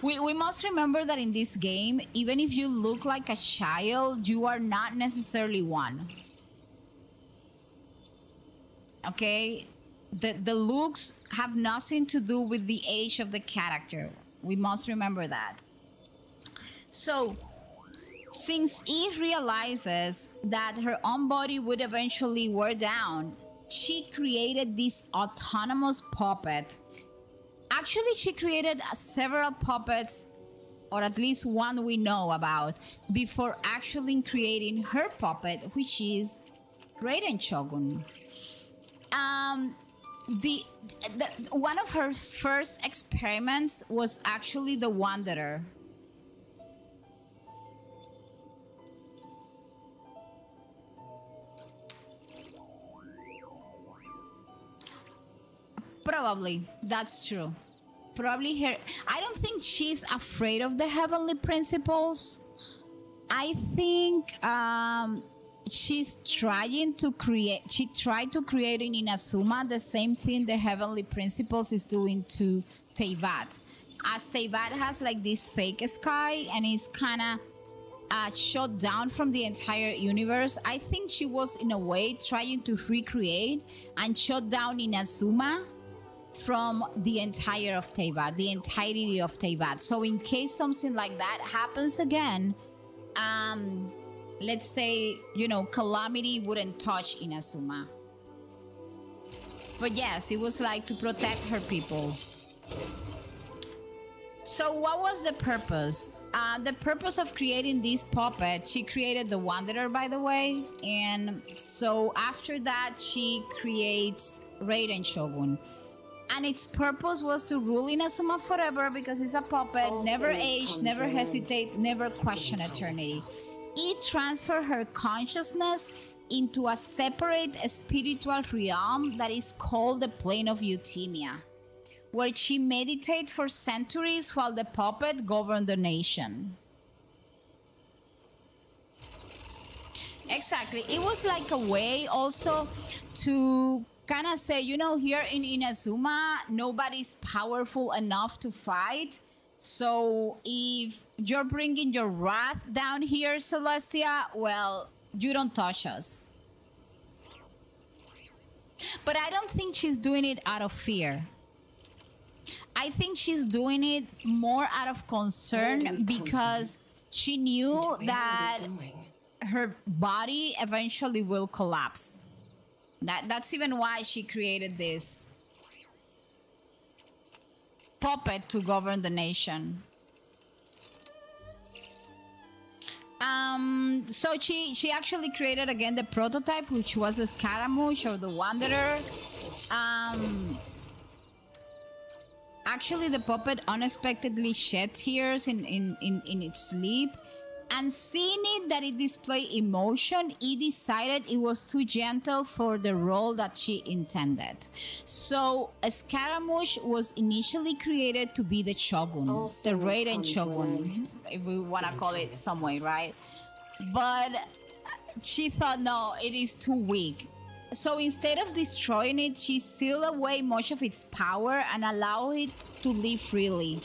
We must remember that in this game, even if you look like a child, you are not necessarily one. Okay? The looks have nothing to do with the age of the character. We must remember that. So, since Eve realizes that her own body would eventually wear down, she created this autonomous puppet. Actually, she created several puppets, or at least one we know about, before actually creating her puppet, which is Raiden Shogun. One of her first experiments was actually the Wanderer. Probably, that's true. Probably her. I don't think she's afraid of the heavenly principles. I think she's trying to create. She tried to create in Inazuma the same thing the heavenly principles is doing to Teyvat. As Teyvat has like this fake sky and is kind of shut down from the entire universe. I think she was in a way trying to recreate and shut down Inazuma from the entire of Teyvat, the entirety of Teyvat. So in case something like that happens again, let's say, you know, Calamity wouldn't touch Inazuma. But yes, it was like to protect her people. So what was the purpose? The purpose of creating this puppet, she created the Wanderer, by the way. And so after that, she creates Raiden Shogun. And its purpose was to rule Inazuma forever because it's a puppet, never age, never hesitate, never question eternity. It transferred her consciousness into a separate spiritual realm that is called the Plane of Euthymia, where she meditated for centuries while the puppet governed the nation. Exactly. It was like a way also to kind of say, you know, here in Inazuma, nobody's powerful enough to fight. So if you're bringing your wrath down here, Celestia, well, you don't touch us. But I don't think she's doing it out of fear. I think she's doing it more out of concern because she knew that her body eventually will collapse. That's even why she created this puppet to govern the nation. So she actually created again the prototype, which was a Scaramouche or the Wanderer. Actually, the puppet unexpectedly shed tears in its sleep. And seeing it that it displayed emotion, it decided it was too gentle for the role that she intended. So a Scaramouche was initially created to be the Shogun, the Raiden Shogun, if we want to call it some way, right? But she thought, no, it is too weak. So instead of destroying it, she sealed away much of its power and allowed it to live freely.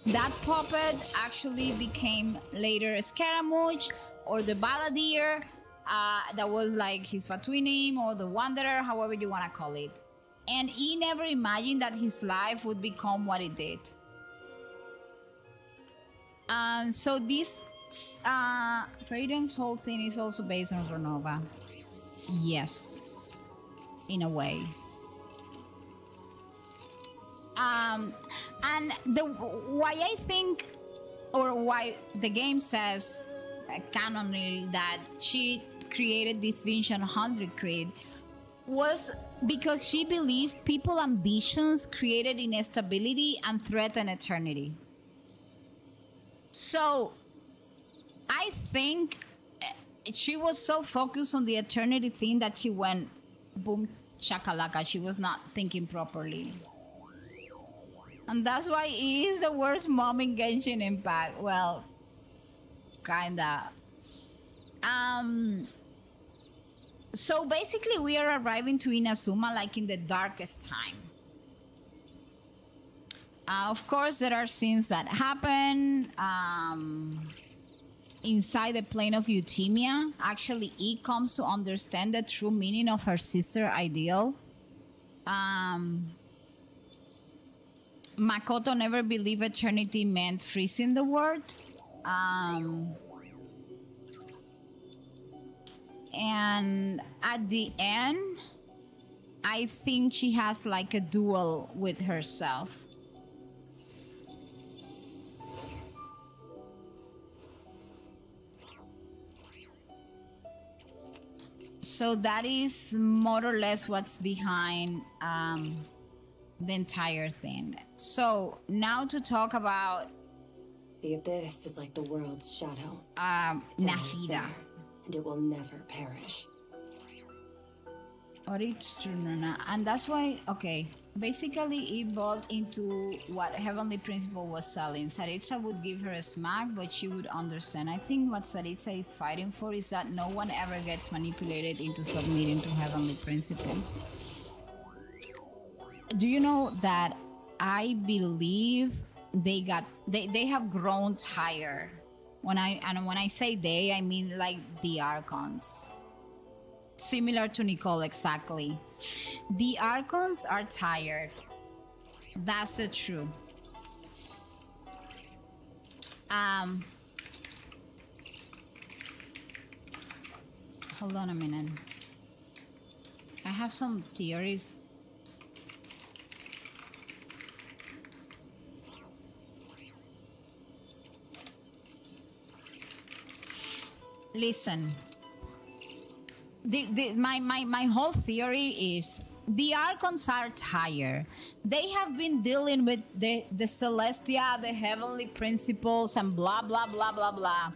That puppet actually became later Scaramouche or the Balladeer. That was like his Fatwinim or the Wanderer, however you want to call it. And he never imagined that his life would become what it did. So this Raiden's whole thing is also based on Renova. Yes, in a way. And why I think, or why the game says canonly that she created this Vision 100 Creed was because she believed people's ambitions created instability and threatened eternity. So I think she was so focused on the eternity thing that she went boom shakalaka. She was not thinking properly. And that's why he is the worst mom in Genshin Impact. Well, kinda. So basically, we are arriving to Inazuma like in the darkest time. Of course, there are scenes that happen inside the plane of Euthymia. Actually, E comes to understand the true meaning of her sister ideal. Makoto never believed eternity meant freezing the world. And at the end, I think she has like a duel with herself. So that is more or less what's behind the entire thing. So now to talk about The abyss is like the world's shadow. It's always Nahida. there, and it will never perish. And that's why, okay, basically it evolved into what Heavenly Principle was selling. Saritza would give her a smack, but she would understand. I think what Saritza is fighting for is that no one ever gets manipulated into submitting to Heavenly Principles. Do you know that I believe they have grown tired? When I say they, I mean like the Archons. Similar to Nicole, exactly. The Archons are tired. That's the truth. Hold on a minute. I have some theories. Listen. My whole theory is the Archons are tired. They have been dealing with the Celestia, the Heavenly Principles, and blah, blah, blah, blah, blah.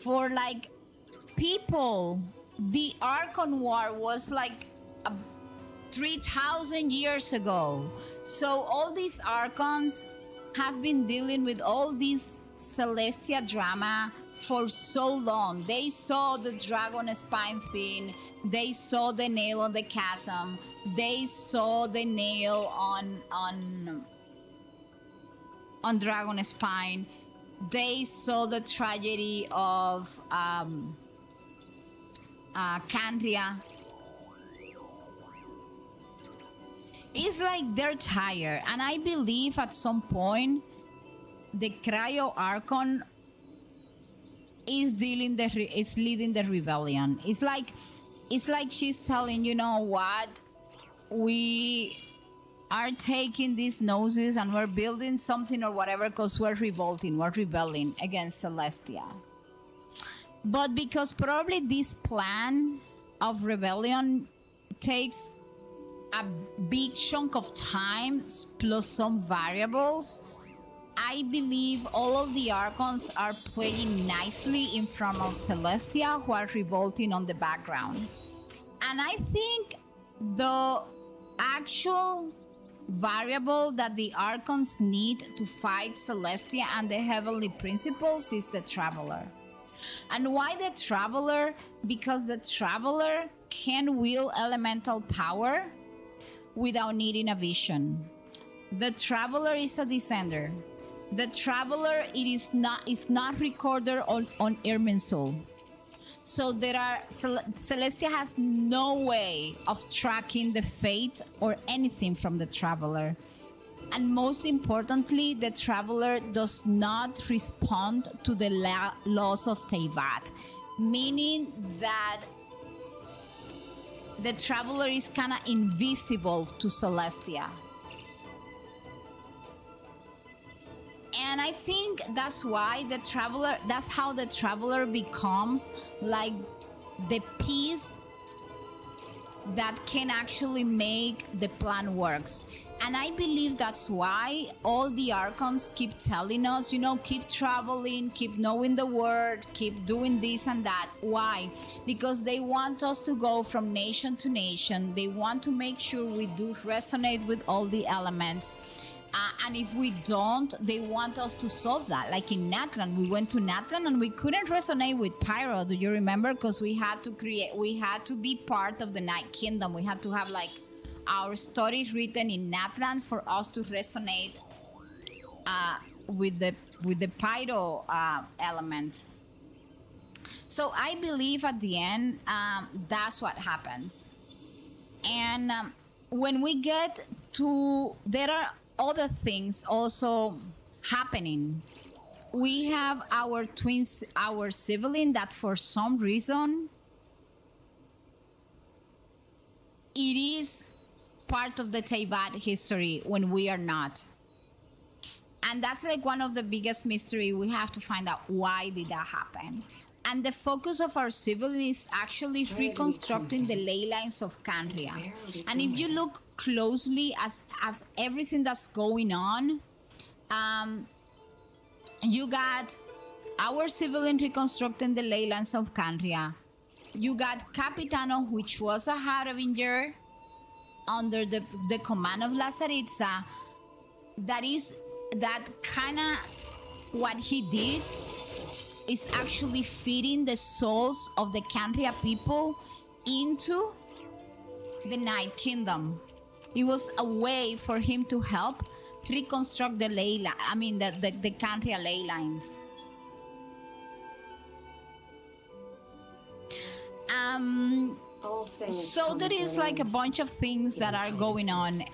For like people, the Archon War was like 3,000 years ago. So all these Archons have been dealing with all this Celestia drama for so long. They saw the dragon spine thing. They saw the nail on the chasm. They saw the nail on dragon spine. They saw the tragedy of Canria. It's like they're tired, and I believe at some point the Cryo Archon is leading the rebellion. It's like she's telling, you know what, we are taking these noses and we're building something or whatever because we're rebelling against Celestia. But because probably this plan of rebellion takes a big chunk of time plus some variables, I believe all of the Archons are playing nicely in front of Celestia, who are revolting on the background. And I think the actual variable that the Archons need to fight Celestia and the Heavenly Principles is the Traveler. And why the Traveler? Because the Traveler can wield elemental power without needing a vision. The Traveler is a descender. The Traveler is not recorded on Irminsul. So Celestia has no way of tracking the fate or anything from the Traveler. And most importantly, the Traveler does not respond to the laws of Teyvat, meaning that the Traveler is kind of invisible to Celestia. And I think that's why that's how the Traveler becomes like the piece that can actually make the plan works. And I believe that's why all the Archons keep telling us, keep traveling, keep knowing the word, keep doing this and that. Why? Because they want us to go from nation to nation. They want to make sure we do resonate with all the elements. And if we don't, they want us to solve that. Like in Natlan, we went to Natlan and we couldn't resonate with Pyro. Do you remember? Because we had to be part of the Night Kingdom. We had to have like our stories written in Natlan for us to resonate with the Pyro element. So I believe at the end, that's what happens. And when we get to, there are other things also happening. We have our twins, our sibling that for some reason, it is part of the Teyvat history when we are not. And that's like one of the biggest mystery. We have to find out why did that happen. And the focus of our sibling is actually reconstructing the ley lines of Canria. And if you look closely as everything that's going on, you got our sibling reconstructing the ley lines of Canria. You got Capitano, which was a Harbinger under the command of Lazaritza. That kind of what he did is actually feeding the souls of the Canria people into the Night Kingdom. It was a way for him to help reconstruct the the Canria ley lines. So there is like a bunch of things that are going on,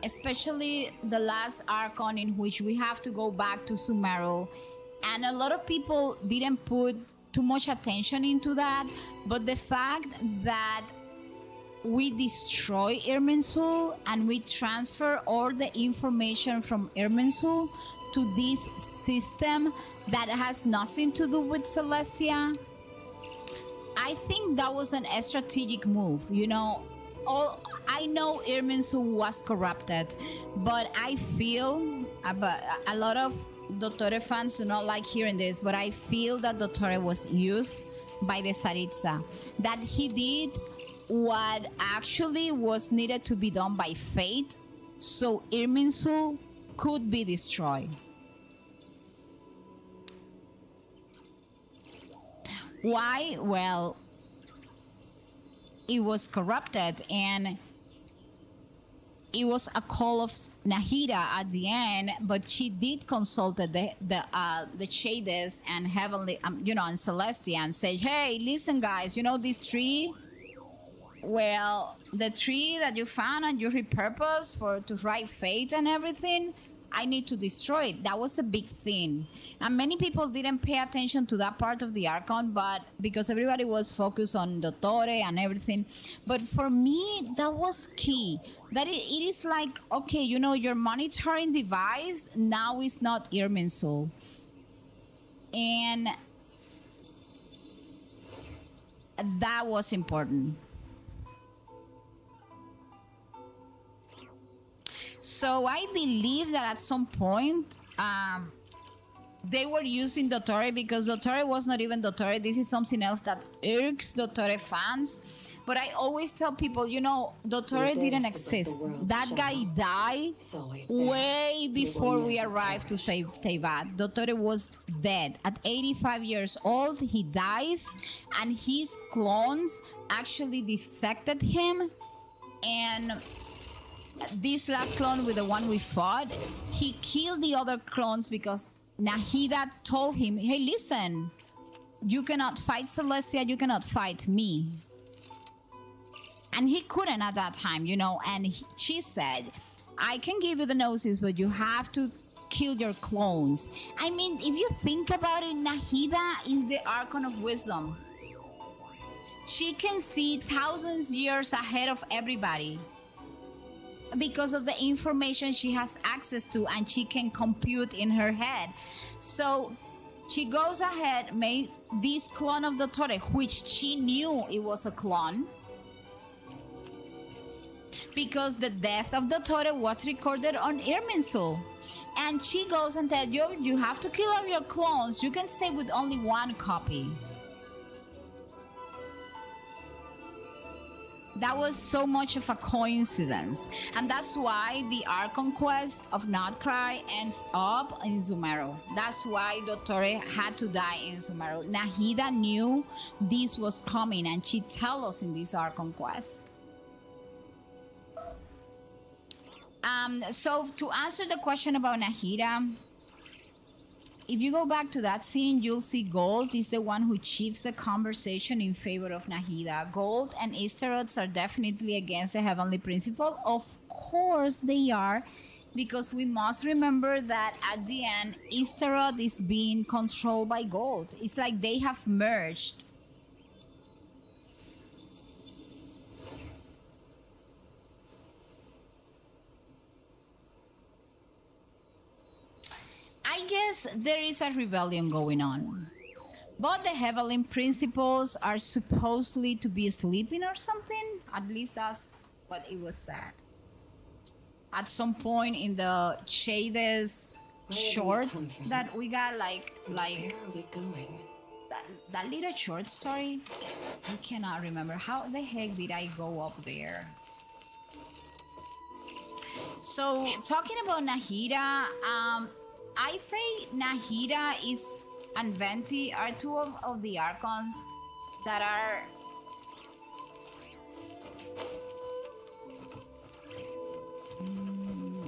especially the last Archon in which we have to go back to Sumeru. And a lot of people didn't put too much attention into that, but the fact that we destroy Irminsul and we transfer all the information from Irminsul to this system that has nothing to do with Celestia, I think that was a strategic move. You know, I know Irminsul was corrupted, but I feel a lot of Dottore fans do not like hearing this, but I feel that Dottore was used by the Tsaritsa. That he did what actually was needed to be done by fate, so Irminsul could be destroyed. Why? Well, it was corrupted, and it was a call of Nahida at the end, but she did consult the Shades and Heavenly, and Celestia, and said, "Hey, listen, guys, this tree? Well, the tree that you found and you repurposed to write fate and everything, I need to destroy it." That was a big thing. And many people didn't pay attention to that part of the Archon, but because everybody was focused on Dottore and everything. But for me, that was key. That it is like, okay, your monitoring device now is not Irminsul. And that was important. So I believe that at some point, they were using Dottore because Dottore was not even Dottore. This is something else that irks Dottore fans. But I always tell people, Dottore didn't exist. That guy died way before we arrived to save Teyvat. Dottore was dead. At 85 years old, he dies, and his clones actually dissected him. And this last clone with the one we fought, he killed the other clones because Nahida told him, "Hey, listen, you cannot fight Celestia, you cannot fight me." And he couldn't at that time, and she said, "I can give you the Gnosis, but you have to kill your clones." I mean, if you think about it, Nahida is the Archon of Wisdom. She can see thousands years ahead of everybody, because of the information she has access to, and she can compute in her head. So she goes ahead, made this clone of Dottore, which she knew it was a clone, because the death of Dottore was recorded on Irminsul. And she goes and tells you have to kill all your clones. You can stay with only one copy. That was so much of a coincidence. And that's why the Archon quest of Notcry ends up in Sumeru. That's why Dottore had to die in Sumeru. Nahida knew this was coming and she tell us in this Archon quest. So to answer the question about Nahida, if you go back to that scene, you'll see Gold is the one who shifts the conversation in favor of Nahida. Gold and Istarods are definitely against the Heavenly Principle. Of course they are, because we must remember that at the end, Istarod is being controlled by Gold. It's like they have merged. I guess there is a rebellion going on. But the Heavenly Principles are supposedly to be sleeping or something. At least that's what it was said. At some point in the Shades short that we got, like where are we going? that little short story, I cannot remember. How the heck did I go up there? So talking about Nahida, I think Nahida and Venti are two of the Archons that are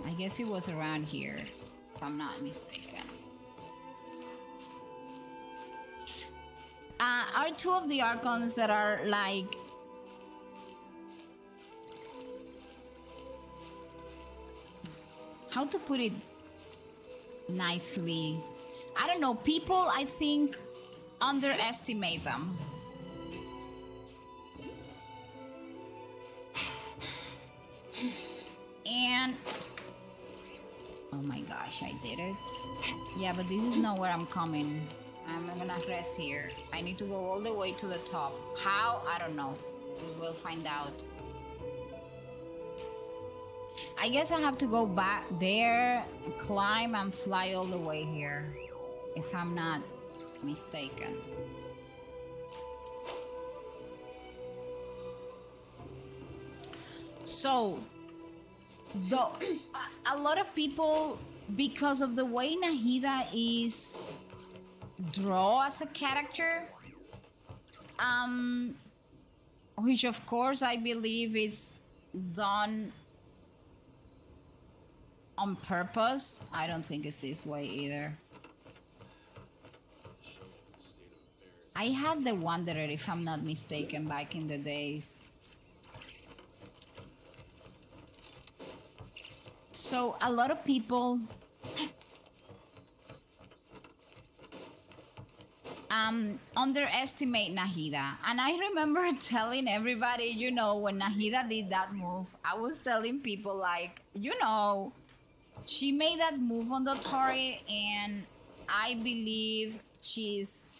I guess it was around here, if I'm not mistaken. Are two of the Archons that are like how to put it nicely, I don't know, people I think underestimate them. And oh my gosh, I did it. Yeah, but this is not where I'm coming. I'm gonna rest here. I need to go all the way to the top. How? I don't know. We will find out. I guess I have to go back there, climb and fly all the way here, if I'm not mistaken. So, a lot of people, because of the way Nahida is drawn as a character, which of course I believe it's done on purpose. I don't think it's this way either. I had the Wanderer, if I'm not mistaken, back in the days. So a lot of people underestimate Nahida. And I remember telling everybody, you know, when Nahida did that move, I was telling people like, you know, she made that move on Dottore, and I believe she's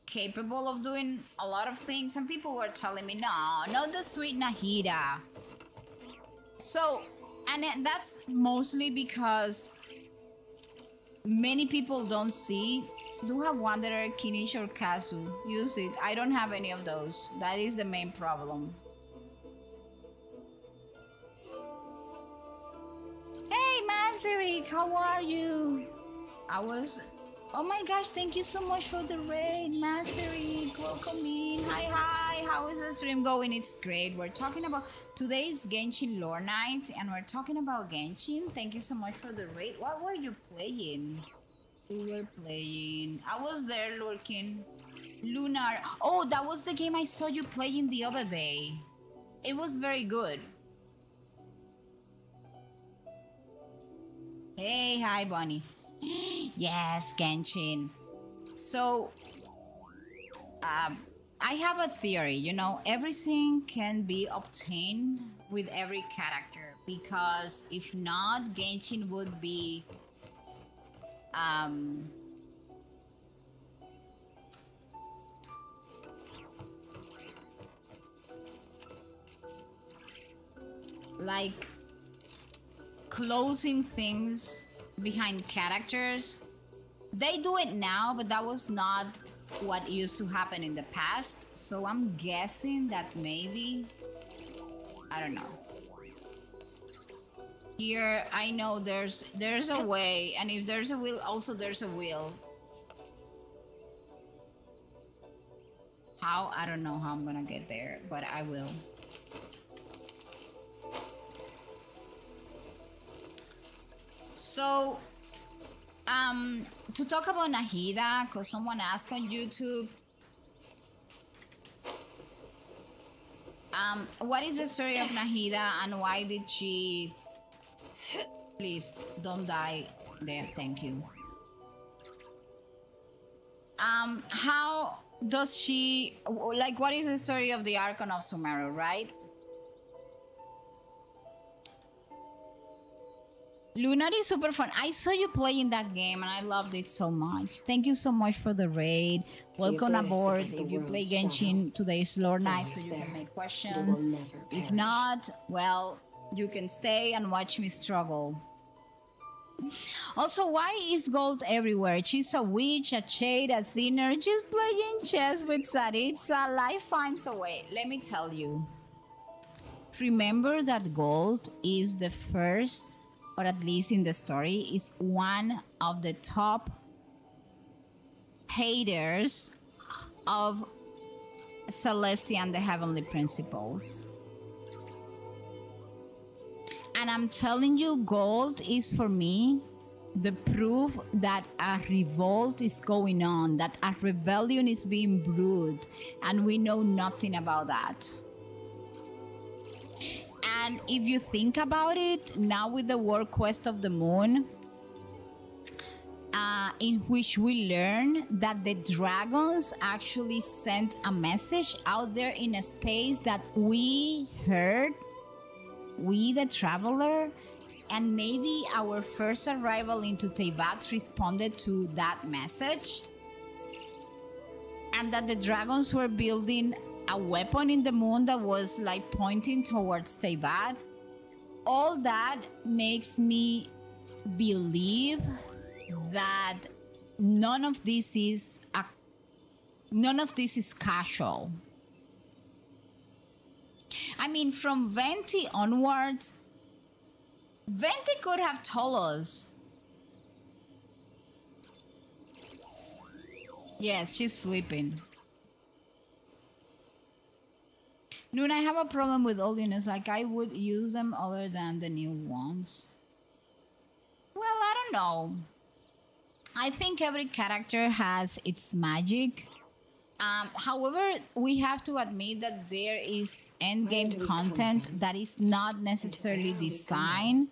capable of doing a lot of things. And people were telling me, no, not the sweet Nahida. So, and that's mostly because many people don't see. Do have Wanderer, Kinish, or Kazu. Use it. I don't have any of those. That is the main problem. Hey, Masaryk, how are you? Oh my gosh, thank you so much for the raid, Masaryk. Welcome in. Hi. How is the stream going? It's great. We're talking about today's Genshin lore night, and we're talking about Genshin. Thank you so much for the raid. What were you playing? We were playing. I was there lurking. Lunar. Oh, that was the game I saw you playing the other day. It was very good. Hey, hi, Bonnie. Yes, Genshin. So, I have a theory, you know, everything can be obtained with every character, because if not, Genshin would be like closing things behind characters. They do it now, but that was not what used to happen in the past. So I'm guessing that maybe I don't know. Here, I know there's a way, and if there's a will, also there's a will. How? I don't know how I'm gonna get there, but I will. So, to talk about Nahida, because someone asked on YouTube, what is the story of Nahida and why did she... Please, don't die there, thank you. How does she... Like, what is the story of the Archon of Sumeru, right? Lunar is super fun. I saw you playing that game and I loved it so much. Thank you so much for the raid. Welcome aboard. If you play Genshin, today is lore night, so you can make questions. If not, well, you can stay and watch me struggle. Also, why is gold everywhere? She's a witch, a shade, a sinner. She's playing chess with Saritsa. Life finds a way. Let me tell you. Remember that gold is the first, or at least in the story, is one of the top haters of Celestia and the Heavenly Principles. And I'm telling you, gold is for me the proof that a revolt is going on, that a rebellion is being brewed, and we know nothing about that. And if you think about it, now with the World Quest of the Moon, in which we learn that the dragons actually sent a message out there in a space that we heard, we the traveler, and maybe our first arrival into Teyvat responded to that message, and that the dragons were building a weapon in the moon that was like pointing towards Teyvat. All that makes me believe that none of this is casual. I mean, from Venti onwards, Venti could have told us. Yes, she's flipping. Noon, I have a problem with old units. Like, I would use them other than the new ones. Well, I don't know. I think every character has its magic. However, we have to admit that there is endgame content that is not necessarily designed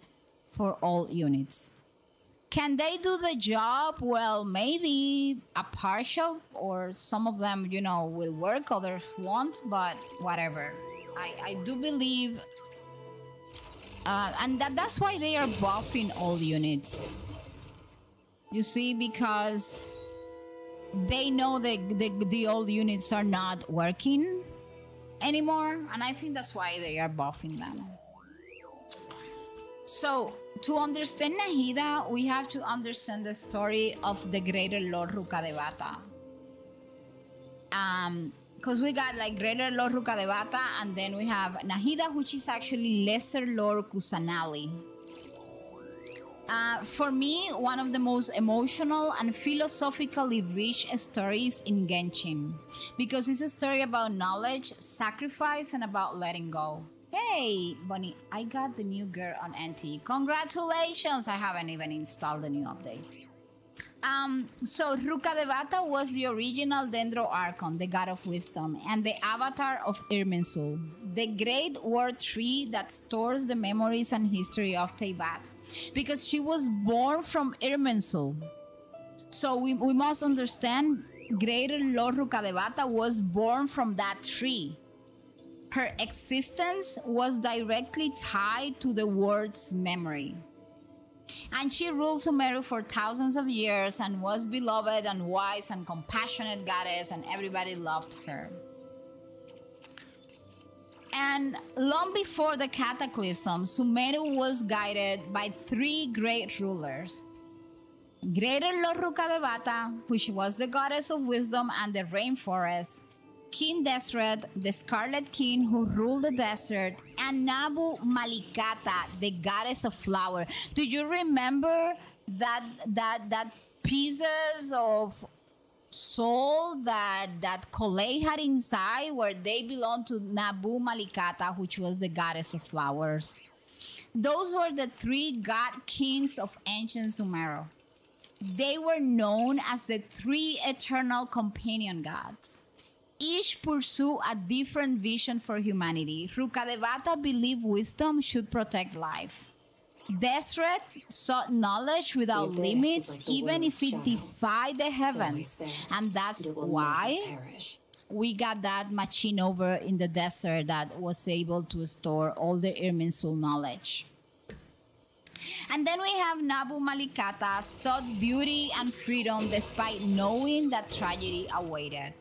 for all units. Can they do the job? Well, maybe a partial, or some of them, you know, will work, others won't, but whatever. I do believe, and that's why they are buffing all units. You see, because they know the old units are not working anymore, and I think that's why they are buffing them. So, to understand Nahida, we have to understand the story of the Greater Lord Rukkhadevata. Because we got like Greater Lord Rukkhadevata, and then we have Nahida, which is actually Lesser Lord Kusanali. For me, one of the most emotional and philosophically rich stories in Genshin, because it's a story about knowledge, sacrifice, and about letting go. Hey, Bonnie, I got the new girl on NT. Congratulations! I haven't even installed the new update. So Rukkhadevata was the original Dendro Archon, the god of wisdom, and the avatar of Irminsul, the great word tree that stores the memories and history of Teyvat, because she was born from Irminsul. So we must understand, Greater Lord Rukkhadevata was born from that tree. Her existence was directly tied to the word's memory. And she ruled Sumeru for thousands of years and was beloved and wise and compassionate goddess, and everybody loved her. And long before the cataclysm, Sumeru was guided by three great rulers. Greater Lord Rukkhadevata, which was the goddess of wisdom and the rainforest, King Deseret, the Scarlet King who ruled the desert, and Nabu Malikata, the goddess of flower. Do you remember that pieces of soul that Kolei had inside, where they belonged to Nabu Malikata, which was the goddess of flowers? Those were the three god kings of ancient Sumeru. They were known as the three eternal companion gods. Each pursue a different vision for humanity. Rukadevata believed wisdom should protect life. Deseret sought knowledge without The abyss is limits, like the even world's if it shadow. defied the It's heavens. always there, And that's and it will why never perish. we got that machine over in the desert that was able to store all the Irminsul knowledge. And then we have Nabu Malikata, sought beauty and freedom despite knowing that tragedy awaited.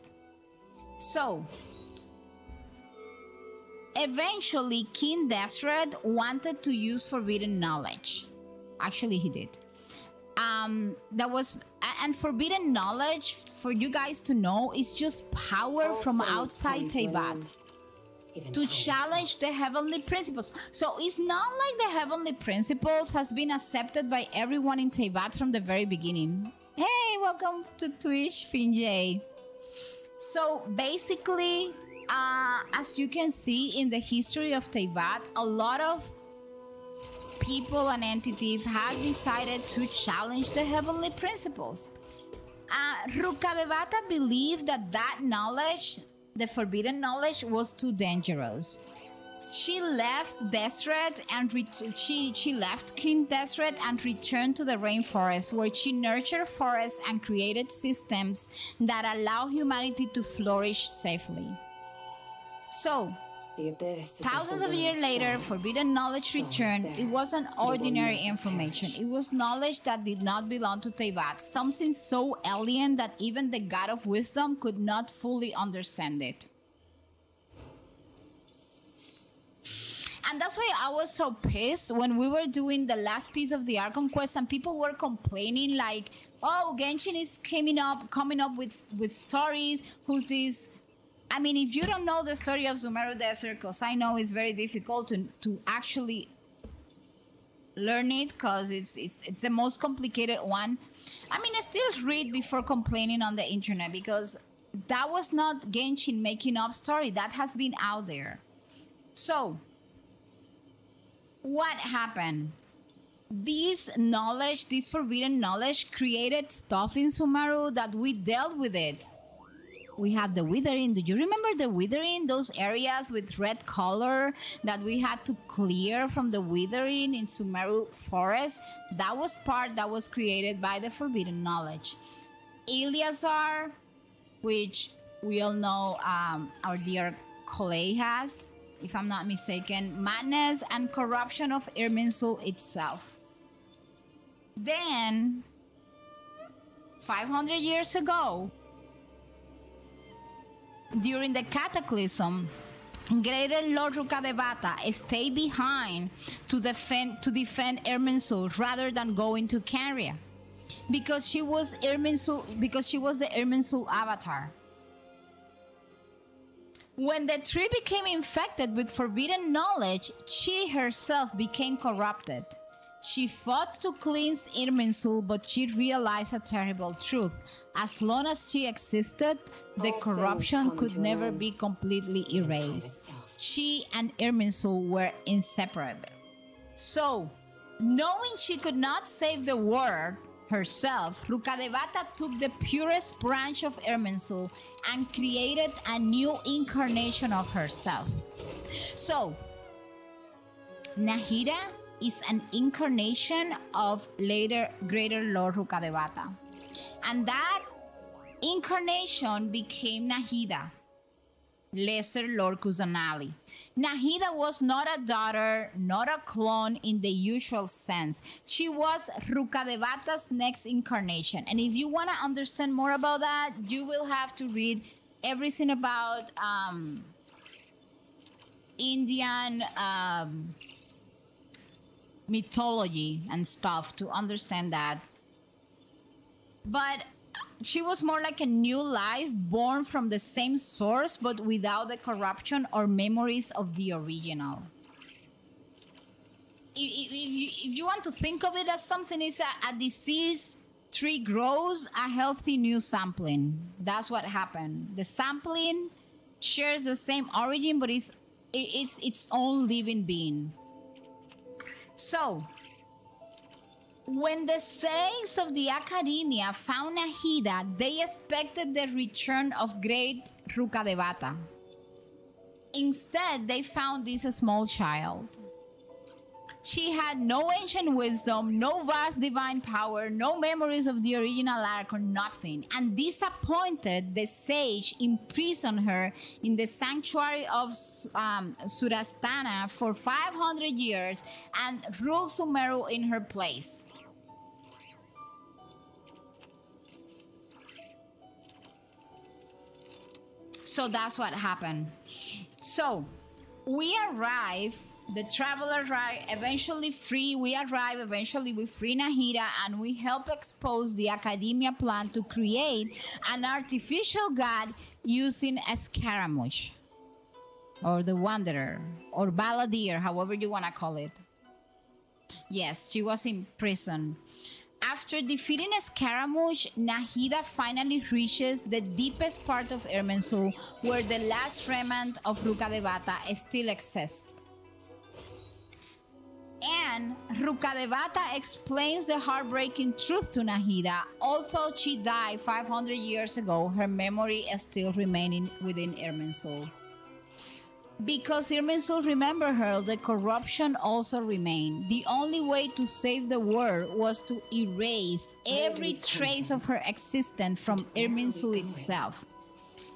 So, eventually, King Deseret wanted to use forbidden knowledge. Actually, he did. And forbidden knowledge, for you guys to know, is just power All from things outside come to an Teyvat end, even to time challenge itself. the heavenly principles. So it's not like the heavenly principles has been accepted by everyone in Teyvat from the very beginning. Hey, welcome to Twitch, Finjay. So basically, as you can see in the history of Teyvat, a lot of people and entities have decided to challenge the heavenly principles. Rukadevata believed that knowledge, the forbidden knowledge, was too dangerous. She left Deseret and she left King Deseret and returned to the rainforest, where she nurtured forests and created systems that allow humanity to flourish safely. So, The abyss is like thousands the of years world's later, shadow. forbidden knowledge always returned. there, It wasn't and it will ordinary never information. perish. It was knowledge that did not belong to Teyvat, something so alien that even the god of wisdom could not fully understand it. And that's why I was so pissed when we were doing the last piece of the Archon quest and people were complaining like, oh, Genshin is coming up with stories. Who's this? I mean, if you don't know the story of Sumeru Desert, because I know it's very difficult to actually learn it, because it's the most complicated one. I mean, I still read before complaining on the internet, because that was not Genshin making up story. That has been out there. So, what happened? This knowledge, this forbidden knowledge, created stuff in Sumeru that we dealt with it. We have the withering. Do you remember the withering? Those areas with red color that we had to clear from the withering in Sumeru forest? That was part that was created by the forbidden knowledge. Eleazar, which we all know our dear Kolei has, if I'm not mistaken, madness and corruption of Irminsul itself. Then, 500 years ago, during the cataclysm, Greater Lord Rukadevata stayed behind to defend Irminsul rather than going to Caria, because she was the Irminsul avatar. When the tree became infected with forbidden knowledge, she herself became corrupted. She fought to cleanse Irminsul, but she realized a terrible truth. As long as she existed, the All corruption things come could to an never end, be completely even time erased. itself. She and Irminsul were inseparable. So, knowing she could not save the world herself, Rukadevata took the purest branch of Irminsul and created a new incarnation of herself. So, Nahida is an incarnation of later Greater Lord Rukadevata. And that incarnation became Nahida, Lesser Lord Kusanali. Nahida was not a daughter, not a clone in the usual sense. She was Rukadevata's next incarnation. And if you want to understand more about that, you will have to read everything about Indian mythology and stuff to understand that. But she was more like a new life born from the same source, but without the corruption or memories of the original. If you want to think of it as something, it's a disease tree grows a healthy new sapling. That's what happened. The sapling shares the same origin, but it's its own living being. So, when the saints of the academia found Nahida, they expected the return of great Rukkhadevata. Instead, they found this small child. She had no ancient wisdom, no vast divine power, no memories of the original arc or nothing. And disappointed, the sage imprisoned her in the sanctuary of Surastana for 500 years and ruled Sumeru in her place. So that's what happened. So we arrive. The traveler eventually we free Nahida, and we help expose the academia plan to create an artificial god using a scaramouche, or the wanderer, or balladeer, however you want to call it. Yes, she was in prison. After defeating a scaramouche, Nahida finally reaches the deepest part of Irminsul, where the last remnant of Rukkhadevata still exists. And Rukkhadevata explains the heartbreaking truth to Nahida. Although she died 500 years ago, her memory is still remaining within Irminsul. Because Irminsul remembered her, the corruption also remained. The only way to save the world was to erase every trace of her existence from Irminsul itself.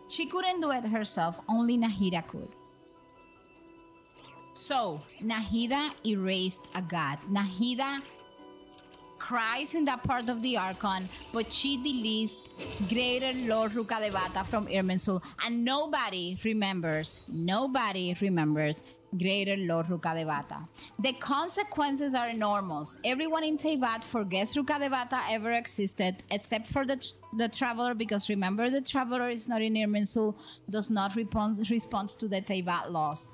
She couldn't do it herself, only Nahida could. So, Nahida erased a god. Nahida cries in that part of the Archon, but she deletes Greater Lord Rukkhadevata from Irminsul, and nobody remembers Greater Lord Rukkhadevata. The consequences are enormous. Everyone in Teyvat forgets Rukkhadevata ever existed, except for the Traveler, because remember, the Traveler is not in Irminsul, does not respond to the Teyvat laws.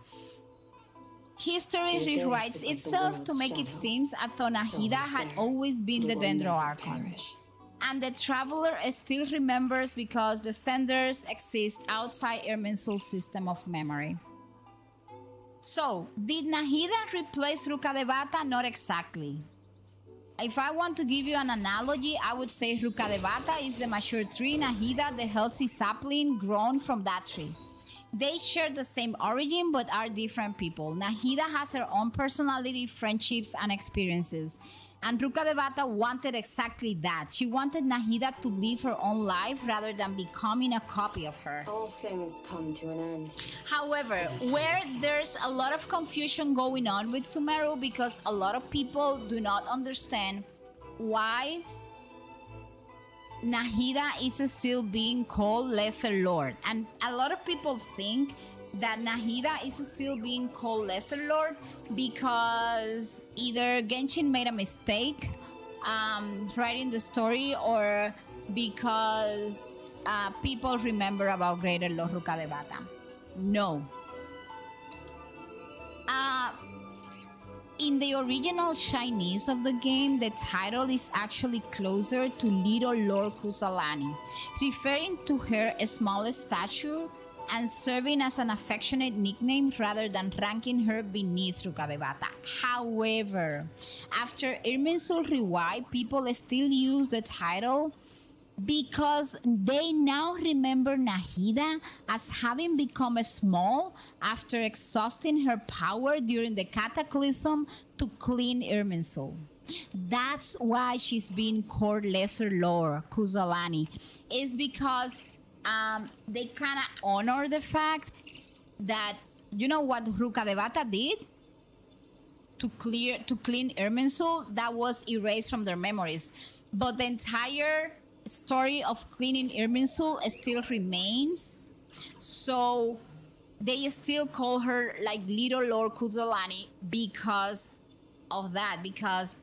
History rewrites itself to make it seem as though Nahida had always been the Dendro Archon. And the Traveler still remembers because the Senders exist outside Irminsul's system of memory. So, did Nahida replace Rukkhadevata? Not exactly. If I want to give you an analogy, I would say Rukkhadevata is the mature tree, Nahida the healthy sapling grown from that tree. They share the same origin but are different people. Nahida has her own personality, friendships, and experiences. And Rukkhadevata wanted exactly that. She wanted Nahida to live her own life rather than becoming a copy of her. All things come to an end. However, where there's a lot of confusion going on with Sumeru because a lot of people do not understand why Nahida is still being called Lesser Lord. And a lot of people think that Nahida is still being called Lesser Lord because either Genshin made a mistake writing the story, or because people remember about Greater Lord Rukkhadevata. No. In the original Chinese of the game, the title is actually closer to Little Lord Kusalani, referring to her small stature and serving as an affectionate nickname rather than ranking her beneath Rukkhadevata. However, after Irminsul Rewind, people still use the title because they now remember Nahida as having become small after exhausting her power during the cataclysm to clean Irminsul. That's why she's being called Lesser Lord Kusalani. Is because they kind of honor the fact that, you know what Rukkhadevata did to clean Irminsul, that was erased from their memories. But the entire story of cleaning Irminsul still remains, so they still call her like Little Lord Kusalani because of that, because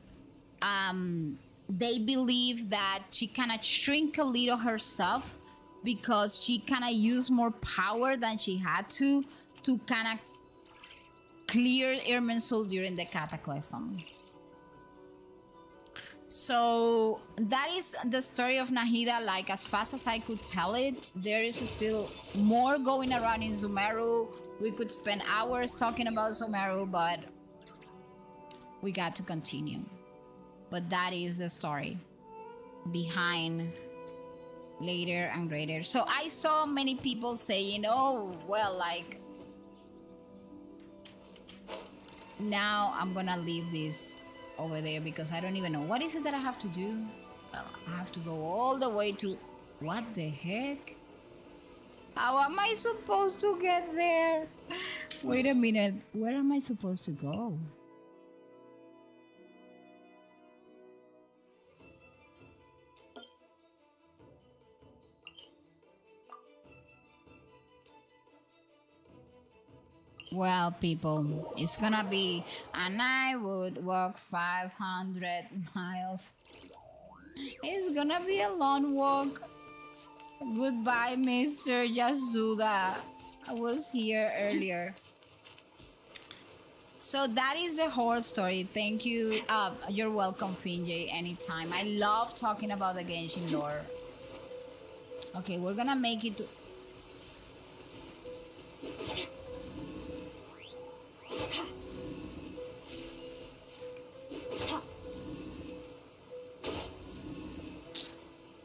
they believe that she kind of shrink a little herself because she kind of used more power than she had to kind of clear Irminsul during the cataclysm. So that is the story of Nahida. Like, as fast as I could tell it, there is still more going around in Sumeru. We could spend hours talking about Sumeru, but we got to continue. But that is the story behind later and greater. So I saw many people saying, oh, well, like, now I'm gonna leave this over there because I don't even know. What is it that I have to do? Well, I have to go all the way to... What the heck? How am I supposed to get there? Wait a minute. Where am I supposed to go? Well, people, it's gonna be, and I would walk 500 miles. It's gonna be a long walk. Goodbye, Mr. Yasuda. I was here earlier. So that is the whole story. Thank you. You're welcome, Finjay, anytime. I love talking about the Genshin lore. Okay, we're gonna make it to...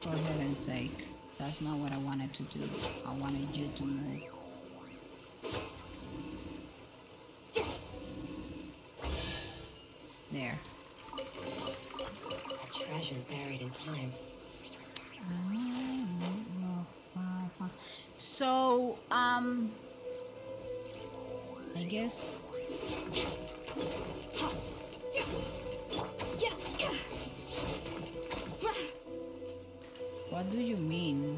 For heaven's sake, that's not what I wanted to do. I wanted you to move. There. A treasure buried in time. So, I guess... What do you mean?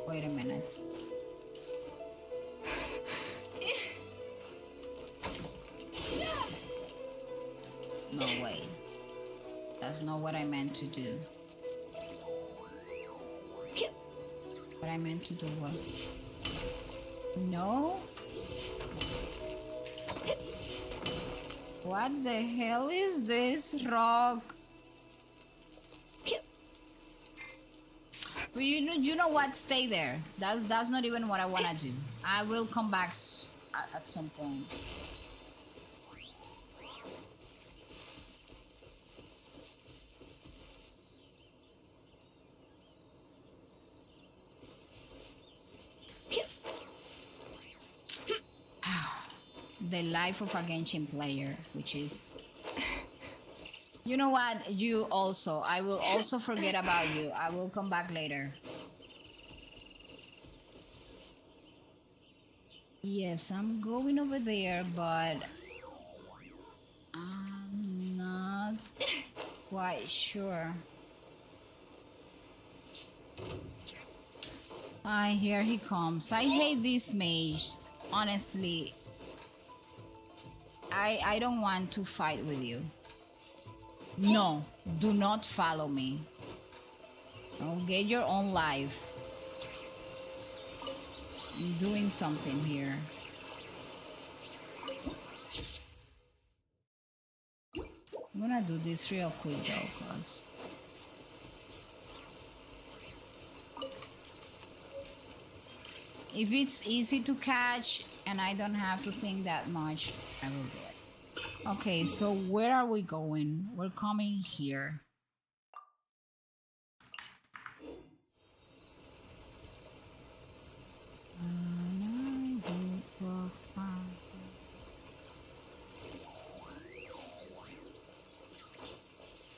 Wait a minute. No way. That's not what I meant to do. What I meant to do what? No? What the hell is this rock? But you know what? Stay there. That's not even what I want to do. I will come back at some point. The life of a Genshin player, which is... You know what? You also. I will also forget about you. I will come back later. Yes, I'm going over there, but... I'm not quite sure. Here he comes. I hate this mage. Honestly. I don't want to fight with you. No, do not follow me. Oh, get your own life. I'm doing something here. I'm gonna do this real quick though, cause... If it's easy to catch and I don't have to think that much, I will do it. Okay, so where are we going? We're coming here.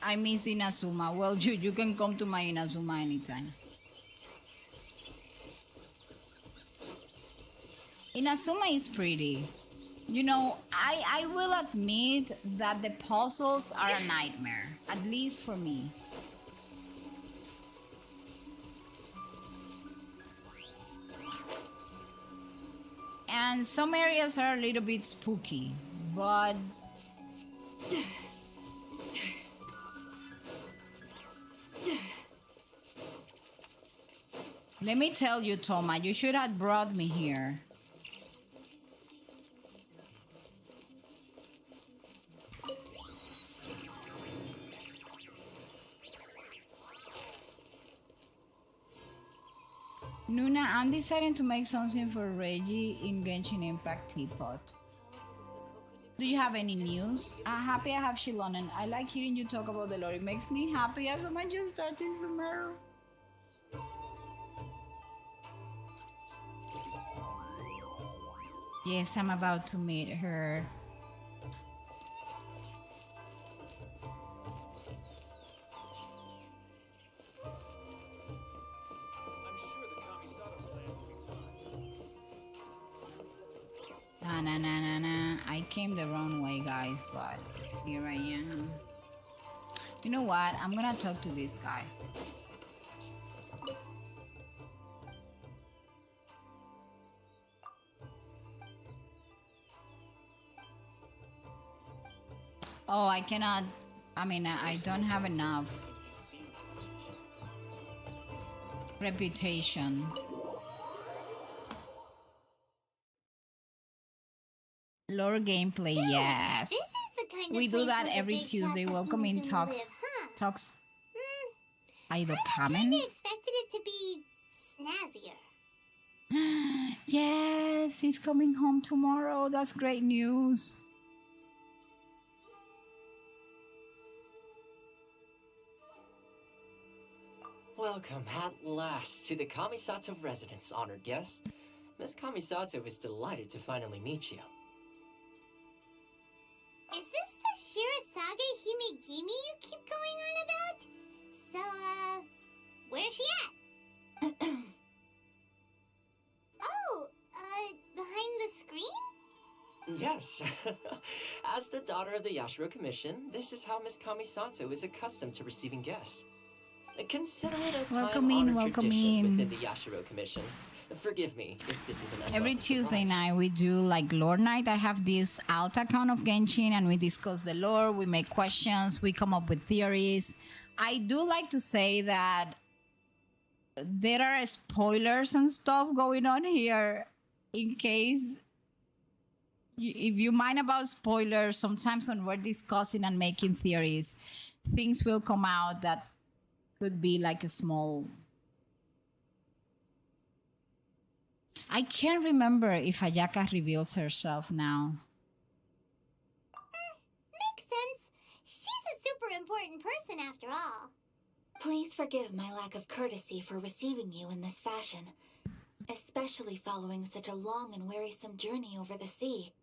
I miss Inazuma. Well, you can come to my Inazuma anytime. Inazuma is pretty. You know, I will admit that the puzzles are a nightmare, at least for me. And some areas are a little bit spooky, but... Let me tell you, Toma, you should have brought me here. Nuna, I'm deciding to make something for Reggie in Genshin Impact Teapot. Do you have any news? Happy I have Shilonen. I like hearing you talk about the lore. It makes me happy as someone just started Sumeru. Yes, I'm about to meet her. Nah. I came the wrong way, guys, but here I am. You know what? I'm gonna talk to this guy. Oh, I cannot. I mean, I don't have enough reputation. Lore gameplay, yes. This is the kind of We do place that where the every big Tuesday. shots like Welcoming Inazuma talks. live, huh? Talks. I Aidokamen? expected it to be snazzier. Yes, he's coming home tomorrow. That's great news. Welcome at last to the Kamisato residence, honored guest. Miss Kamisato is delighted to finally meet you. Is this the Shirazage Himegimi you keep going on about? So, where's she at? Oh, behind the screen? Yes. As the daughter of the Yashiro Commission, this is how Miss Kamisato is accustomed to receiving guests. Consider it a time-honored tradition within the Yashiro Commission. Forgive me if this is an Every Tuesday night we do like lore night. I have this alt account of Genshin and we discuss the lore, we make questions, we come up with theories. I do like to say that there are spoilers and stuff going on here in case if you mind about spoilers. Sometimes when we're discussing and making theories, things will come out that could be like a small... I can't remember if Ayaka reveals herself now. Makes sense. She's a super important person after all. Please forgive my lack of courtesy for receiving you in this fashion, especially following such a long and wearisome journey over the sea.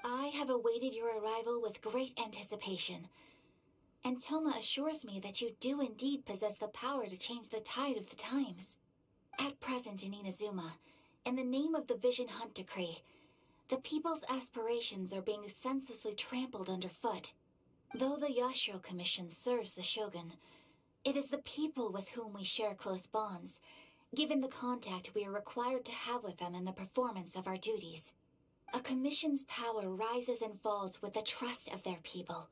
I have awaited your arrival with great anticipation, and Toma assures me that you do indeed possess the power to change the tide of the times. At present in Inazuma, in the name of the Vision Hunt Decree, the people's aspirations are being senselessly trampled underfoot. Though the Yashiro Commission serves the Shogun, it is the people with whom we share close bonds, given the contact we are required to have with them in the performance of our duties. A commission's power rises and falls with the trust of their people.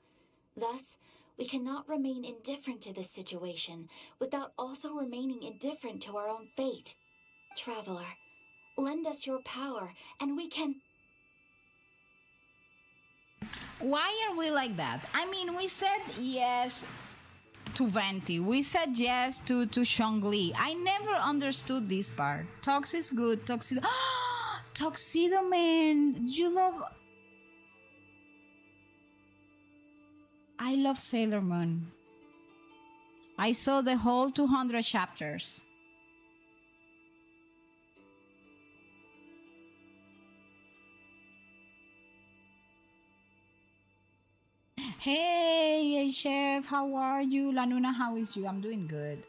Thus, we cannot remain indifferent to this situation without also remaining indifferent to our own fate. Traveler, lend us your power, and we can... Why are we like that? I mean, we said yes to Venti. We said yes to Shangli. I never understood this part. Tox is good. Tuxedo... Tuxedo Man! You love... I love Sailor Moon. I saw the whole 200 chapters. Hey, Chef, how are you? Lanuna, how is you? I'm doing good.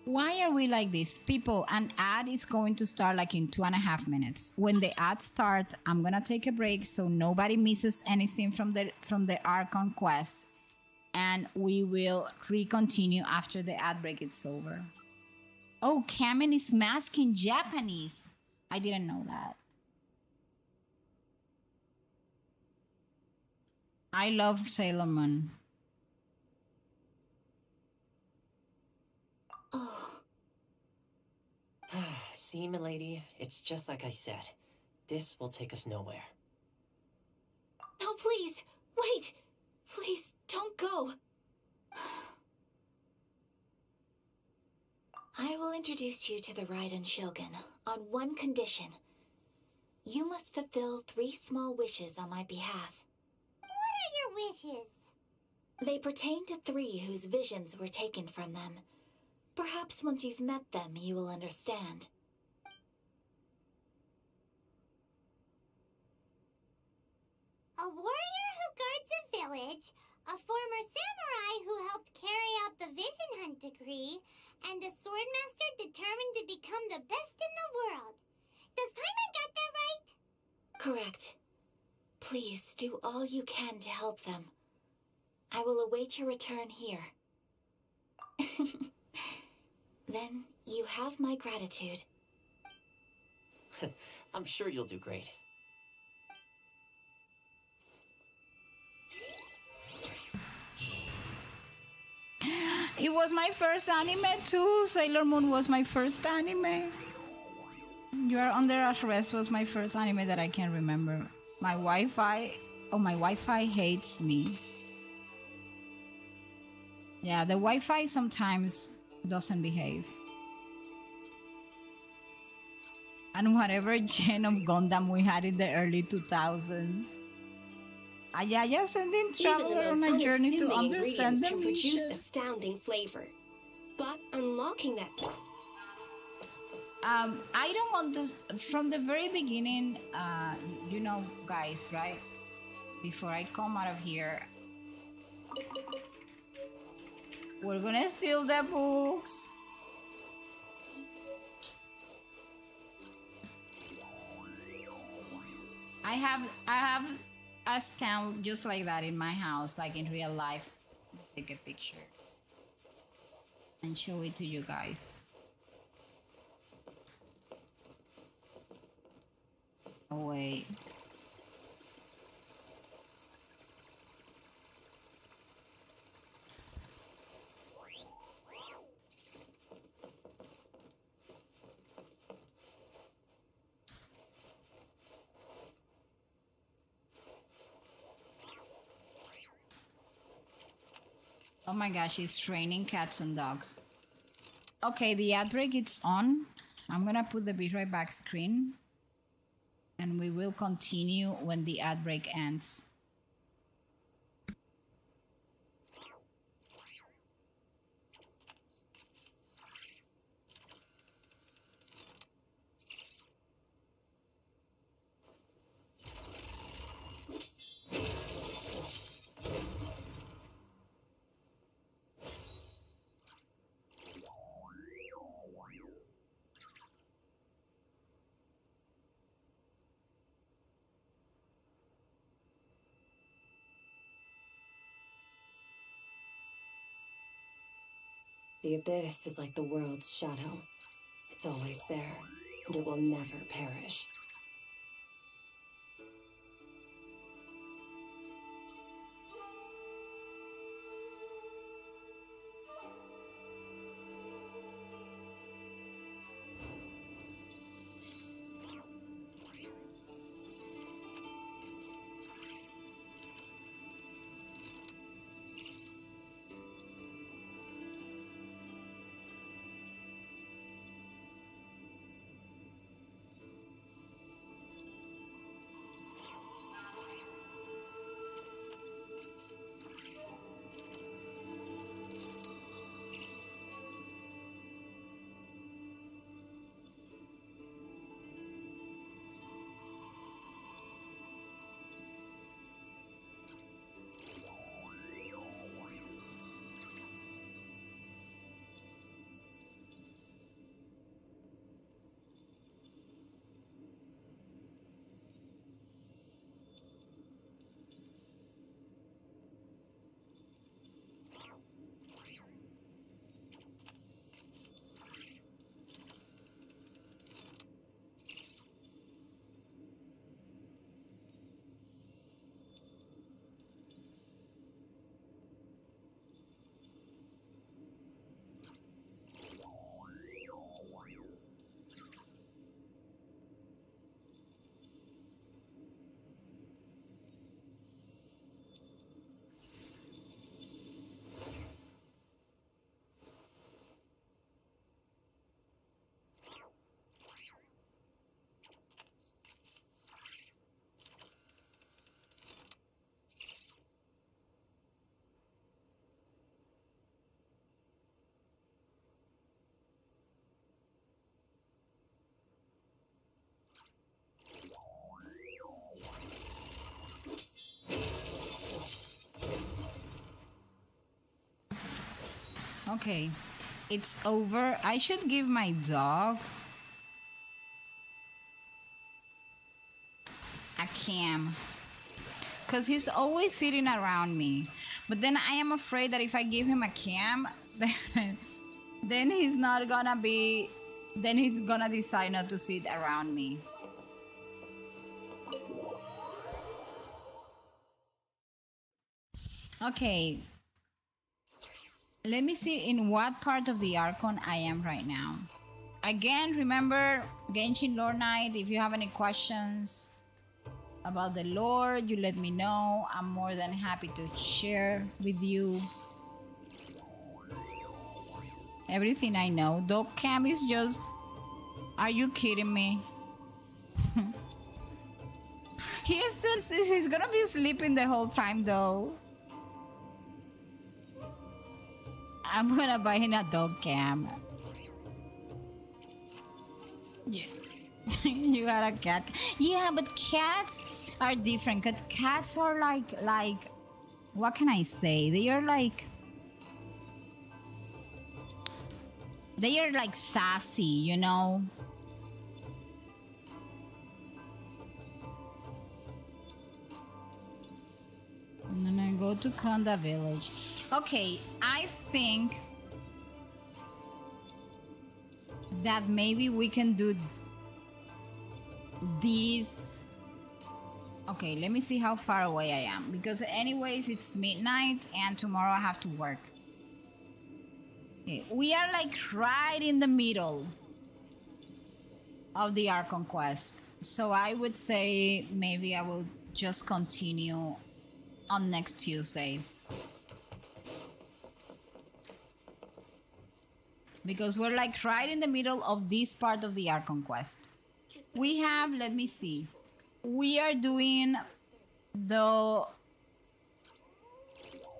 Why are we like this? People, an ad is going to start like in 2.5 minutes. When the ad starts, I'm gonna take a break so nobody misses anything from the Archon quest. And we will re-continue after the ad break is over. Oh, Kamen is masking Japanese. I didn't know that. I love Sailor Moon. See, milady, it's just like I said. This will take us nowhere. No, please, wait! Please, don't go. I will introduce you to the Raiden Shogun on one condition. You must fulfill 3 small wishes on my behalf. What are your wishes? They pertain to 3 whose visions were taken from them. Perhaps once you've met them, you will understand. A warrior who guards a village, a former samurai who helped carry out the Vision Hunt decree, and a swordmaster determined to become the best in the world. Does Paimon get that right? Correct. Please do all you can to help them. I will await your return here. Then you have my gratitude. I'm sure you'll do great. It was my first anime too. Sailor Moon was my first anime. You Are Under Arrest was my first anime that I can remember. My Wi-Fi hates me. Yeah, the Wi-Fi sometimes doesn't behave. And whatever gen of Gundam we had in the early 2000s. Ayaya sending Traveler on a journey to understand the can mission. produce astounding flavor. But unlocking that... I don't want to... From the very beginning, you know, guys, right? Before I come out of here, we're gonna steal the books. I have a stamp just like that in my house, like in real life. Take a picture and show it to you guys. Oh wait. Oh my gosh, he's training cats and dogs. Okay, the ad break it's on. I'm gonna put the be right back screen. And we will continue when the ad break ends. The abyss is like the world's shadow. It's always there, and it will never perish. Okay, it's over. I should give my dog a cam because he's always sitting around me. But then I am afraid that if I give him a cam, then he's not gonna be. Then he's gonna decide not to sit around me. Okay. Let me see in what part of the Archon I am right now. Again, remember Genshin Lore Night. If you have any questions about the lore, you let me know. I'm more than happy to share with you everything I know. Dog cam is just... Are you kidding me? He's gonna be sleeping the whole time though. I'm gonna buy him a dog cam. Yeah. You got a cat. Yeah, but cats are different. Cats are like, what can I say? They are like sassy, you know? And then I go to Konda village. Okay, I think that maybe we can do these. Okay, let me see how far away I am. Because anyways, it's midnight and tomorrow I have to work. Okay, we are like right in the middle of the Archon quest. So I would say maybe I will just continue on next Tuesday. Because we're like right in the middle of this part of the Archon quest. We have, let me see. We are doing the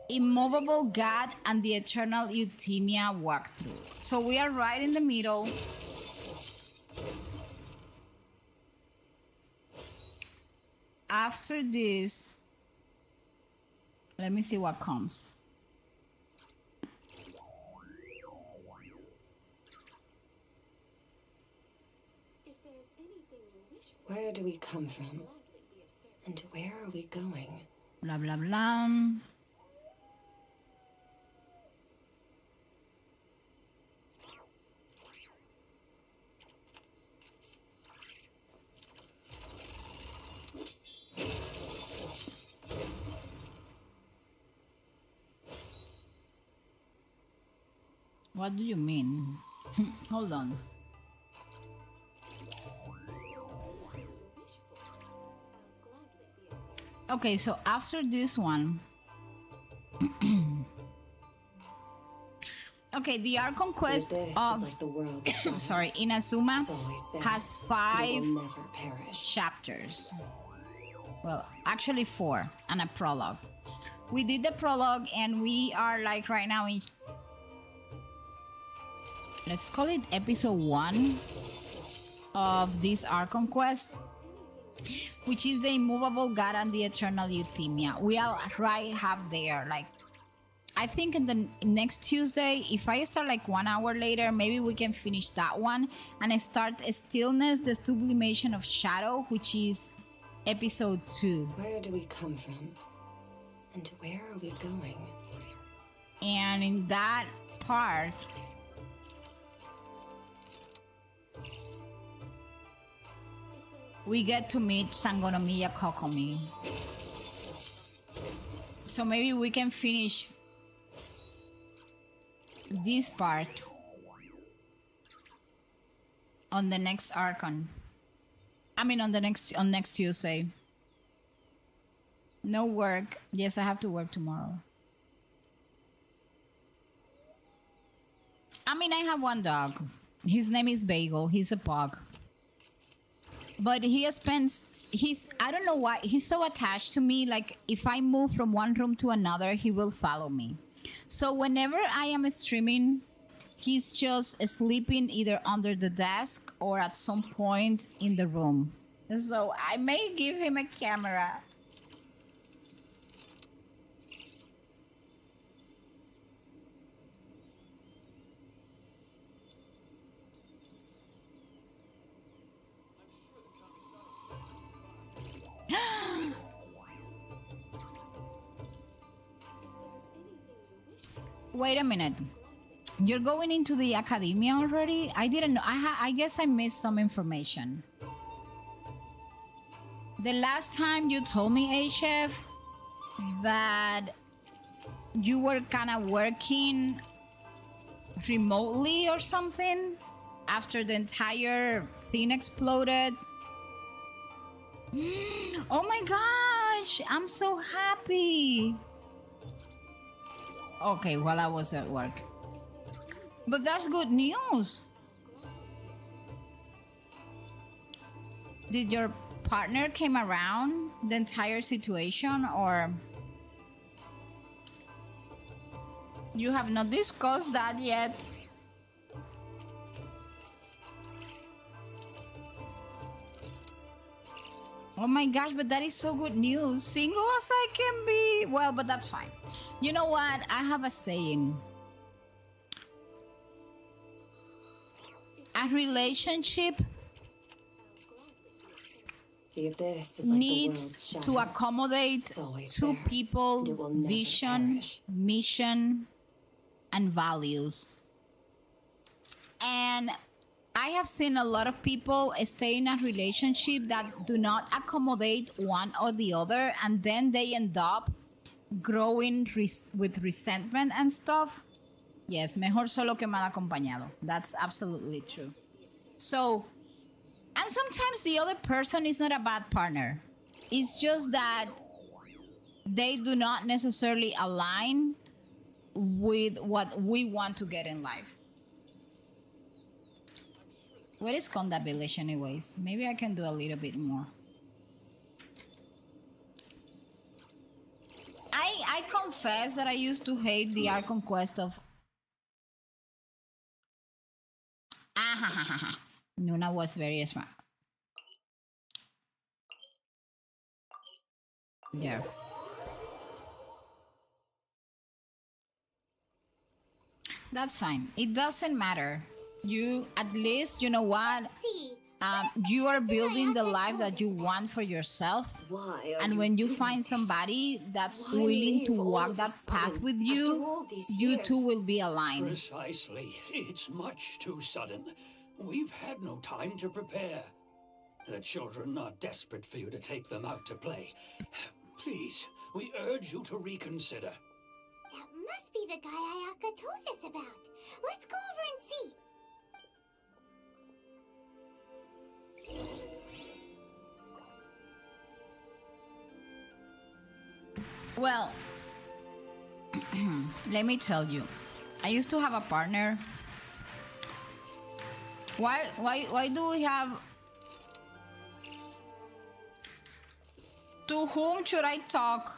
Immovable God and the Eternal Euthymia walkthrough. So we are right in the middle. After this, let me see what comes. Where do we come from? And where are we going? Blah, blah, blah. What do you mean? Hold on. Okay, so after this one... okay, the Archon quest of... like the world sorry, Inazuma has 5 chapters. Well, actually 4, and a prologue. We did the prologue and we are like right now in... let's call it episode 1 of this Archon quest, which is the Immovable God and the Eternal Euthymia. We are right half there. Like, I think in the next Tuesday, if I start like 1 hour later, maybe we can finish that one and I start Stillness, the Sublimation of Shadow, which is episode 2. Where do we come from? And where are we going? And in that part, we get to meet Sangonomiya Kokomi. So maybe we can finish this part on the next Archon. I mean on next Tuesday. No work. Yes, I have to work tomorrow. I mean, I have one dog. His name is Bagel. He's a pug. But he spends, I don't know why, he's so attached to me. Like, if I move from one room to another, he will follow me. So whenever I am streaming, he's just sleeping either under the desk or at some point in the room. So I may give him a camera. wait a minute. You're going into the academia already? I didn't know. I guess I missed some information. The last time you told me, Chef, that you were kind of working remotely or something after the entire thing exploded. Oh my gosh, I'm so happy. Okay, while I was at work. But that's good news. Did your partner came around the entire situation, or you have not discussed that yet? Oh my gosh, but that is so good news. Single as I can be. Well, but that's fine. You know what? I have a saying. A relationship The abyss is like needs the world's to shadow. accommodate It's always two there, people, and it will never vision, perish. mission, and values. And I have seen a lot of people stay in a relationship that do not accommodate one or the other, and then they end up growing with resentment and stuff. Yes, mejor solo que mal acompañado. That's absolutely true. So, and sometimes the other person is not a bad partner. It's just that they do not necessarily align with what we want to get in life. What is Conda Village anyways? Maybe I can do a little bit more. I confess that I used to hate the art conquest of Nuna was very smart. There. That's fine. It doesn't matter. You, at least, you know what? You are building the life that you want for yourself. And when you find somebody that's willing to walk that path with you, you two will be aligned. Precisely. It's much too sudden. We've had no time to prepare. The children are desperate for you to take them out to play. Please, we urge you to reconsider. That must be the guy Ayaka told us about. Let's go over and see. Well, let me tell you, I used to have a partner. Why do we have? To whom should I talk?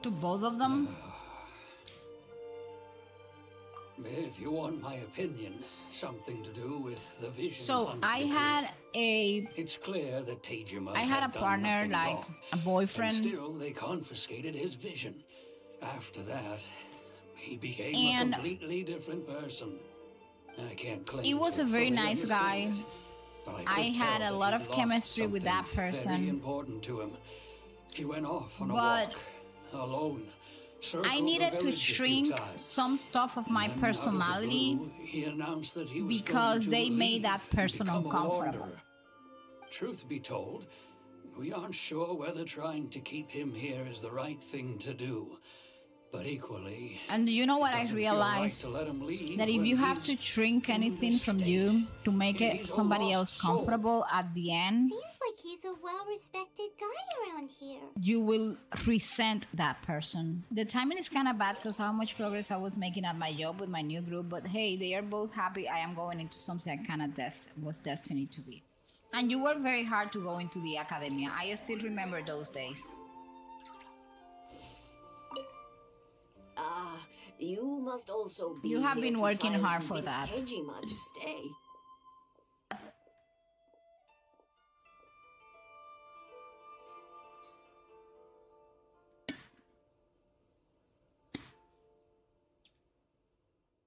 To both of them? If you want my opinion, something to do with the vision. So I had a. It's clear that Tejima I had a done partner, nothing like wrong. a boyfriend. And still, they confiscated his vision. After that, he became And a completely different person. I can't claim he was to a very fully nice guy. understand it, but I could had tell a that lot he'd of lost chemistry with that something Very person. important to him. He went off on a But walk alone. I circled needed the to village a few shrink times. some stuff of my And then, out of the personality blue, he announced that he was because going to they made leave that and person become a uncomfortable. wanderer. Truth be told, we aren't sure whether trying to keep him here is the right thing to do. But equally, And you know what I doesn't feel right realized? to let him leave That if when you have he's to shrink in anything this from state. you to make it He's a somebody else lost soul. comfortable at the end, Seems like he's a well-respected guy around here. you will resent that person. The timing is kind of bad because how much progress I was making at my job with my new group, but hey, they are both happy. I am going into something I kind of was destined to be. And you work very hard to go into the academia. I still remember those days. You must also be You have here been to working try and hard for convince that. Tejima to stay.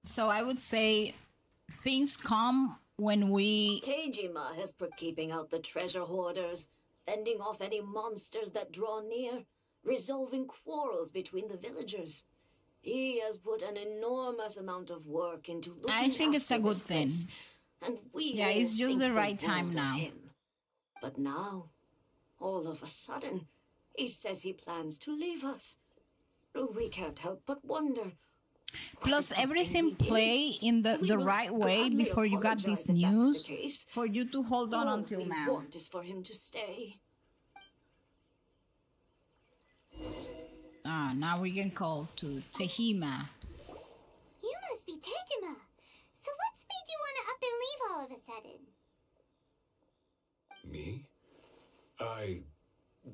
So I would say things come when we... Tejima has for keeping out the treasure hoarders. fending off any monsters that draw near, resolving quarrels between the villagers. He has put an enormous amount of work into looking I think it's a after good this thing. place, and we Yeah, all it's just think the right time world of now. him. But now, all of a sudden, he says he plans to leave us. We can't help but wonder. Plus, everything play in the right way before you got this news for you to hold on until All we now. want is for him to stay. Ah, now we can call to Tehima. You must be Tejima. So what's made you want to up and leave all of a sudden? Me?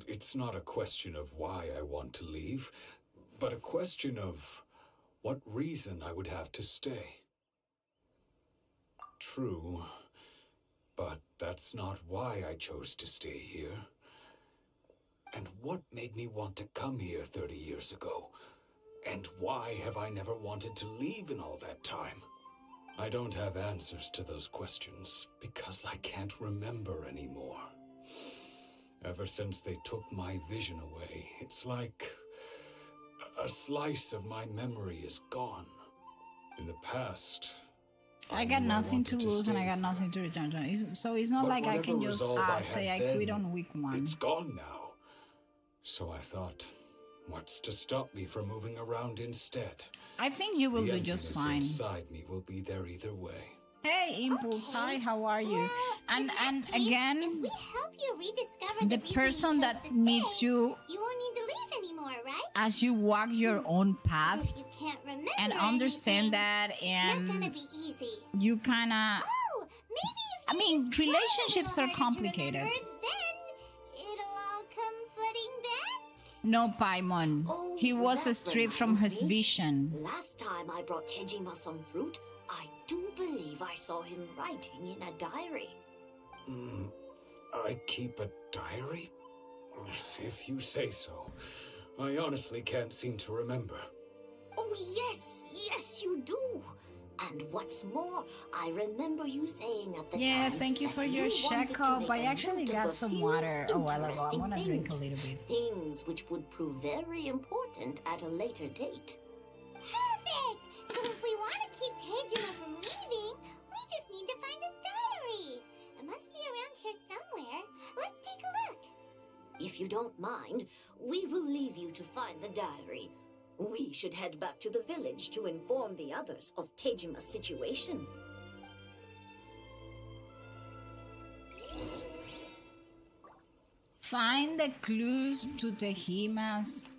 It's not a question of why I want to leave, but a question of what reason I would have to stay. True, but that's not why I chose to stay here. And what made me want to come here 30 years ago? And why have I never wanted to leave in all that time? I don't have answers to those questions because I can't remember anymore. Ever since they took my vision away, it's like a slice of my memory is gone. In the past, I got knew nothing to wanted lose and I stay. got nothing to return to. So it's not But like I can whatever just resolve I say had I quit then, on week 1. It's gone now. So I thought, what's to stop me from moving around instead? I think you will The do just emptiness fine. inside me will be there either way. Hey, Impulse, hi, how are you? And again, If we help you rediscover the reason person you that chose to meets stay, you you won't need to leave anymore, right? as you walk your own path If you can't remember and understand anything, that, it's not gonna and be easy. you kind of, Oh, maybe if I you mean, just try a little relationships are harder to complicated. remember, then it'll all come flooding back. No, Paimon. Oh, He was that stripped from his reminds me. vision. Last time I brought Tejima some fruit, I do believe I saw him writing in a diary. I keep a diary? If you say so. I honestly can't seem to remember. Oh, yes, you do. And what's more, I remember you saying at the Yeah, time thank you that for your you wanted to checkup. make I a actually note of got a some few water a while ago. I interesting want to drink a things. little bit. Things which would prove very important at a later date. Perfect! So if we want to keep Tejima from leaving, we just need to find his diary. It must be around here somewhere. Let's take a look. If you don't mind, we will leave you to find the diary. We should head back to the village to inform the others of Tejima's situation. Find the clues to Tehima's.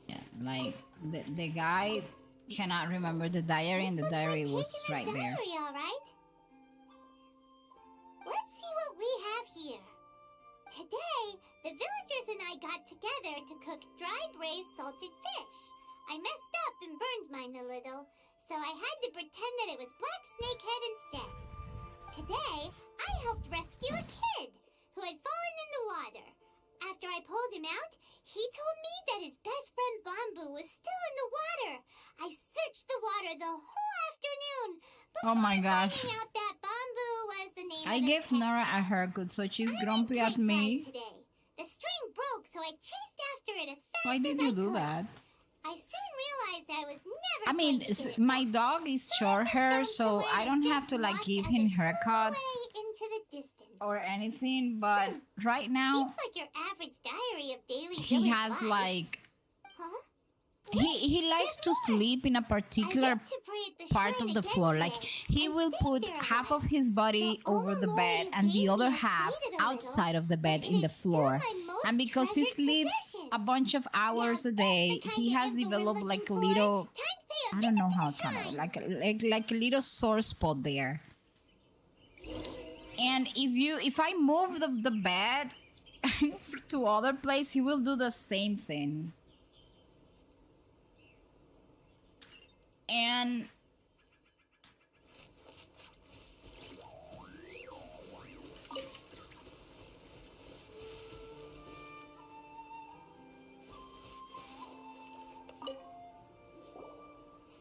Yeah, like the guy cannot remember the diary, and the diary was right there. Diary, all right. Let's see what we have here. Today, the villagers and I got together to cook dry braised salted fish. I messed up and burned mine a little, so I had to pretend that it was black snakehead instead. Today, I helped rescue a kid who had fallen in the water. After I pulled him out, he told me that his best friend Bamboo was still in the water. I searched the water the whole afternoon. Oh my gosh. Finding out that Bamboo was the name I of gave Nora a haircut, so she's grumpy at me. today. The string broke, so I chased after it as fast Why did as you I do could. that? I soon realized I was never I mean, going to get it my back. dog is short hair, so I don't have to like give him haircuts Way into the distance. or anything, but right now Seems like your average diary of daily he village has life. like Huh? he likes to sleep in a particular part of the floor. Like he will put half of his body over the bed and the other half outside of the bed in the floor. And because he sleeps a bunch of hours a day, he has developed like a little, I don't know how to call it, like a little sore spot there. And if I move the bed to other place, he will do the same thing. And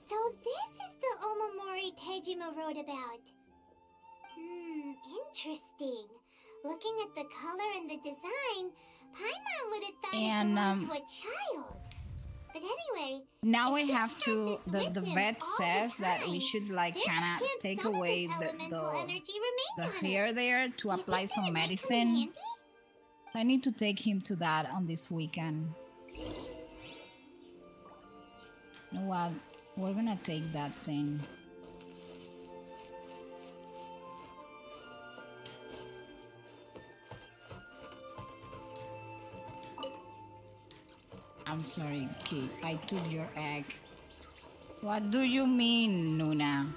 So this is the Omamori Tejima Tejima wrote about. Interesting. Looking at the color and the design, Paimon would have thought it belonged to a child. But anyway, now we have to. The vet says that we should like kind of take away the hair there to apply some medicine. I need to take him to that on this weekend. You know what? We're gonna take that thing. I'm sorry, kid. I took your egg. What do you mean, Nuna?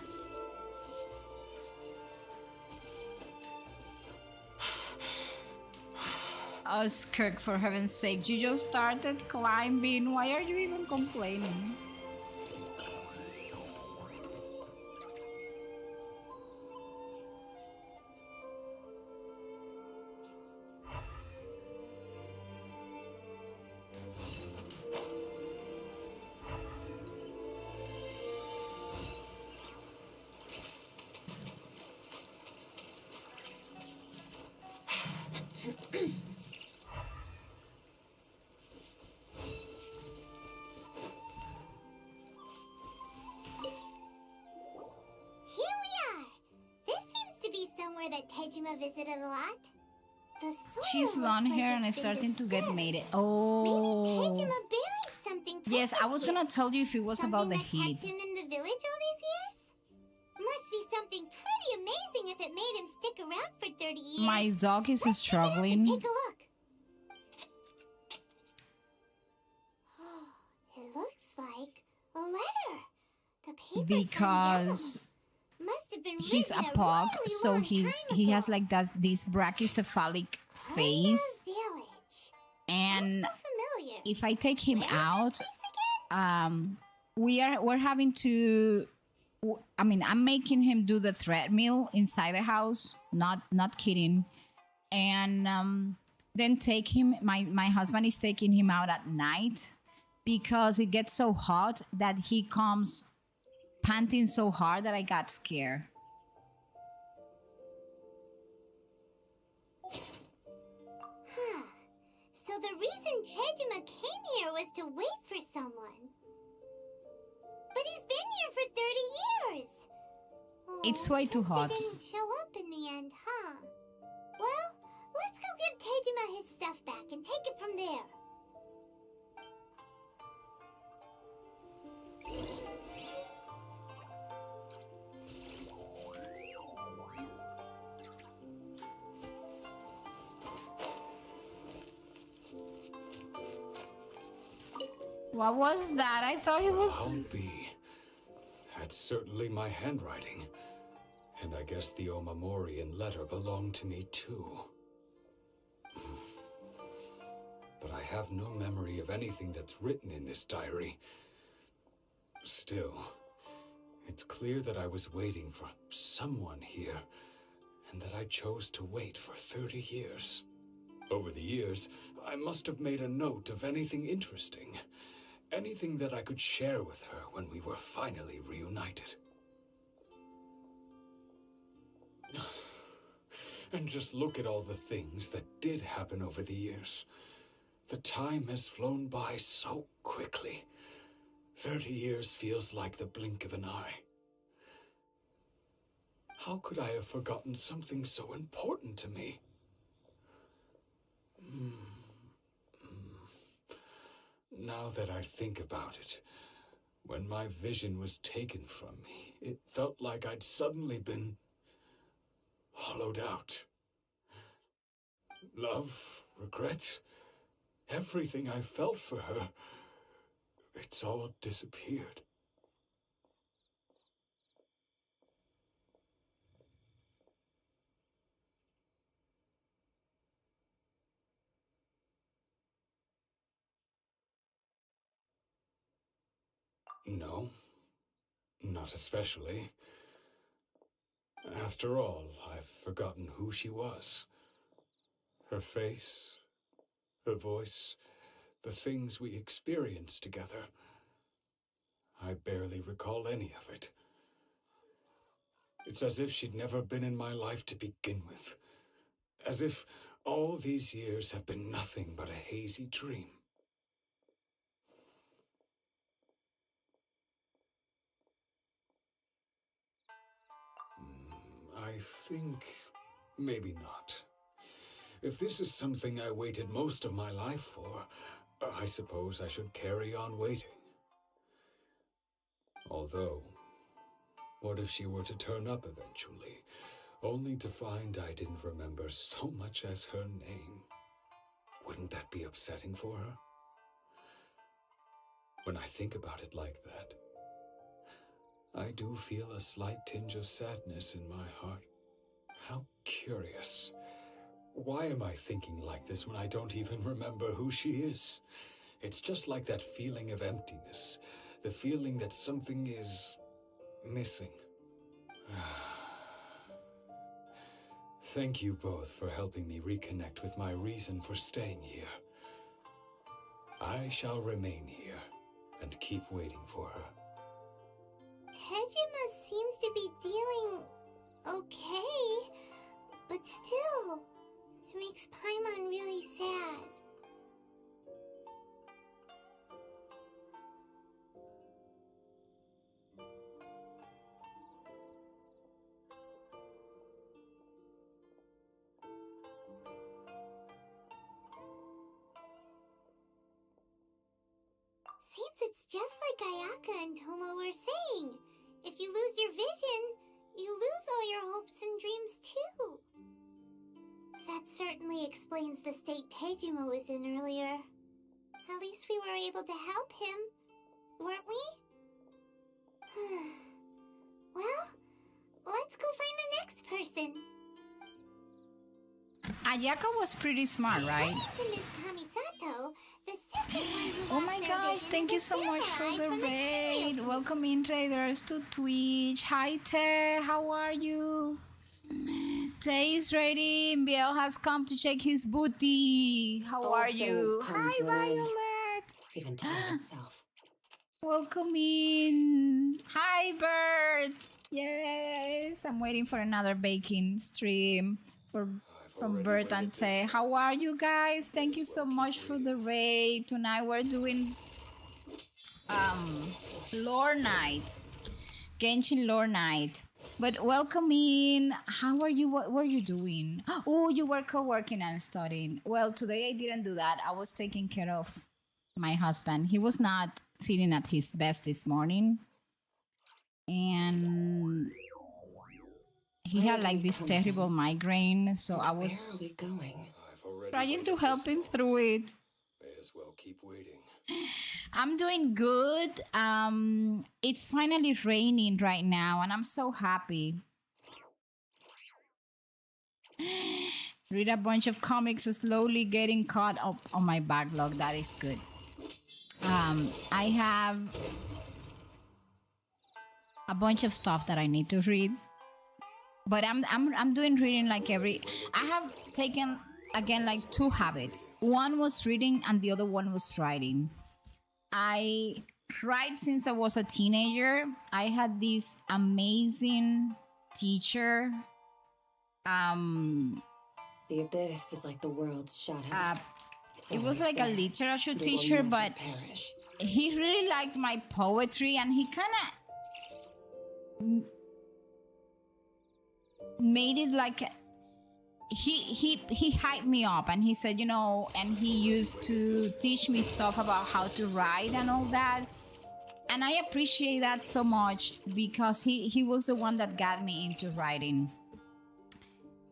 Oh, Skirk, for heaven's sake, you just started climbing. Why are you even complaining? That Tejima visited a lot. The soil She's long hair and it's starting to get mated. Oh. Maybe Tejima buried something. Yes, I was gonna tell you if it was about the heat. Kept him in the village all these years? Must be something pretty amazing if it made him stick around for 30 years. My dog is struggling. Take a look. It looks like a letter. The paper Because he's a pug, so he has like this brachycephalic face. And if I take him out, we're having to. I mean, I'm making him do the treadmill inside the house. Not kidding. And then take him. My husband is taking him out at night because it gets so hot that he comes panting so hard that I got scared. So the reason Tejima came here was to wait for someone. But he's been here for 30 years. It's way too hot. He didn't show up in the end, huh? Well, let's go give Tejima his stuff back and take it from there. What was that? I thought he was... I'll be. That's certainly my handwriting. And I guess the Omamorian letter belonged to me too. But I have no memory of anything that's written in this diary. Still, it's clear that I was waiting for someone here, and that I chose to wait for 30 years. Over the years, I must have made a note of anything interesting. Anything that I could share with her when we were finally reunited. And just look at all the things that did happen over the years. The time has flown by so quickly. 30 years feels like the blink of an eye. How could I have forgotten something so important to me? Now that I think about it, when my vision was taken from me, it felt like I'd suddenly been hollowed out. Love, regret, everything I felt for her, it's all disappeared. No, not especially. After all, I've forgotten who she was. Her face, her voice, the things we experienced together. I barely recall any of it. It's as if she'd never been in my life to begin with. As if all these years have been nothing but a hazy dream. I think maybe not. If this is something I waited most of my life for, I suppose I should carry on waiting. Although, what if she were to turn up eventually, only to find I didn't remember so much as her name? Wouldn't that be upsetting for her? When I think about it like that, I do feel a slight tinge of sadness in my heart. How curious. Why am I thinking like this when I don't even remember who she is? It's just like that feeling of emptiness, the feeling that something is missing. Thank you both for helping me reconnect with my reason for staying here. I shall remain here and keep waiting for her. Tejima seems to be dealing okay, but still, it makes Paimon really sad. Seems it's just like Ayaka and Tomo were saying. If you lose your vision, you lose all your hopes and dreams too. That certainly explains the state Tejima was in earlier. At least we were able to help him, weren't we? Well, let's go find the next person. Ayaka was pretty smart, right? According to Miss Kamisato, the second one who Oh lost my their gosh, vision thank you was a so much for samurai the from raid. Welcome in, traders, to Twitch. Hi, Tay. How are you? Tay is ready. Biel has come to check his booty. How All are things you? come Hi, to an end. Violet. Even time itself. Welcome in. Hi, Bert. Yes, I'm waiting for another baking stream from Bert and Tay. How are you guys? Thank you so much for the raid. Tonight we're doing lore night, Genshin lore night. But welcome in. How are you? What were you doing? Oh, you were co-working and studying. Well, today I didn't do that. I was taking care of my husband. He was not feeling at his best this morning, and he had like this terrible migraine. So I was trying to help him through it. May as well keep waiting. I'm doing good. It's finally raining right now, and I'm so happy. Read a bunch of comics, slowly getting caught up on my backlog. That is good. I have a bunch of stuff that I need to read, but I'm doing reading like every. I have taken again like two habits. One was reading, and the other one was writing. I write since I was a teenager. I had this amazing teacher. The abyss is like the world's shadow. It was like a literature teacher, but he really liked my poetry, and he kind of made it like he hyped me up, and he said, you know, and he used to teach me stuff about how to write and all that, and I appreciate that so much because he was the one that got me into writing.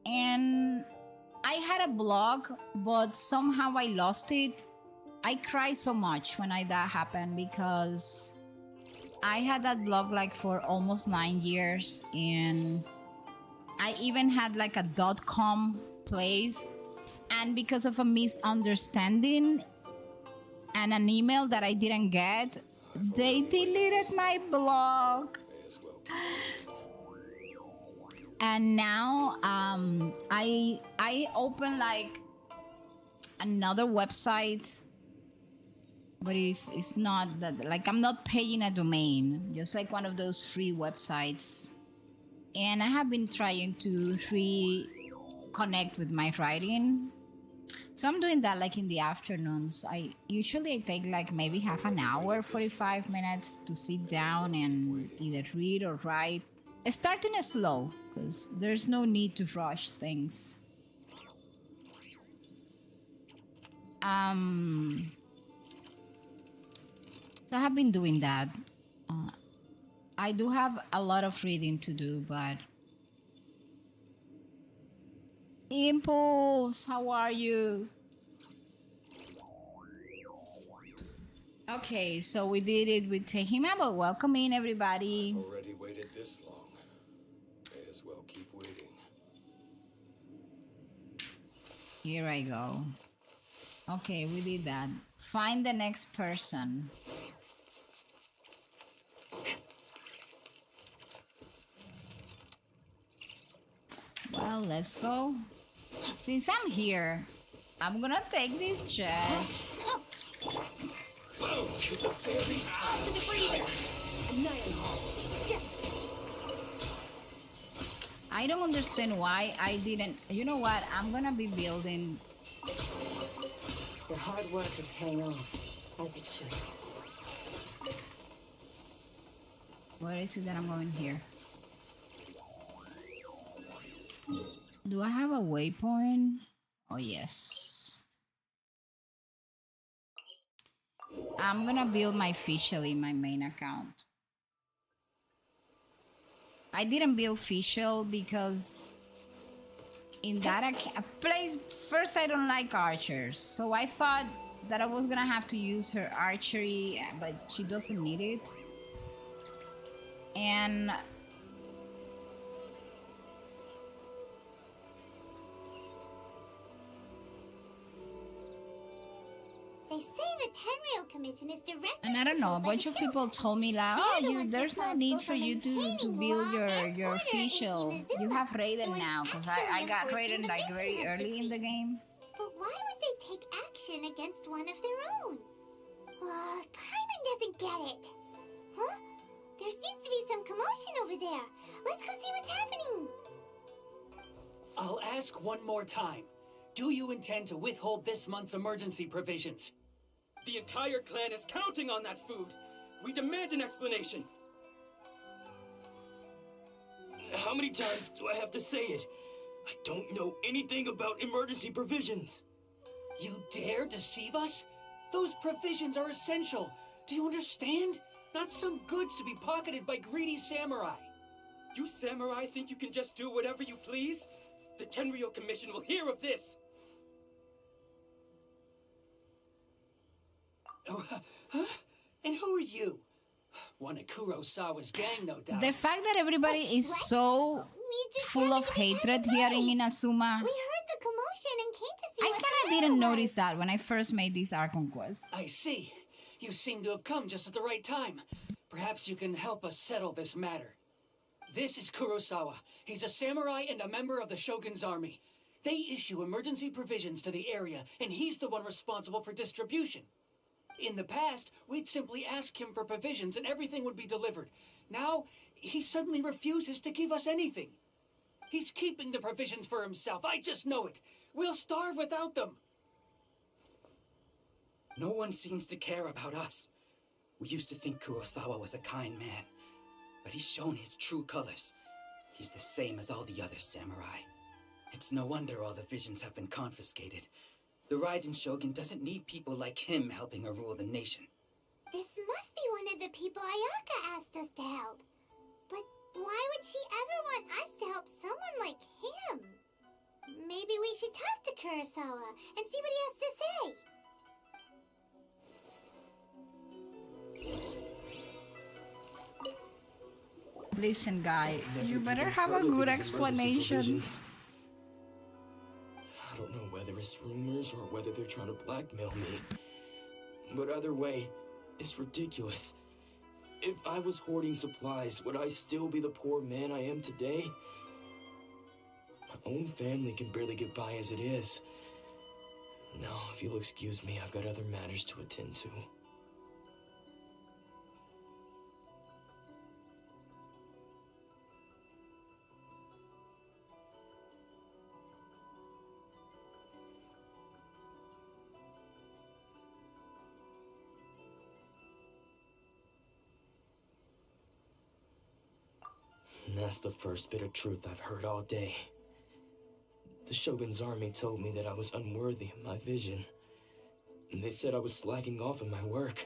And I had a blog, but somehow I lost it. I cried so much when that happened because I had that blog like for almost 9 years, and I even had like a .com place, and because of a misunderstanding and an email that I didn't get, they deleted my blog. And now I open like another website, but it's not that, like, I'm not paying a domain, just like one of those free websites. and I have been trying to reconnect with my writing. So I'm doing that like in the afternoons. I usually take like maybe half an hour, 45 minutes to sit down and either read or write. Starting slow, because there's no need to rush things. So I have been doing that. I do have a lot of reading to do, but Impulse, how are you? Okay, so we did it with Tehima, but welcome in everybody. I've already waited this long. May as well keep waiting. Here I go. Okay, we did that. Find the next person. Well, let's go. Since I'm here, I'm gonna take this chest. To the freezer. I don't understand why I didn't. You know what? I'm gonna be building. The hard work is paying off, as it should. Where is it that I'm going here? Do I have a waypoint? Oh, yes. I'm gonna build my Fischl in my main account. I didn't build Fischl because in that place, first I don't like archers. So I thought that I was gonna have to use her archery, but she doesn't need it. And They say the Tenryou Commission is directly. I don't know, a bunch of people told me like, oh, there's no need for you to build your Fischl. You have Raiden now, because I got Raiden like very early in the game. But why would they take action against one of their own? Paimon doesn't get it. Huh? There seems to be some commotion over there. Let's go see what's happening. I'll ask one more time. Do you intend to withhold this month's emergency provisions? The entire clan is counting on that food. We demand an explanation. How many times do I have to say it? I don't know anything about emergency provisions. You dare deceive us? Those provisions are essential. Do you understand? Not some goods to be pocketed by greedy samurai. You samurai think you can just do whatever you please? The Tenryou Commission will hear of this! Oh, huh? And who are you? One of Kurosawa's gang, no doubt. The fact that everybody is so full of hatred here in Inazuma, We heard the commotion and came to see I what kind of the didn't matter notice that when I first made this Archon quest. I see. You seem to have come just at the right time. Perhaps you can help us settle this matter. This is Kurosawa. He's a samurai and a member of the Shogun's army. They issue emergency provisions to the area, and he's the one responsible for distribution. In the past, we'd simply ask him for provisions and everything would be delivered. Now, he suddenly refuses to give us anything. He's keeping the provisions for himself. I just know it. We'll starve without them. No one seems to care about us. We used to think Kurosawa was a kind man, but he's shown his true colors. He's the same as all the other samurai. It's no wonder all the visions have been confiscated. The Raiden Shogun doesn't need people like him helping her rule the nation. This must be one of the people Ayaka asked us to help. But why would she ever want us to help someone like him? Maybe we should talk to Kurosawa and see what he has to say. Listen, guy, you better have a good explanation. I don't know whether it's rumors or whether they're trying to blackmail me. But either way, it's ridiculous. If I was hoarding supplies, would I still be the poor man I am today? My own family can barely get by as it is. No, if you'll excuse me, I've got other matters to attend to. And that's the first bit of truth I've heard all day. The Shogun's army told me that I was unworthy of my vision. And they said I was slacking off in my work.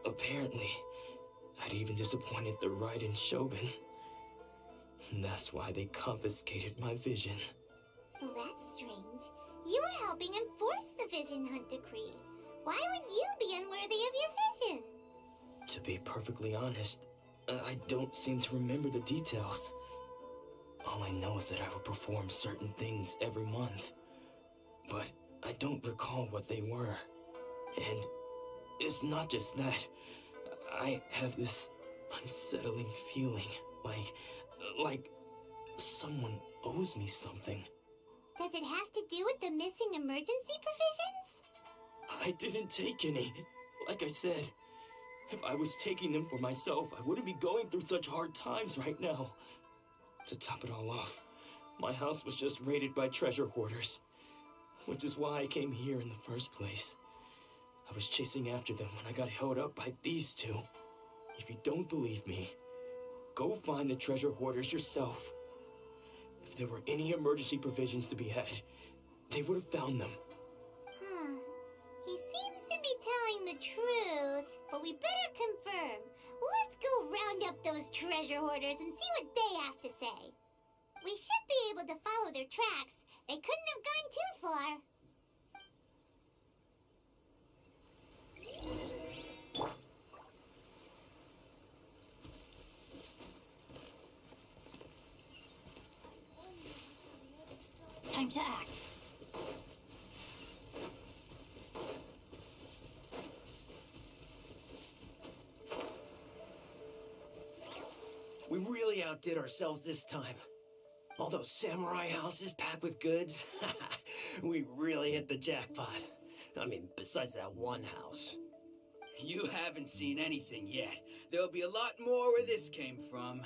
Apparently, I'd even disappointed the Raiden Shogun. And that's why they confiscated my vision. Well, that's strange. You were helping enforce the Vision Hunt Decree. Why would you be unworthy of your vision? To be perfectly honest, I don't seem to remember the details. All I know is that I would perform certain things every month. But I don't recall what they were. And it's not just that. I have this unsettling feeling, like someone owes me something. Does it have to do with the missing emergency provisions? I didn't take any. Like I said, if I was taking them for myself, I wouldn't be going through such hard times right now. To top it all off, my house was just raided by treasure hoarders, which is why I came here in the first place. I was chasing after them when I got held up by these two. If you don't believe me, go find the treasure hoarders yourself. If there were any emergency provisions to be had, they would have found them. Huh. He seems to be telling the truth, but we better confirm. Let's go round up those treasure hoarders and see what they have to say. We should be able to follow their tracks. They couldn't have gone too far. Time to act. We really outdid ourselves this time. All those samurai houses packed with goods. We really hit the jackpot. I mean, besides that one house. You haven't seen anything yet. There'll be a lot more where this came from.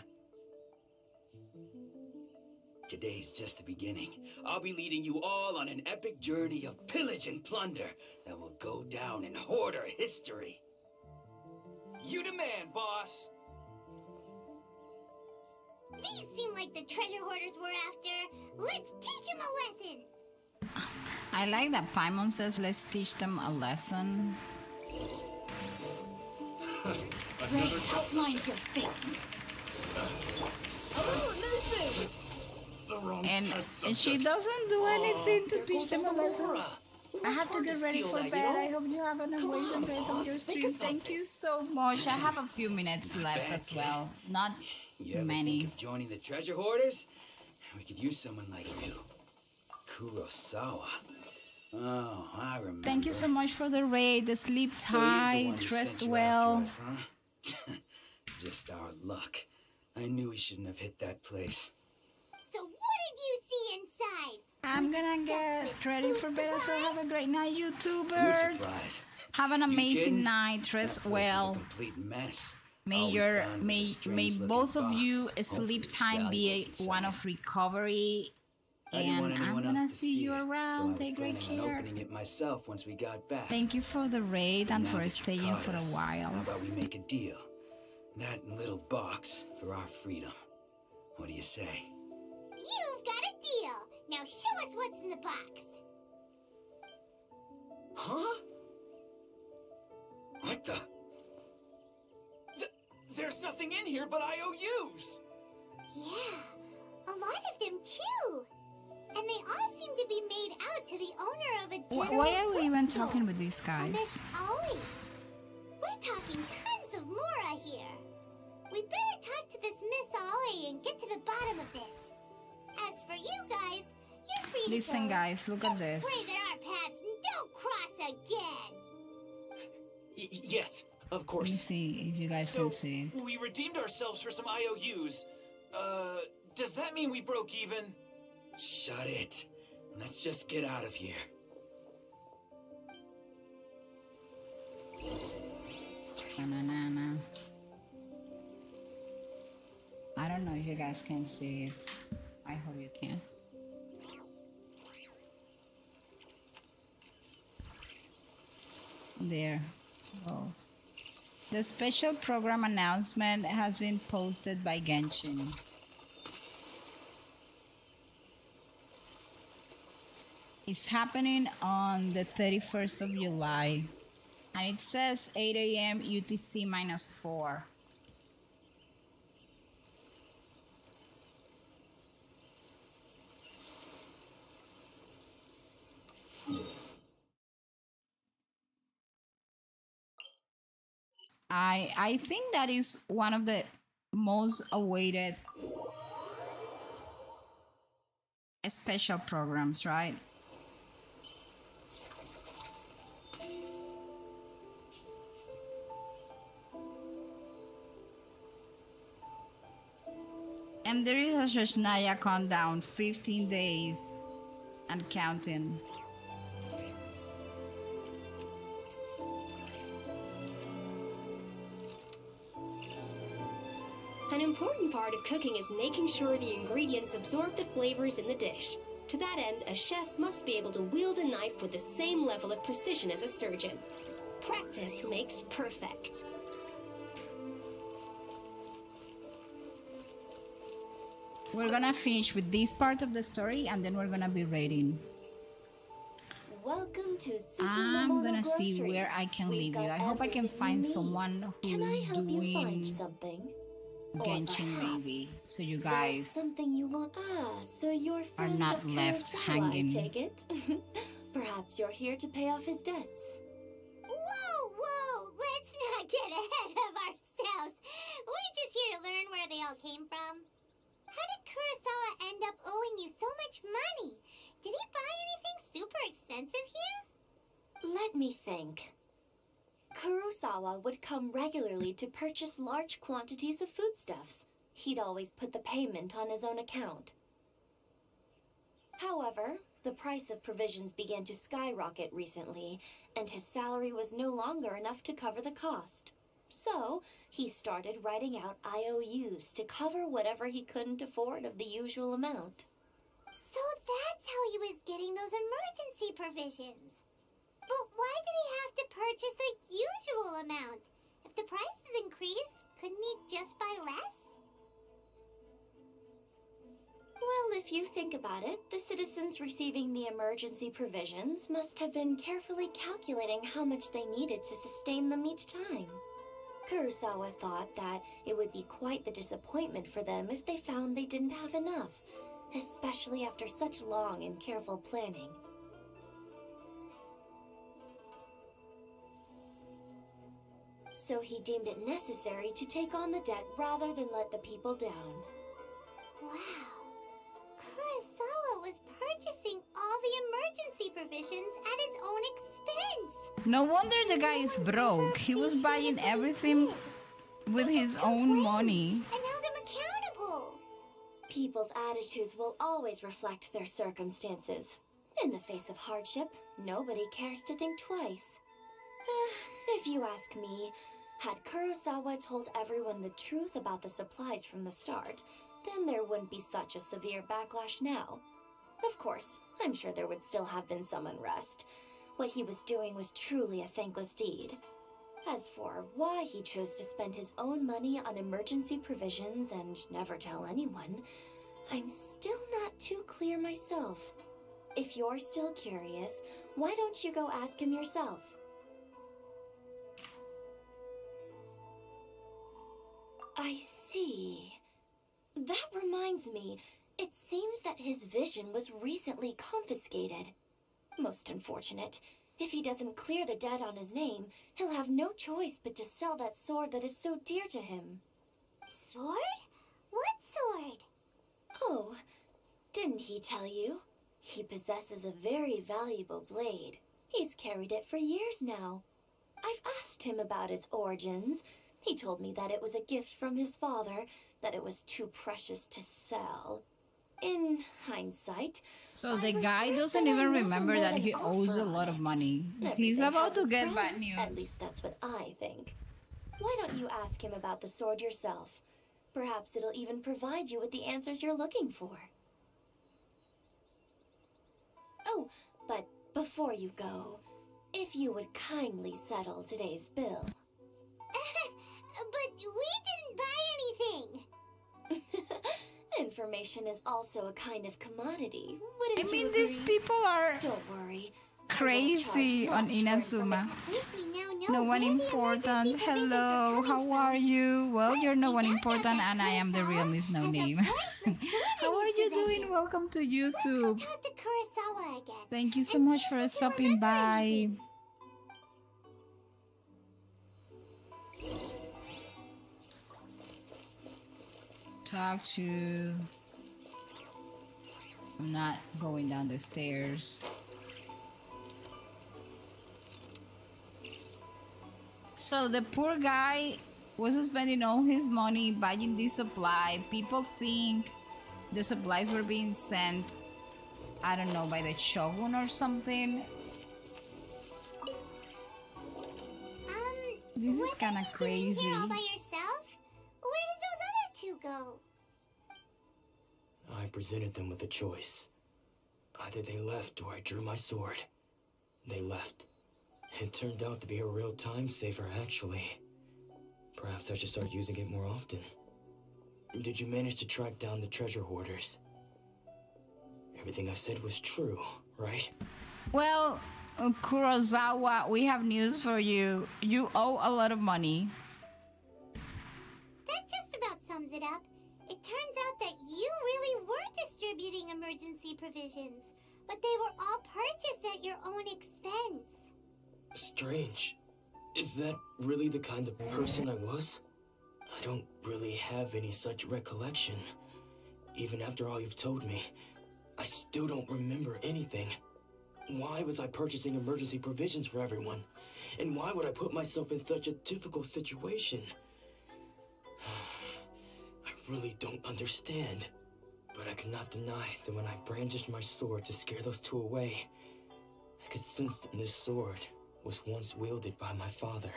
Today's just the beginning. I'll be leading you all on an epic journey of pillage and plunder that will go down in hoarder history. You demand, boss. These seem like the treasure hoarders we're after. Let's teach them a lesson. I like that Paimon says, let's teach them a lesson. Ray outlines your fate. Oh, another boost. And she doesn't do anything to teach them a lesson. I have to get ready for bed. I hope you have an amazing rest of your stream. Thank you so much. I have a few minutes left as well. Not You ever many. think of joining the treasure hoarders? We could use someone like you. Kurosawa. Oh, I remember. Thank you so much for the raid. Sleep So he's the tight, one who rest sent you well. after us, huh? Just our luck. I knew we shouldn't have hit that place. So what did you see inside? I'm gonna get ready for bed as well. Have a great night, Food YouTuber. supplies. Have an You amazing kidding? night. That Rest place was a well. complete mess. May All we your found was a may strange-looking both of you box. sleep Hopefully it's time be valuables one inside. of recovery. I didn't want And I'm anyone gonna else to see you it, so I around. was Take great planning on care. opening it myself once we got back. Thank you for the raid and Now for that you staying caught for a us, while. How about we make a deal? That little box for our freedom. What do you say? You've got a deal. Now show us what's in the box. Huh? What the? There's nothing in here but IOUs. Yeah, a lot of them too. And they all seem to be made out to the owner of a general Why are we even goods store. talking with these A guys? Miss Aoi. We're talking tons of Mora here. We better talk to this Miss Aoi and get to the bottom of this. As for you guys, you're free to Listen, go. guys, look at this. Pray that our paths don't cross again. Yes, of Let course. me see if you guys So, can see it. we redeemed ourselves for some IOUs. Does that mean we broke even? Shut it. Let's just get out of here. Na. I don't know if you guys can see it. I hope you can. There. Oh. The special program announcement has been posted by Genshin. It's happening on the 31st of July. And it says 8 a.m. UTC -4. I think that is one of the most awaited special programs, right? And there is a Shoshnaya countdown, 15 days and counting. An important part of cooking is making sure the ingredients absorb the flavors in the dish. To that end, a chef must be able to wield a knife with the same level of precision as a surgeon. Practice makes perfect. We're gonna finish with this part of the story and then we're gonna be rating. Welcome to I'm gonna see where I can leave you. I hope I can find someone who's doing something? Genshin maybe, so you guys something you want. So you're are not left hanging. I take it. Perhaps you're here to pay off his debts. Whoa! Let's not get ahead of ourselves. We're just here to learn where they all came from. How did Kurosawa end up owing you so much money? Did he buy anything super expensive here? Let me think. Kurosawa would come regularly to purchase large quantities of foodstuffs. He'd always put the payment on his own account. However, the price of provisions began to skyrocket recently, and his salary was no longer enough to cover the cost. So, he started writing out IOUs to cover whatever he couldn't afford of the usual amount. So that's how he was getting those emergency provisions. But why did he have to purchase a usual amount? If the prices increased, couldn't he just buy less? Well, if you think about it, the citizens receiving the emergency provisions must have been carefully calculating how much they needed to sustain them each time. Kurosawa thought that it would be quite the disappointment for them if they found they didn't have enough, especially after such long and careful planning. So he deemed it necessary to take on the debt rather than let the people down. Wow. Kurosawa was purchasing all the emergency provisions at his own expense. No wonder the guy is broke. He was buying everything with his own money. And held him accountable. People's attitudes will always reflect their circumstances. In the face of hardship, nobody cares to think twice. If you ask me, had Kurosawa told everyone the truth about the supplies from the start, then there wouldn't be such a severe backlash now. Of course, I'm sure there would still have been some unrest. What he was doing was truly a thankless deed. As for why he chose to spend his own money on emergency provisions and never tell anyone, I'm still not too clear myself. If you're still curious, why don't you go ask him yourself? I see. That reminds me, it seems that his vision was recently confiscated. Most unfortunate. If he doesn't clear the debt on his name, he'll have no choice but to sell that sword that is so dear to him. Sword? What sword? Oh, didn't he tell you? He possesses a very valuable blade. He's carried it for years now. I've asked him about its origins. He told me that it was a gift from his father, that it was too precious to sell. In hindsight... So the guy doesn't even remember that he owes a lot of money. He's about to get bad news. At least that's what I think. Why don't you ask him about the sword yourself? Perhaps it'll even provide you with the answers you're looking for. Oh, but before you go, if you would kindly settle today's bill. information is also a kind of commodity. Wouldn't I you mean, these agree? people are Don't worry. crazy on Inazuma. At least we now know No one where the important. emergency provisions are Hello, coming how from. are you? Well, you're no one found out important, that and I am the real Miss No Name. How are you doing? Welcome to YouTube. Talk to Kurosawa again. Thank you so much for stopping by. Talk to. I'm not going down the stairs. So the poor guy was spending all his money buying this supply. People think the supplies were being sent, I don't know, by the Shogun or something. This is kind of crazy. Here all by yourself? Where did those other two go? I presented them with a choice. Either they left or I drew my sword. They left. It turned out to be a real time saver, actually. Perhaps I should start using it more often. Did you manage to track down the treasure hoarders? Everything I said was true, right? Well, Kurosawa, we have news for you. You owe a lot of money. That just about sums it up. It turns out that you really were distributing emergency provisions, but they were all purchased at your own expense. Strange. Is that really the kind of person I was? I don't really have any such recollection. Even after all you've told me, I still don't remember anything. Why was I purchasing emergency provisions for everyone? And why would I put myself in such a difficult situation? I really don't understand. But I cannot deny that when I brandished my sword to scare those two away, I could sense that this sword was once wielded by my father.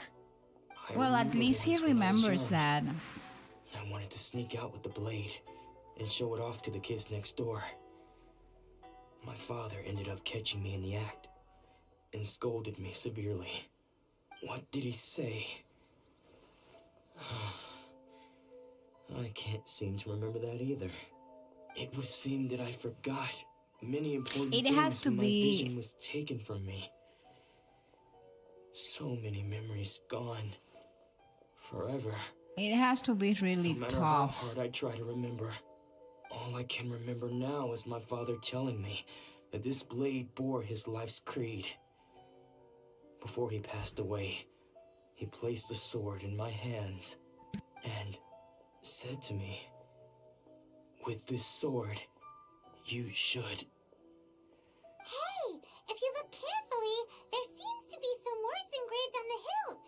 Well, at least he remembers that. I wanted to sneak out with the blade and show it off to the kids next door. My father ended up catching me in the act and scolded me severely. What did he say? I can't seem to remember that either. It would seem that I forgot many important It things has to when my be- vision was taken from me. So many memories gone. Forever. It has to be really No matter tough. how hard I try to remember, all I can remember now is my father telling me that this blade bore his life's creed. Before he passed away, he placed the sword in my hands and said to me, "With this sword, you should." Hey, if you look carefully, there seems to be some words engraved on the hilt.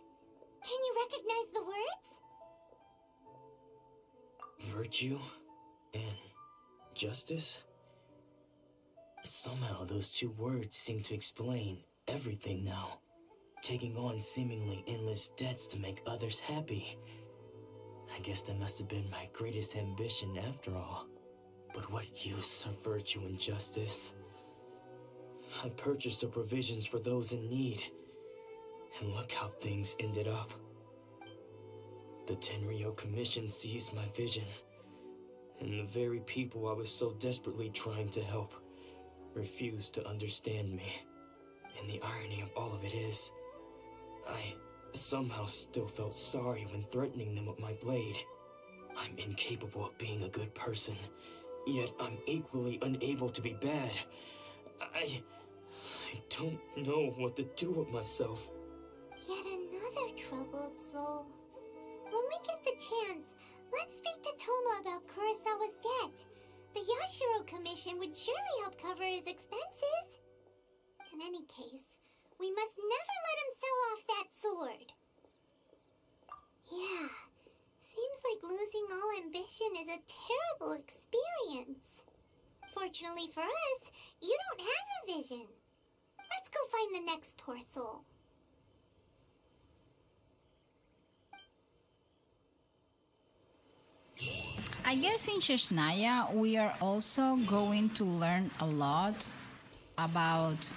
Can you recognize the words? Virtue and justice? Somehow those two words seem to explain everything now. Taking on seemingly endless debts to make others happy. I guess that must have been my greatest ambition after all. But what use are virtue and justice? I purchased the provisions for those in need. And look how things ended up. The Tenryo Commission seized my vision. And the very people I was so desperately trying to help refused to understand me. And the irony of all of it is, I somehow still felt sorry when threatening them with my blade. I'm incapable of being a good person, yet I'm equally unable to be bad. I don't know what to do with myself. Yet another troubled soul. When we get the chance, let's speak to Toma about Kurosawa's debt. The Yashiro Commission would surely help cover his expenses. In any case, we must never let him sell off that sword. Yeah, seems like losing all ambition is a terrible experience. Fortunately for us, you don't have a vision. Let's go find the next poor soul. I guess in Sheshnaya we are also going to learn a lot about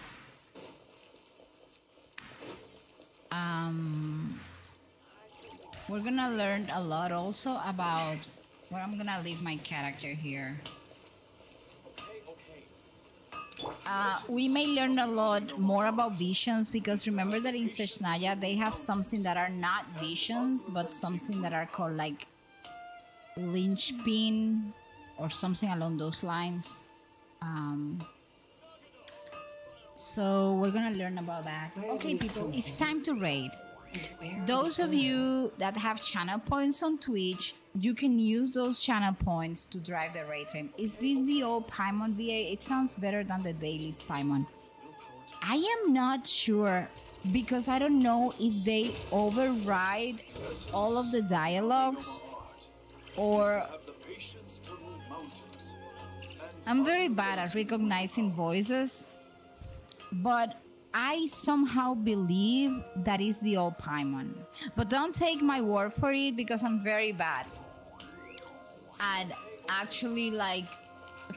we're gonna learn a lot also about Well, I'm gonna leave my character here. We may learn a lot more about visions, because remember that in Seshnaya they have something that are not visions, but something that are called like linchpin or something along those lines. So we're gonna learn about that. Okay, people, it's time to raid. Those of you that have channel points on Twitch, you can use those channel points to drive the raid train. Is this the old Paimon VA? It sounds better than the daily Paimon. I am not sure, because I don't know if they override all of the dialogues, or I'm very bad at recognizing voices, but I somehow believe that is the old Paimon. But don't take my word for it, because I'm very bad at actually like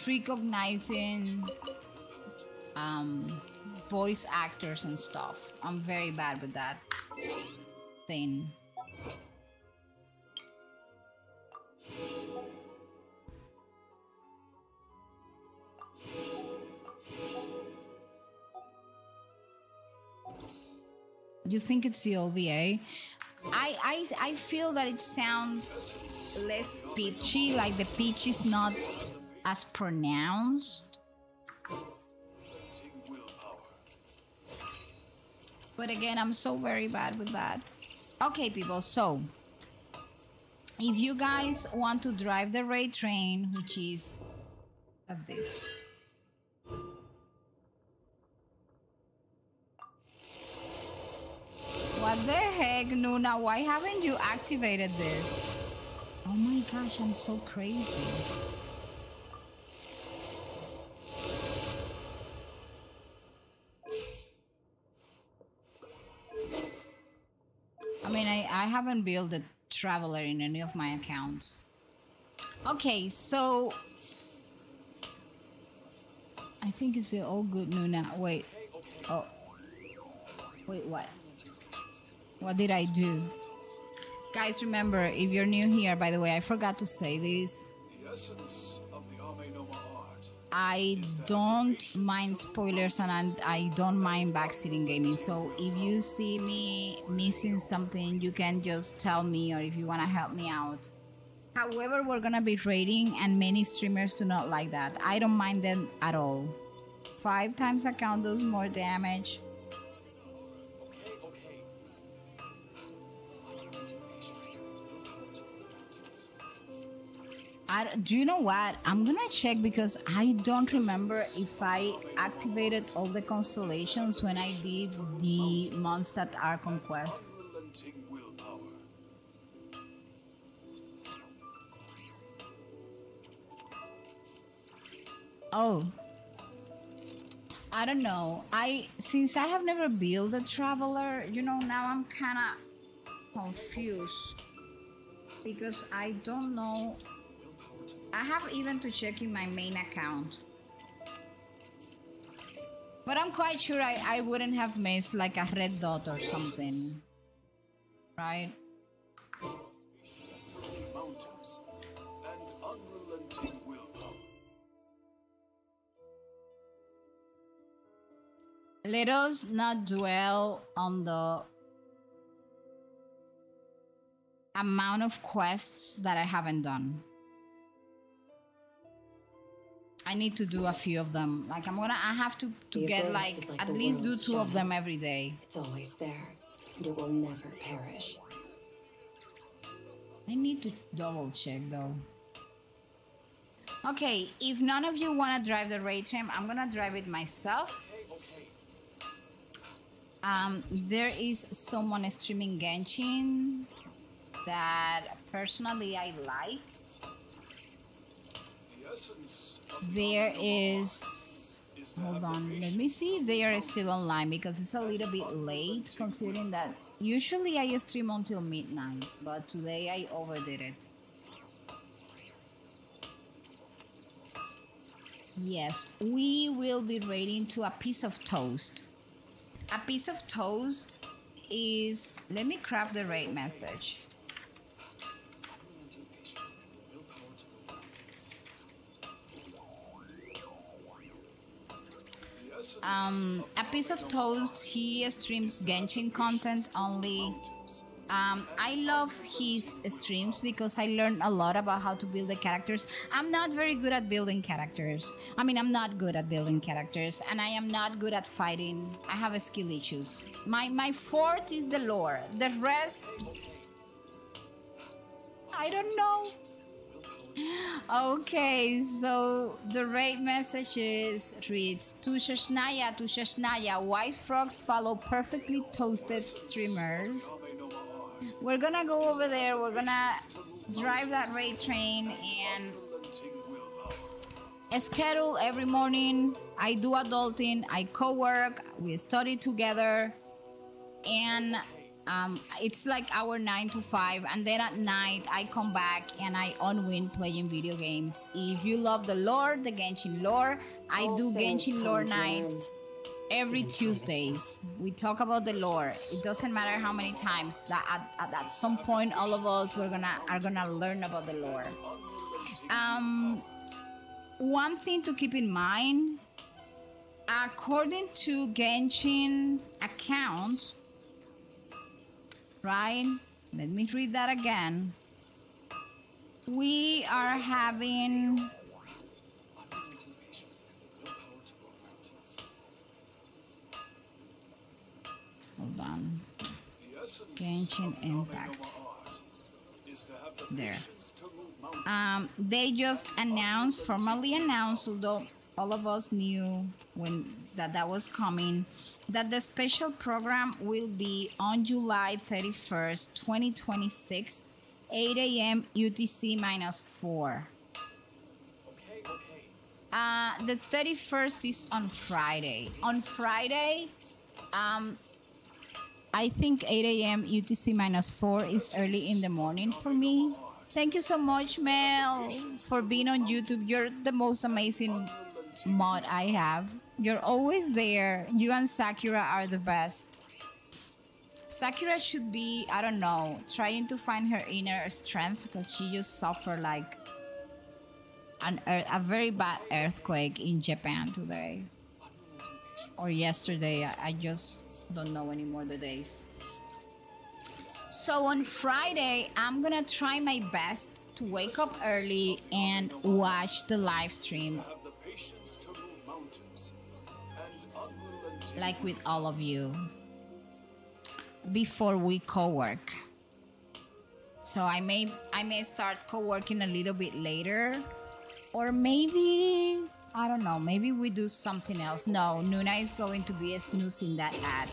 recognizing voice actors and stuff. I'm very bad with that thing. You think it's the OVA? I feel that it sounds less pitchy, like the pitch is not as pronounced. But again, I'm so very bad with that. Okay, people, so if you guys want to drive the raid train, which is at this. What the heck, Nuna? Why haven't you activated this? Oh my gosh, I'm so crazy. I mean, I haven't built a traveler in any of my accounts. Okay, so I think it's all good, Nuna. Wait. Oh. Wait, what? What did I do? Guys, remember, if you're new here, by the way, I forgot to say this. I don't mind spoilers, and I don't mind backseating gaming. So if you see me missing something, you can just tell me, or if you want to help me out. However, we're gonna be raiding, and many streamers do not like that. I don't mind them at all. 5 times account does more damage. Do you know what? I'm gonna check, because I don't remember if I activated all the constellations when I did the Mondstadt Arc Conquest. Oh, I don't know. Since I have never built a traveler, you know, now I'm kind of confused, because I don't know. I have even to check in my main account. But I'm quite sure I wouldn't have missed like a red dot or something. Right? Let us not dwell on the amount of quests that I haven't done. I need to do a few of them. Like I have to get like at least do 2 of them every day. It's always there, and it will never perish. I need to double check though. Okay, if none of you want to drive the raid train, I'm gonna drive it myself. There is someone streaming Genshin that personally I like. There is... Hold on, let me see if they are still online, because it's a little bit late considering that usually I stream until midnight, but today I overdid it. Yes, we will be raiding to a piece of toast. A piece of toast is... Let me craft the raid message. A Piece of Toast, he streams Genshin content only. I love his streams because I learned a lot about how to build the characters. I'm not very good at building characters. I mean, I'm not good at building characters, and I am not good at fighting. I have skill issues. My forte is the lore. The rest, I don't know. Okay, so the raid message reads, to Shashnaya, white frogs follow perfectly toasted streamers. We're gonna go over there, we're gonna drive that raid train and schedule every morning. I do adulting, I co-work, we study together, and it's like our 9 to 5, and then at night I come back and I unwind playing video games. If you love the lore, the Genshin lore, I do Genshin lore nights every Tuesdays. We talk about the lore. It doesn't matter how many times. That at some point, all of us are gonna learn about the lore. One thing to keep in mind, according to Genshin account, right? Let me read that again. We are having. Hold on. Genshin Impact. There. They just formally announced, although all of us knew when that was coming, that the special program will be on July 31st, 2026, 8 a.m. UTC -4. The 31st is on Friday. On Friday, I think 8 a.m. UTC -4 is early in the morning for me. Thank you so much, Mel, for being on YouTube. You're the most amazing mod I have. You're always there. You and Sakura are the best. Sakura should be, I don't know, trying to find her inner strength because she just suffered like a very bad earthquake in Japan today. Or yesterday. I just don't know anymore the days. So on Friday, I'm gonna try my best to wake up early and watch the live stream. Like with all of you. Before we co-work. So I may start co-working a little bit later. Or maybe, I don't know, maybe we do something else. No, Nuna is going to be snoozing that ad.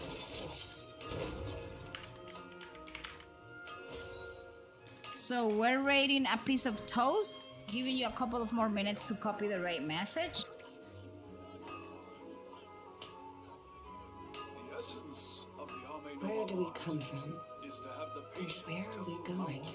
So we're rating A Piece of Toast, giving you a couple of more minutes to copy the right message. Where do we come from? And where are we going?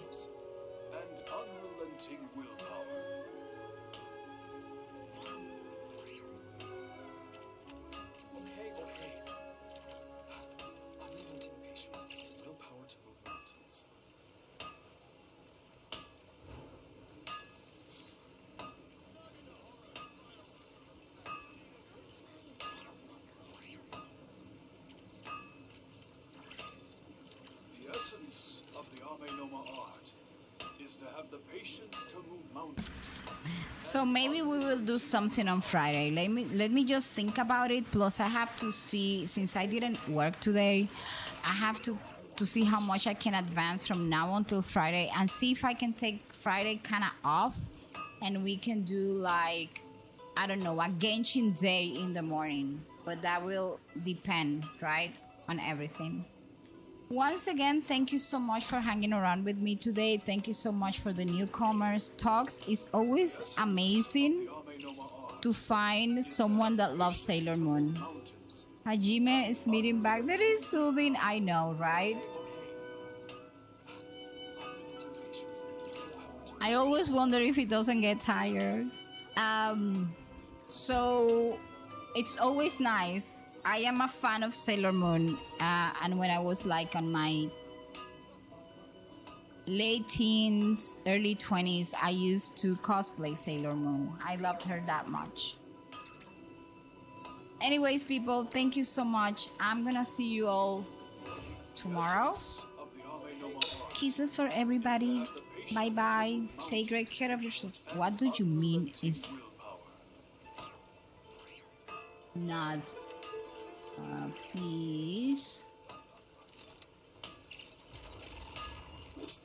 So maybe we will do something on Friday. Let me just think about it. Plus, I have to see, since I didn't work today, I have to see how much I can advance from now until Friday and see if I can take Friday kind of off and we can do like, I don't know, a Genshin day in the morning. But that will depend, right, on everything. Once again, thank you so much for hanging around with me today. Thank you so much for the newcomers. Talks is always amazing to find someone that loves Sailor Moon. Hajime is meeting back. That is soothing, I know, right? I always wonder if he doesn't get tired. So it's always nice. I am a fan of Sailor Moon, and when I was like on my late teens, early 20s, I used to cosplay Sailor Moon. I loved her that much. Anyways, people, thank you so much. I'm gonna see you all tomorrow. Kisses for everybody. Bye bye. Take great care of yourself. What do you mean is not a piece?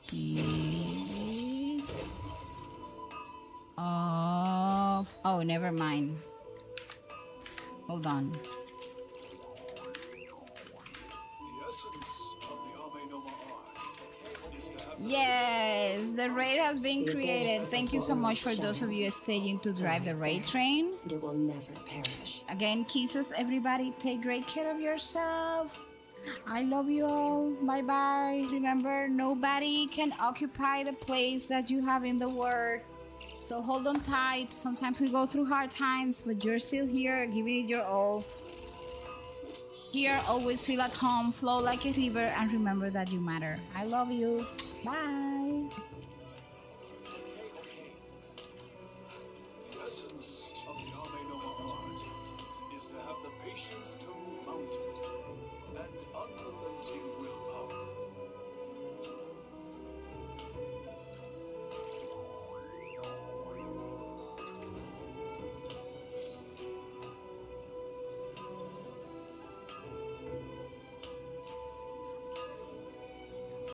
Piece of... Oh, never mind. Hold on. Yes, the raid has been created. Thank you so much for those of you staying to drive the raid train. It will never perish. Again, kisses, everybody. Take great care of yourself. I love you all. Bye bye. Remember, nobody can occupy the place that you have in the world. So hold on tight. Sometimes we go through hard times, but you're still here, giving it your all. Here, always feel at home, flow like a river, and remember that you matter. I love you. Bye. The essence of the Ame no art is to have the patience to move mountains and unrelenting will